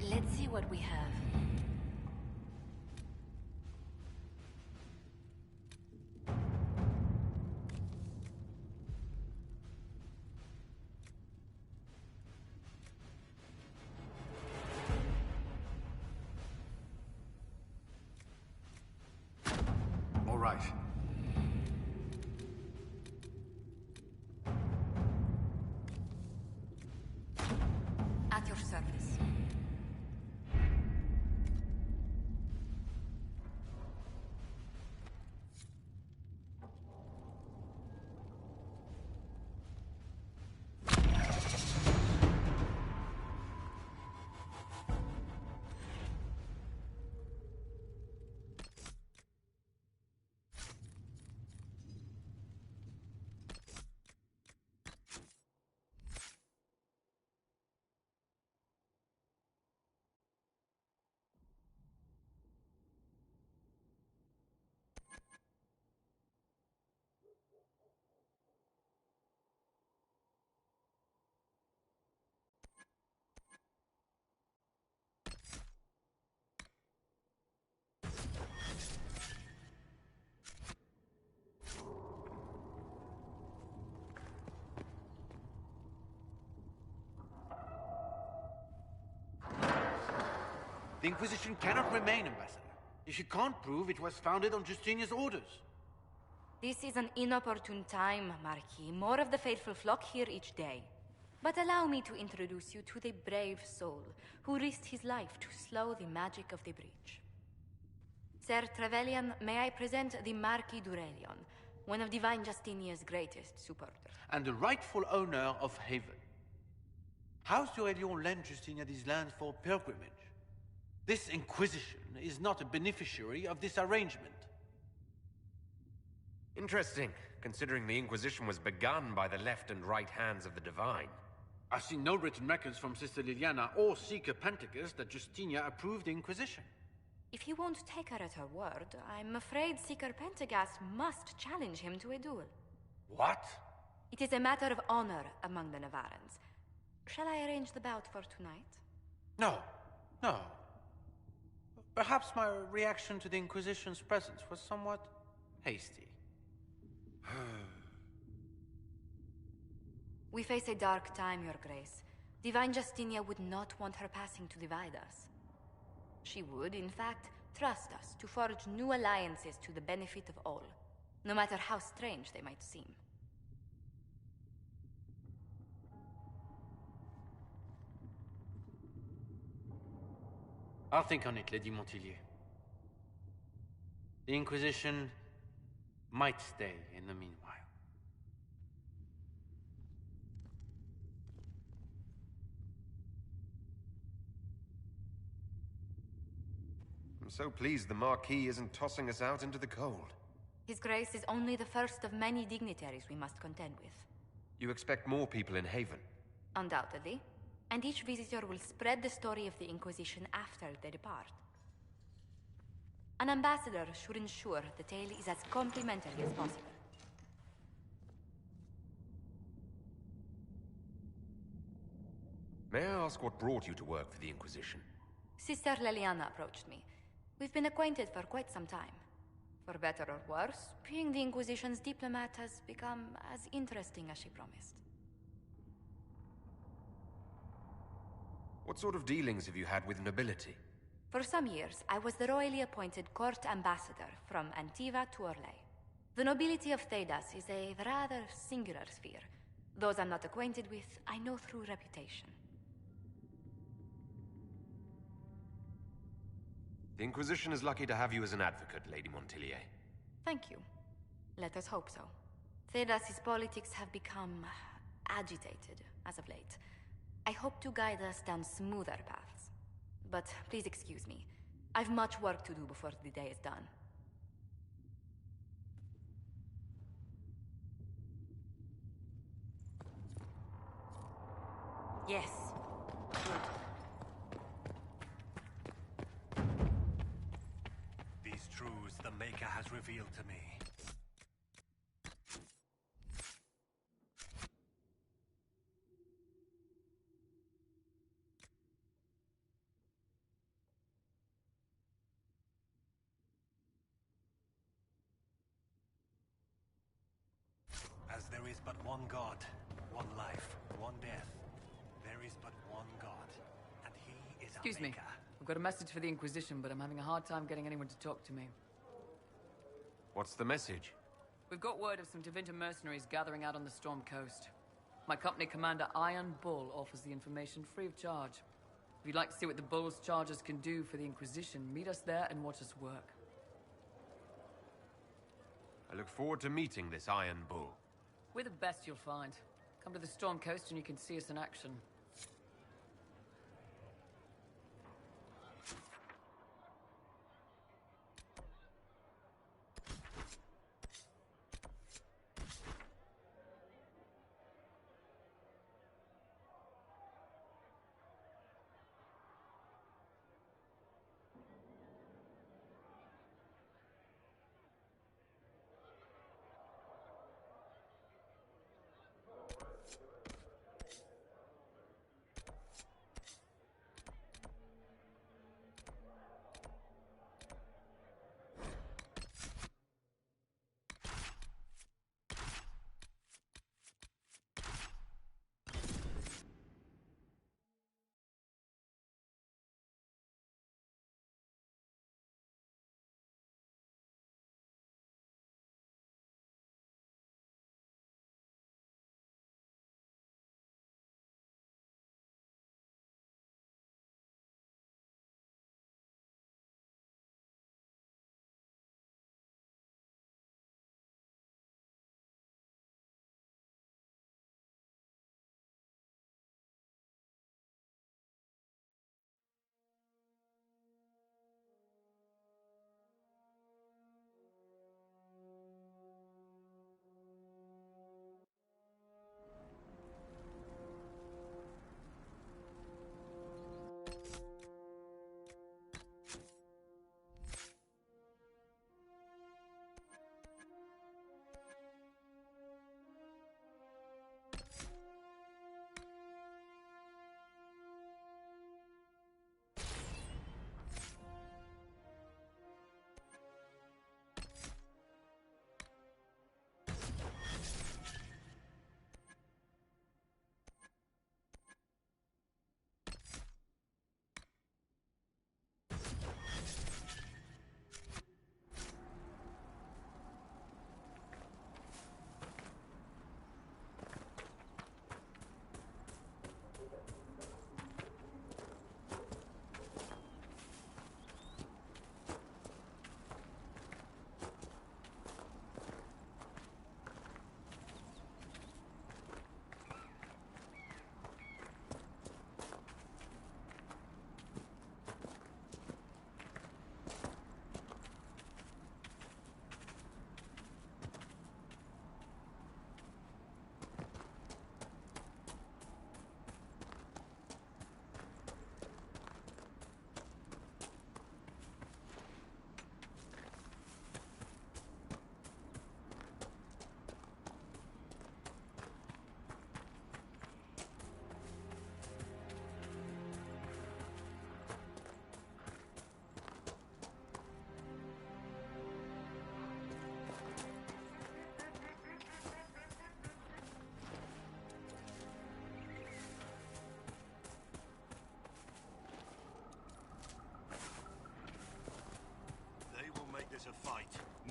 Let's see what we have. All right. At your service. The Inquisition cannot remain, Ambassador, if you can't prove it was founded on Justinia's orders. This is an inopportune time, Marquis. More of the faithful flock here each day. But allow me to introduce you to the brave soul who risked his life to slow the magic of the breach. Sir Trevelyan, may I present the Marquis d'Aurelion, one of Divine Justinia's greatest supporters. And the rightful owner of Haven. House d'Aurelion lent Justinia these lands for pilgrimage. This Inquisition is not a beneficiary of this arrangement. Interesting, considering the Inquisition was begun by the left and right hands of the Divine. I've seen no written records from Sister Liliana or Seeker Penticus that Justinia approved the Inquisition. If you won't take her at her word, I'm afraid Seeker Pentagast must challenge him to a duel. What? It is a matter of honor among the Navarrans. Shall I arrange the bout for tonight? No. Perhaps my reaction to the Inquisition's presence was somewhat hasty. We face a dark time, Your Grace. Divine Justinia would not want her passing to divide us. She would, in fact, trust us to forge new alliances to the benefit of all, no matter how strange they might seem. I'll think on it, Lady Montilyet. The Inquisition might stay in the meanwhile. I'm so pleased the Marquis isn't tossing us out into the cold. His Grace is only the first of many dignitaries we must contend with. You expect more people in Haven? Undoubtedly. And each visitor will spread the story of the Inquisition after they depart. An ambassador should ensure the tale is as complimentary as possible. May I ask what brought you to work for the Inquisition? Sister Liliana approached me. We've been acquainted for quite some time. For better or worse, being the Inquisition's diplomat has become as interesting as she promised. What sort of dealings have you had with nobility? For some years, I was the royally appointed court ambassador from Antiva to Orlais. The nobility of Thedas is a rather singular sphere. Those I'm not acquainted with, I know through reputation. The Inquisition is lucky to have you as an advocate, Lady Montilyet. Thank you. Let us hope so. Thedas's politics have become agitated as of late. I hope to guide us down smoother paths. But please excuse me. I've much work to do before the day is done. Yes. Good. These truths the Maker has revealed to me. As there is but one God, one life, one death, there is but one God, and he is Excuse our me. Maker. I've got a message for the Inquisition, but I'm having a hard time getting anyone to talk to me. What's the message? We've got word of some Tevinter mercenaries gathering out on the Storm Coast. My company commander, Iron Bull, offers the information free of charge. If you'd like to see what the Bull's charges can do for the Inquisition, meet us there and watch us work. I look forward to meeting this Iron Bull. We're the best you'll find. Come to the Storm Coast and you can see us in action.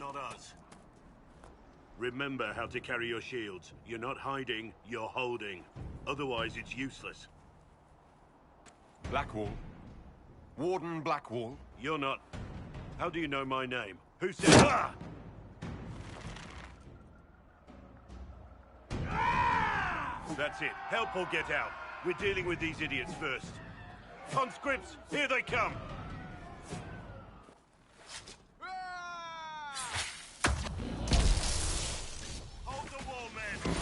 not us. Remember how to carry your shields. You're not hiding, you're holding. Otherwise, it's useless. Blackwall. Warden Blackwall. You're not... How do you know my name? Who said... Ah! That's it. Help or get out. We're dealing with these idiots first. Conscripts, here they come! Hold the wall, men!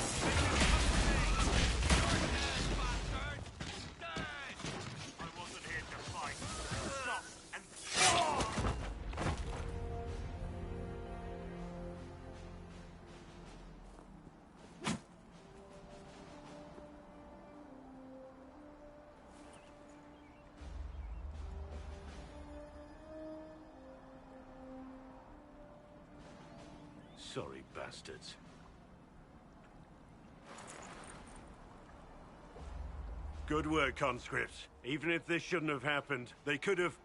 I wasn't here to fight. Stop and... Sorry, bastards. Good work, conscripts. Even if this shouldn't have happened, they could have...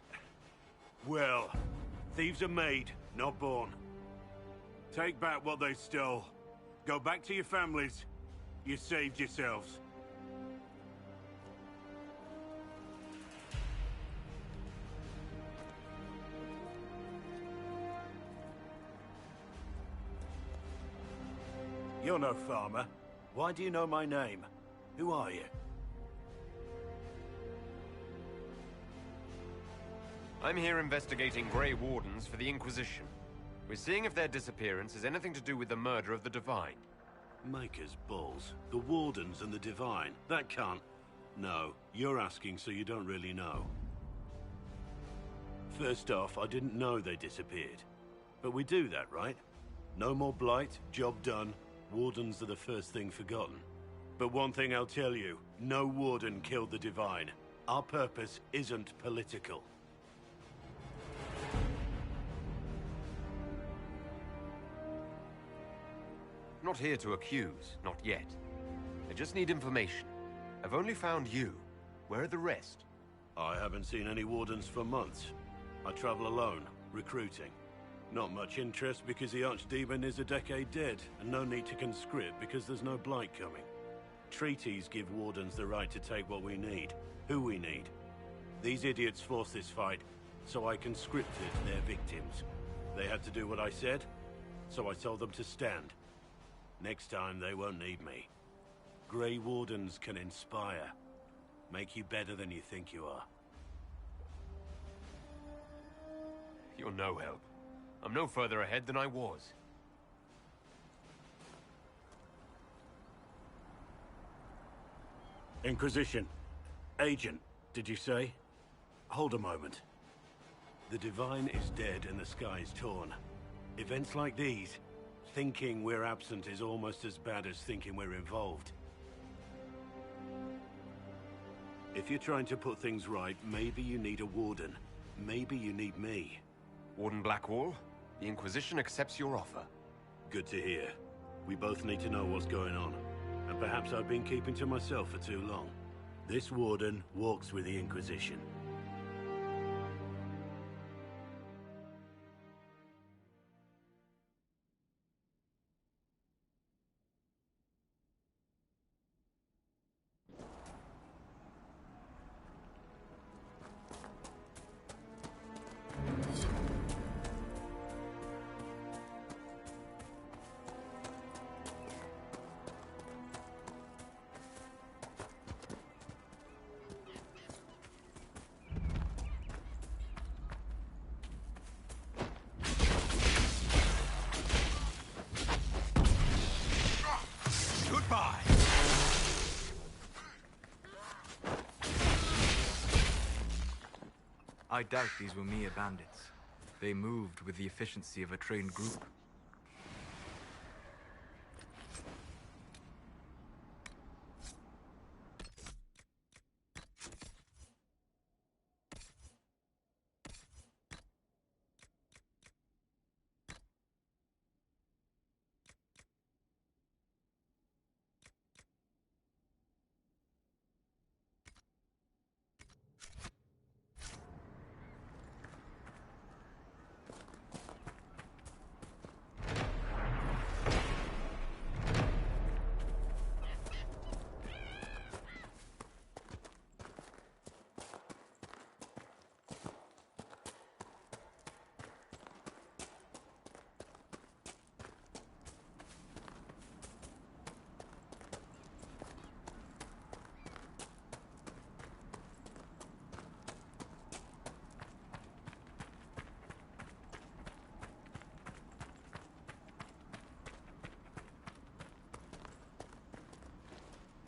Well, thieves are made, not born. Take back what they stole. Go back to your families. You saved yourselves. You're no farmer. Why do you know my name? Who are you? I'm here investigating Grey Wardens for the Inquisition. We're seeing if their disappearance has anything to do with the murder of the Divine. Maker's balls. The Wardens and the Divine. That can't... No, you're asking so you don't really know. First off, I didn't know they disappeared. But we do that, right? No more blight, job done. Wardens are the first thing forgotten. But one thing I'll tell you, no Warden killed the Divine. Our purpose isn't political. Not here to accuse, not yet. I just need information. I've only found you. Where are the rest? I haven't seen any Wardens for months. I travel alone, recruiting. Not much interest because the Archdemon is a decade dead, and no need to conscript because there's no blight coming. Treaties give Wardens the right to take what we need, who we need. These idiots forced this fight, so I conscripted their victims. They had to do what I said, so I told them to stand. Next time, they won't need me. Grey Wardens can inspire. Make you better than you think you are. You're no help. I'm no further ahead than I was. Inquisition. Agent, did you say? Hold a moment. The Divine is dead and the sky is torn. Events like these, thinking we're absent is almost as bad as thinking we're involved. If you're trying to put things right, maybe you need a Warden. Maybe you need me. Warden Blackwall, the Inquisition accepts your offer. Good to hear. We both need to know what's going on. And perhaps I've been keeping to myself for too long. This Warden walks with the Inquisition. Goodbye! I doubt these were mere bandits. They moved with the efficiency of a trained group.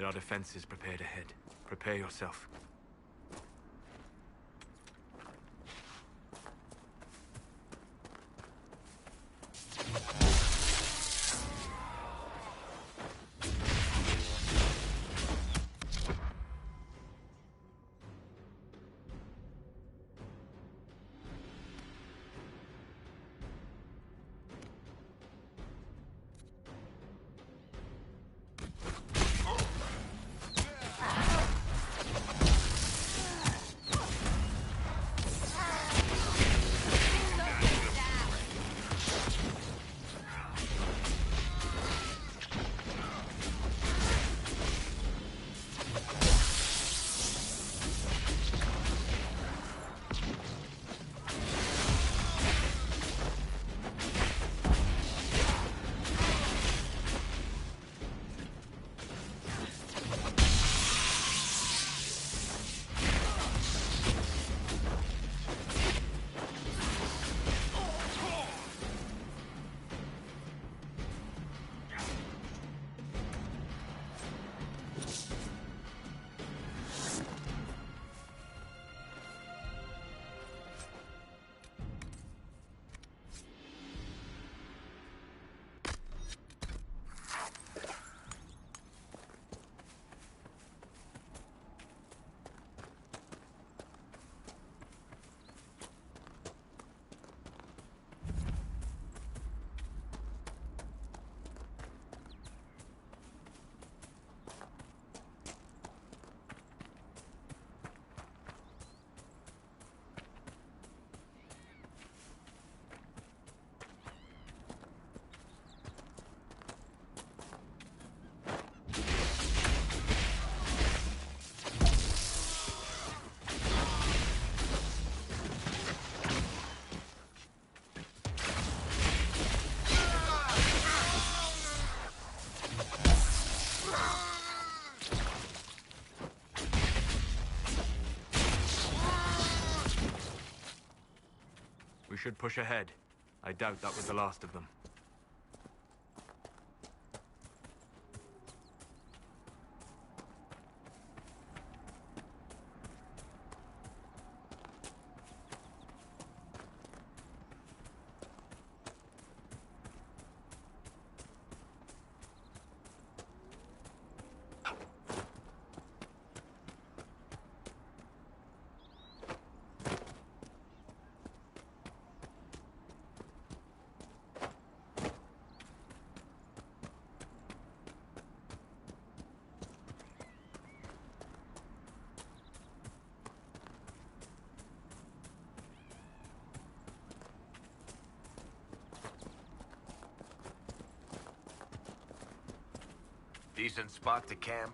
There are defenses prepared ahead. Prepare yourself. We should push ahead. I doubt that was the last of them. Decent spot to camp?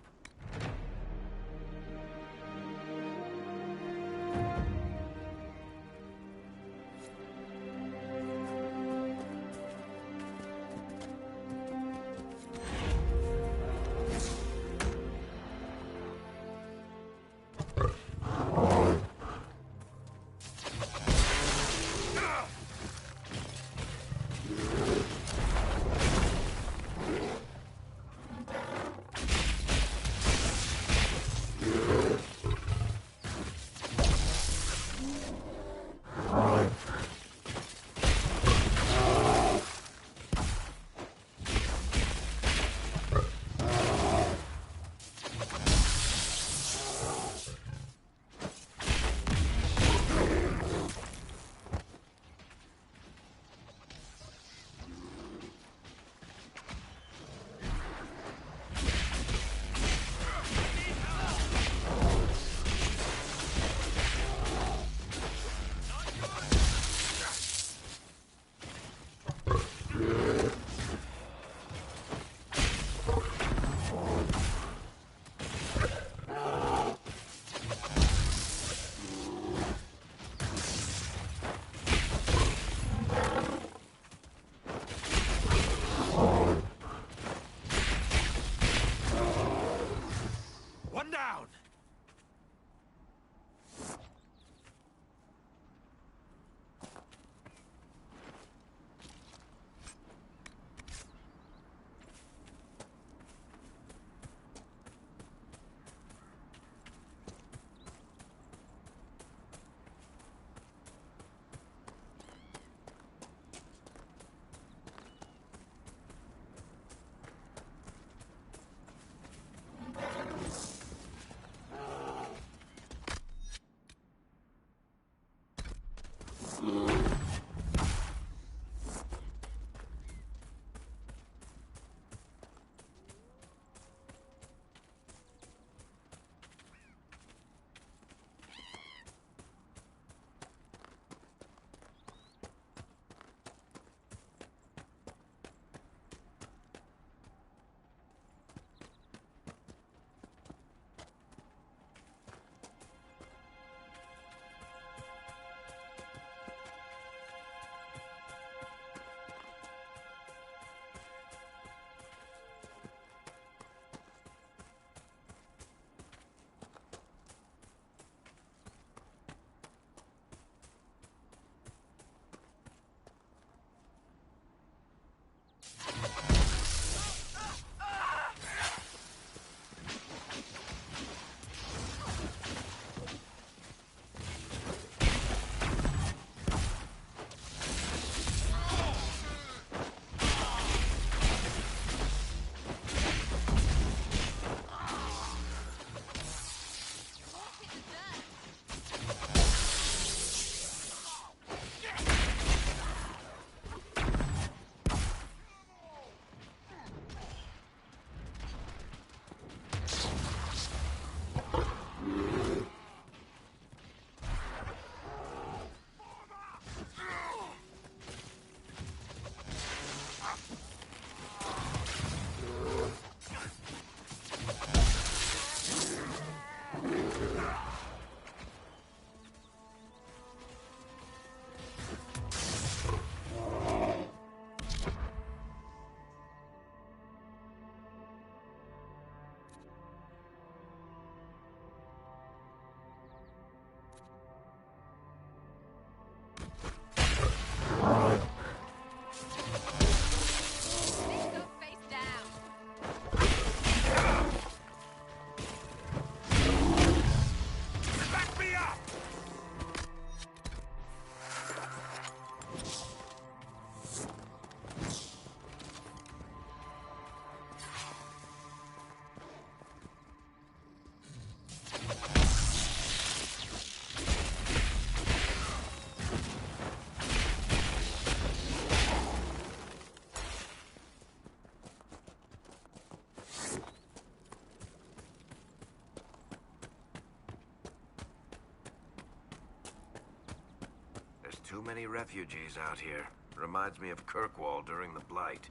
There's too many refugees out here. Reminds me of Kirkwall during the Blight.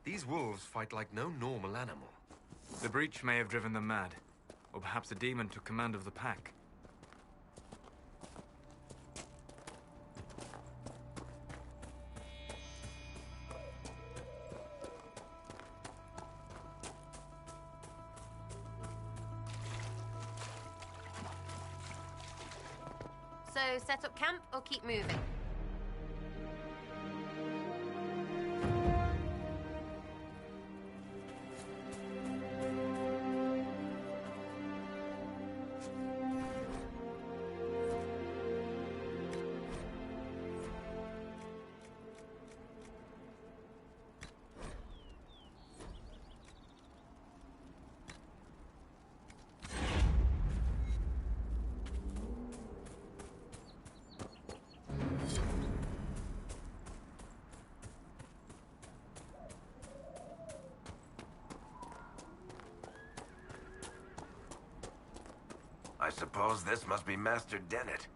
These wolves fight like no normal animal. The breach may have driven them mad. Or perhaps a demon took command of the pack. So, set up camp or keep moving? I suppose this must be Master Dennett.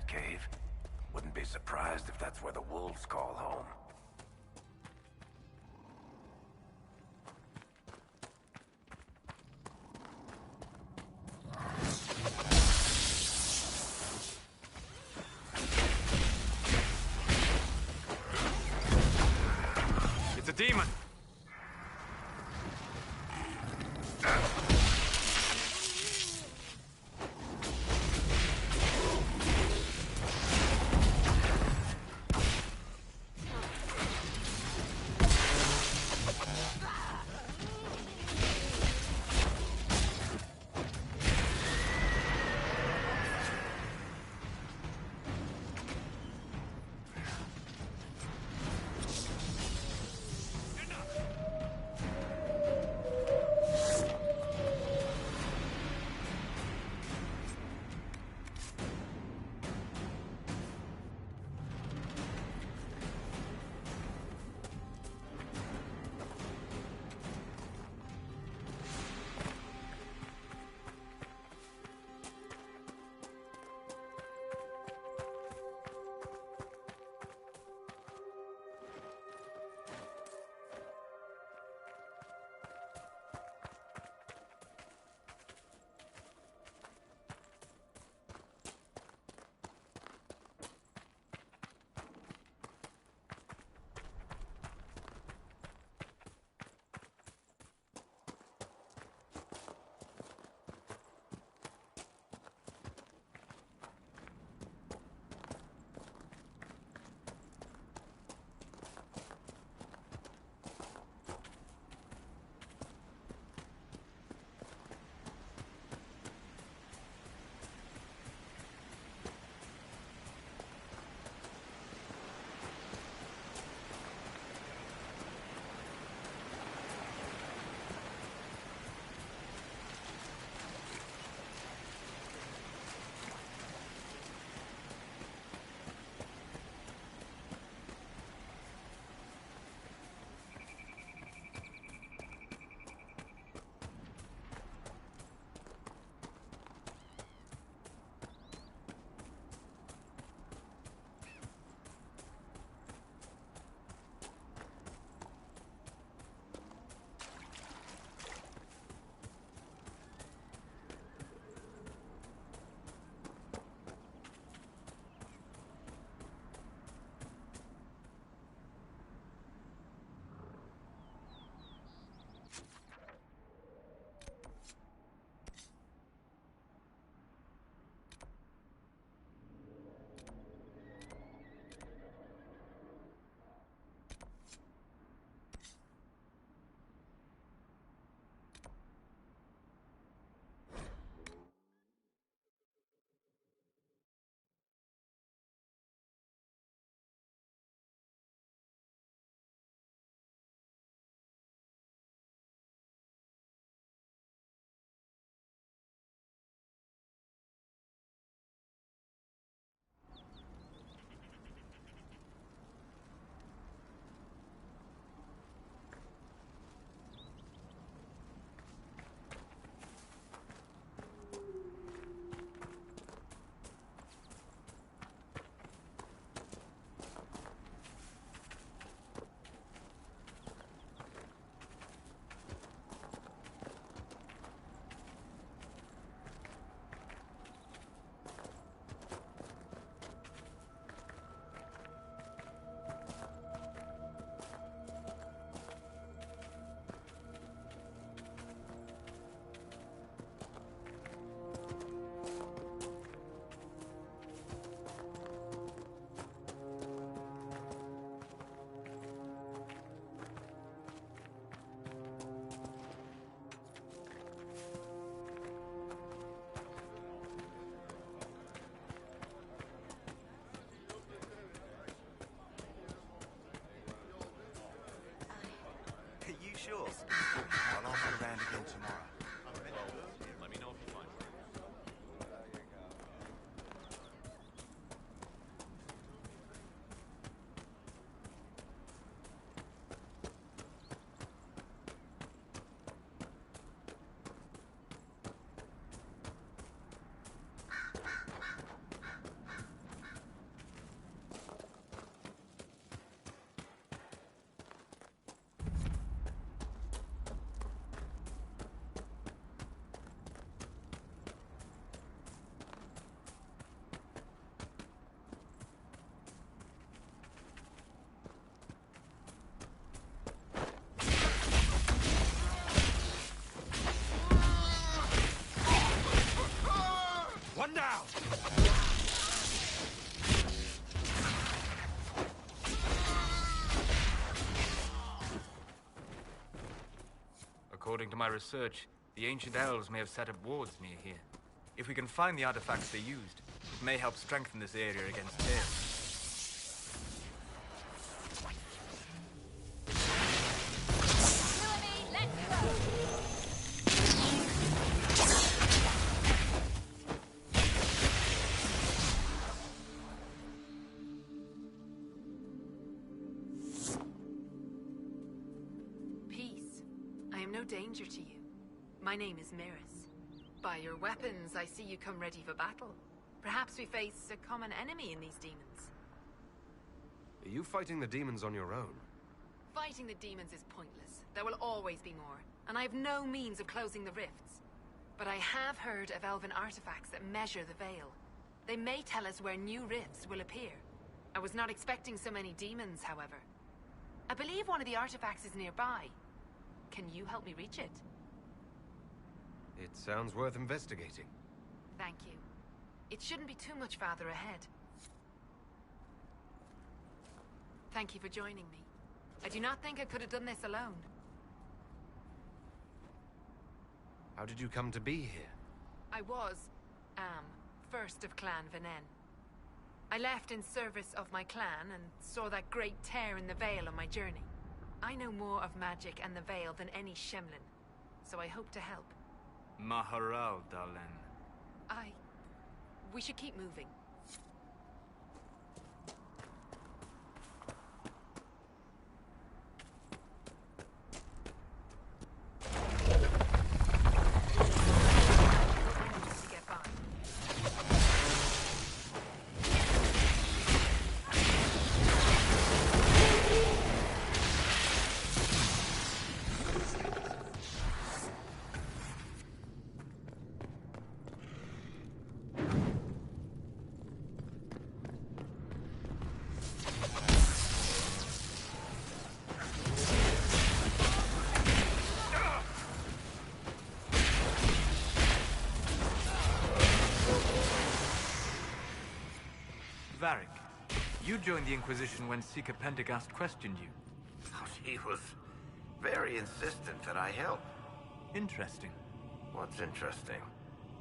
cave. Wouldn't be surprised if that's where the wolves call home. It's a demon! Sure. I'll ask you around again tomorrow. Let me know if you find it. According to my research, the ancient elves may have set up wards near here. If we can find the artifacts they used, it may help strengthen this area against chaos. Danger to you. My name is Miris. By your weapons, I see you come ready for battle. Perhaps we face a common enemy in these demons. Are you fighting the demons on your own? Fighting the demons is pointless. There will always be more, and I have no means of closing the rifts. But I have heard of elven artifacts that measure the veil. They may tell us where new rifts will appear. I was not expecting so many demons, however. I believe one of the artifacts is nearby. Can you help me reach it? It sounds worth investigating. Thank you. It shouldn't be too much farther ahead. Thank you for joining me. I do not think I could have done this alone. How did you come to be here? I am, first of Clan Venen. I left in service of my clan and saw that great tear in the Vale on my journey. I know more of magic and the Veil than any Shemlin, so I hope to help. Maharal, Dalen. We should keep moving. Varric, you joined the Inquisition when Seeker Pendergast questioned you. Oh, she was very insistent that I help. Interesting. What's interesting?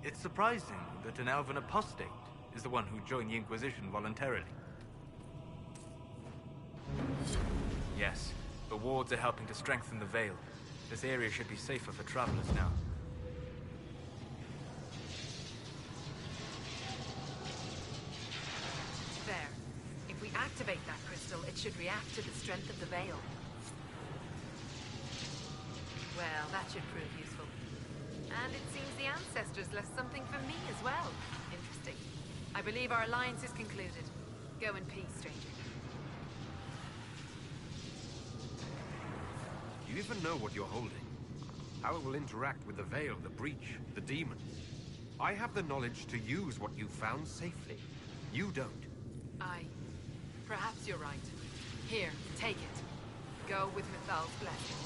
It's surprising that an elven apostate is the one who joined the Inquisition voluntarily. Yes, the wards are helping to strengthen the Veil. This area should be safer for travelers now. There. If we activate that crystal, it should react to the strength of the Veil. Well, that should prove useful. And it seems the ancestors left something for me as well. Interesting. I believe our alliance is concluded. Go in peace, stranger. Do you even know what you're holding? How it will interact with the Veil, the Breach, the demons? I have the knowledge to use what you found safely. You don't. Perhaps you're right. Here, take it. Go with Mythal's blessing.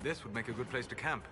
This would make a good place to camp.